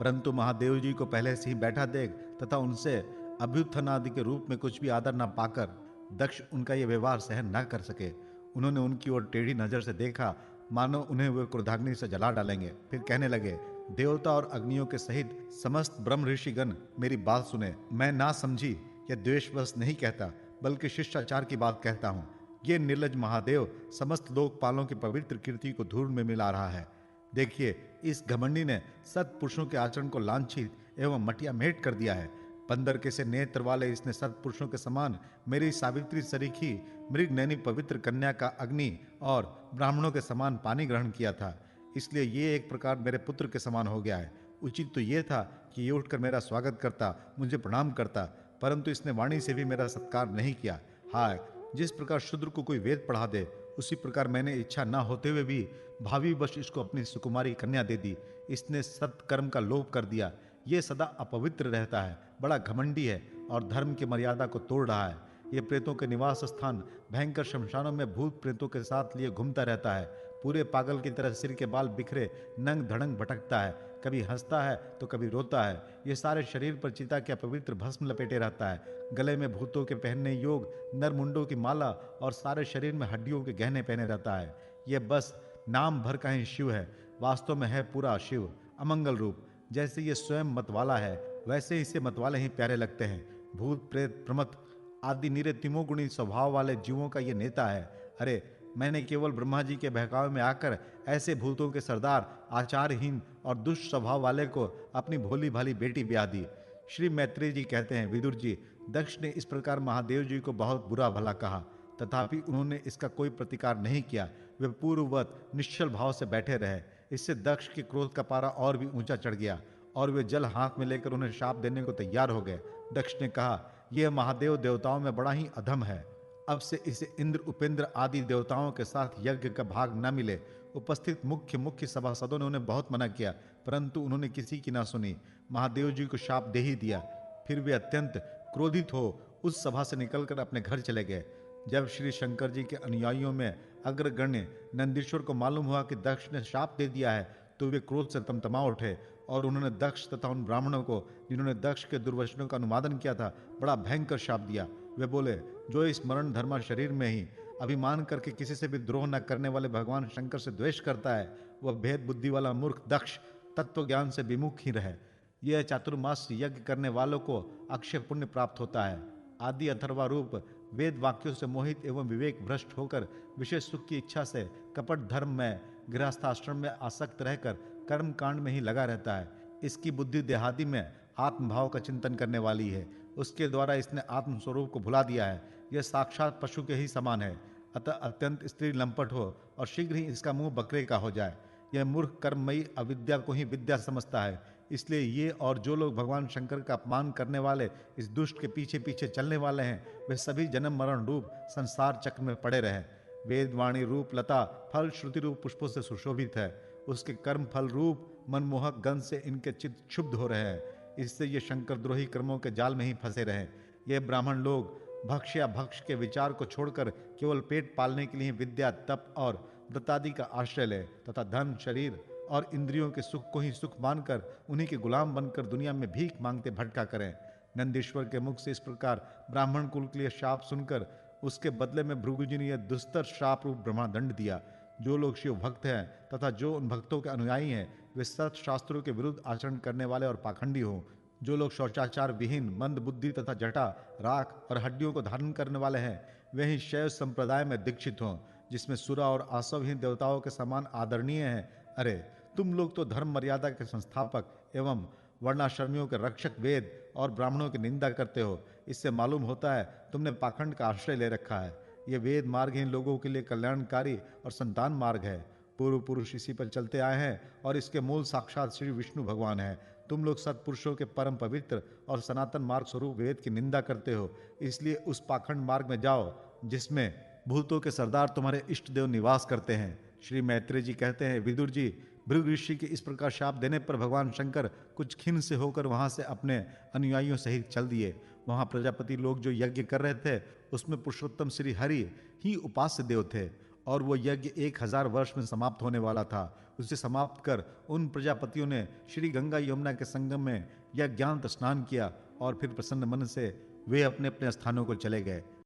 परंतु महादेव जी को पहले से ही बैठा देख तथा उनसे अभ्युत्थानादि के रूप में कुछ भी आदर न पाकर दक्ष उनका यह व्यवहार सहन न कर सके। उन्होंने उनकी ओर टेढ़ी नजर से देखा, मानो उन्हें वे क्रोधाग्नि से जला डालेंगे। फिर कहने लगे, देवता और अग्नियों के सहित समस्त ब्रह्म ऋषिगण मेरी बात सुने। मैं ना समझी या द्वेषवश नहीं कहता, बल्कि शिष्टाचार की बात कहता हूँ। ये निर्लज महादेव समस्त लोकपालों की पवित्र कीर्ति को धूल में मिला रहा है। देखिए, इस घमंडी ने सत्पुरुषों के आचरण को लांछित एवं मटिया मेट कर दिया है। बंदर के से नेत्र वाले इसने सत्पुरुषों के समान मेरी सावित्री सरीखी मृग नैनी पवित्र कन्या का अग्नि और ब्राह्मणों के समान पानी ग्रहण किया था, इसलिए ये एक प्रकार मेरे पुत्र के समान हो गया है। उचित तो ये था कि ये उठकर मेरा स्वागत करता, मुझे प्रणाम करता, परंतु इसने वाणी से भी मेरा सत्कार नहीं किया। हाय, जिस प्रकार शूद्र को कोई वेद पढ़ा दे, उसी प्रकार मैंने इच्छा न होते हुए भी भावी वश इसको अपनी सुकुमारी कन्या दे दी। इसने सत्कर्म का लोप कर दिया। ये सदा अपवित्र रहता है, बड़ा घमंडी है और धर्म की मर्यादा को तोड़ रहा है। ये प्रेतों के निवास स्थान भयंकर शमशानों में भूत प्रेतों के साथ लिए घूमता रहता है। पूरे पागल की तरह सिर के बाल बिखरे नंग धड़ंग भटकता है, कभी हंसता है तो कभी रोता है। ये सारे शरीर पर चिता के अपवित्र भस्म लपेटे रहता है। गले में भूतों के पहनने योग नरमुंडों की माला और सारे शरीर में हड्डियों के गहने पहने रहता है। ये बस नाम भर का ही शिव है, वास्तव में है पूरा शिव, अमंगल रूप। जैसे ये स्वयं मतवाला है, वैसे इसे मतवाले ही प्यारे लगते हैं। भूत प्रेत प्रमथ आदि निरे तिमोगुणी स्वभाव वाले जीवों का ये नेता है। अरे, मैंने केवल ब्रह्मा जी के बहकावे में आकर ऐसे भूतों के सरदार, आचारहीन और दुष्ट स्वभाव वाले को अपनी भोली भाली बेटी ब्याह दी। श्री मैत्रेय जी कहते हैं, विदुर जी, दक्ष ने इस प्रकार महादेव जी को बहुत बुरा भला कहा, तथापि उन्होंने इसका कोई प्रतिकार नहीं किया। वे पूर्ववत निश्चल भाव से बैठे रहे। इससे दक्ष के क्रोध का पारा और भी ऊंचा चढ़ गया और वे जल हाथ में लेकर उन्हें शाप देने को तैयार हो गए। दक्ष ने कहा, यह महादेव देवताओं में बड़ा ही अधम है। अब से इसे इंद्र, उपेंद्र आदि देवताओं के साथ यज्ञ का भाग न मिले। उपस्थित मुख्य सभासदों ने उन्हें बहुत मना किया, परंतु उन्होंने किसी की ना सुनी। महादेव जी को शाप दे ही दिया। फिर वे अत्यंत क्रोधित हो उस सभा से निकलकर अपने घर चले गए। जब श्री शंकर जी के अनुयायियों में अग्रगण्य नंदीश्वर को मालूम हुआ कि दक्ष ने शाप दे दिया है, तो वे क्रोध से तमतमा उठे और उन्होंने दक्ष तथा उन ब्राह्मणों को जिन्होंने दक्ष के दुर्वचनों का अनुवादन किया था, बड़ा भयंकर शाप दिया। वे बोले, जो इस मरण धर्मा शरीर में ही अभिमान करके किसी से भी द्रोह न करने वाले भगवान शंकर से द्वेष करता है, वह भेद बुद्धि वाला मूर्ख दक्ष तत्व ज्ञान से विमुख ही रहे। यह चातुर्मास यज्ञ करने वालों को अक्षय पुण्य प्राप्त होता है। आदि अथर्वा रूप वेद वाक्यों से मोहित एवं विवेक भ्रष्ट होकर विशेष सुख की इच्छा से कपट धर्म में गृहस्थाश्रम में आसक्त रहकर कर्म कांड में ही लगा रहता है। इसकी बुद्धि देहादि में आत्मभाव का चिंतन करने वाली है। उसके द्वारा इसने आत्म स्वरूप को भुला दिया है। यह साक्षात पशु के ही समान है। अतः अत्यंत स्त्री लंपट हो और शीघ्र ही इसका मुंह बकरे का हो जाए। यह मूर्ख कर्ममयी अविद्या को ही विद्या समझता है। इसलिए ये और जो लोग भगवान शंकर का अपमान करने वाले, इस दुष्ट के पीछे पीछे चलने वाले हैं, वे सभी जन्म मरण रूप संसार चक्र में पड़े रहे। वेद वाणी रूप लता फल श्रुति रूप पुष्पों से सुशोभित है। उसके कर्म फल रूप मनमोहक गंध से इनके चित्त क्षुब्ध हो रहे हैं। इससे ये शंकर द्रोही कर्मों के जाल में ही फंसे रहे। ये ब्राह्मण लोग भक्ष या भक्ष के विचार को छोड़कर केवल पेट पालने के लिए विद्या, तप और दत्तादि का आश्रय ले तथा धन, शरीर और इंद्रियों के सुख को ही सुख मानकर उन्हीं के गुलाम बनकर दुनिया में भीख मांगते भटका करें। नंदीश्वर के मुख से इस प्रकार ब्राह्मण कुल के लिए शाप सुनकर उसके बदले में भृगु जी ने यह दुस्तर शाप रूप ब्रह्मादंड दिया। जो लोग शिव भक्त हैं तथा जो उन भक्तों के अनुयायी हैं, वे सत शास्त्रों के विरुद्ध आचरण करने वाले और पाखंडी हों। जो लोग शौचाचार विहीन, मंद बुद्धि तथा जटा, राख और हड्डियों को धारण करने वाले हैं, वे ही शैव संप्रदाय में दीक्षित हों, जिसमें सुरा और आसवहीन देवताओं के समान आदरणीय हैं। अरे तुम लोग तो धर्म मर्यादा के संस्थापक एवं वर्णाश्रमियों के रक्षक वेद और ब्राह्मणों की निंदा करते हो। इससे मालूम होता है तुमने पाखंड का आश्रय ले रखा है। ये वेद मार्गहीन लोगों के लिए कल्याणकारी और संतान मार्ग है। पूर्व पुरुष इसी पर चलते आए हैं और इसके मूल साक्षात श्री विष्णु भगवान है। तुम लोग सत्पुरुषों के परम पवित्र और सनातन मार्ग स्वरूप वेद की निंदा करते हो। इसलिए उस पाखंड मार्ग में जाओ जिसमें भूतों के सरदार तुम्हारे इष्ट देव निवास करते हैं। श्री मैत्रेय जी कहते हैं, विदुर जी, भृगु ऋषि के इस प्रकार शाप देने पर भगवान शंकर कुछ खिन्न से होकर वहां से अपने अनुयायियों सहित चल दिए। वहां प्रजापति लोग जो यज्ञ कर रहे थे उसमें पुरुषोत्तम श्री हरि ही उपास्य देव थे और वो यज्ञ 1000 वर्ष में समाप्त होने वाला था। उसे समाप्त कर उन प्रजापतियों ने श्री गंगा यमुना के संगम में यज्ञांत स्नान किया और फिर प्रसन्न मन से वे अपने अपने स्थानों को चले गए।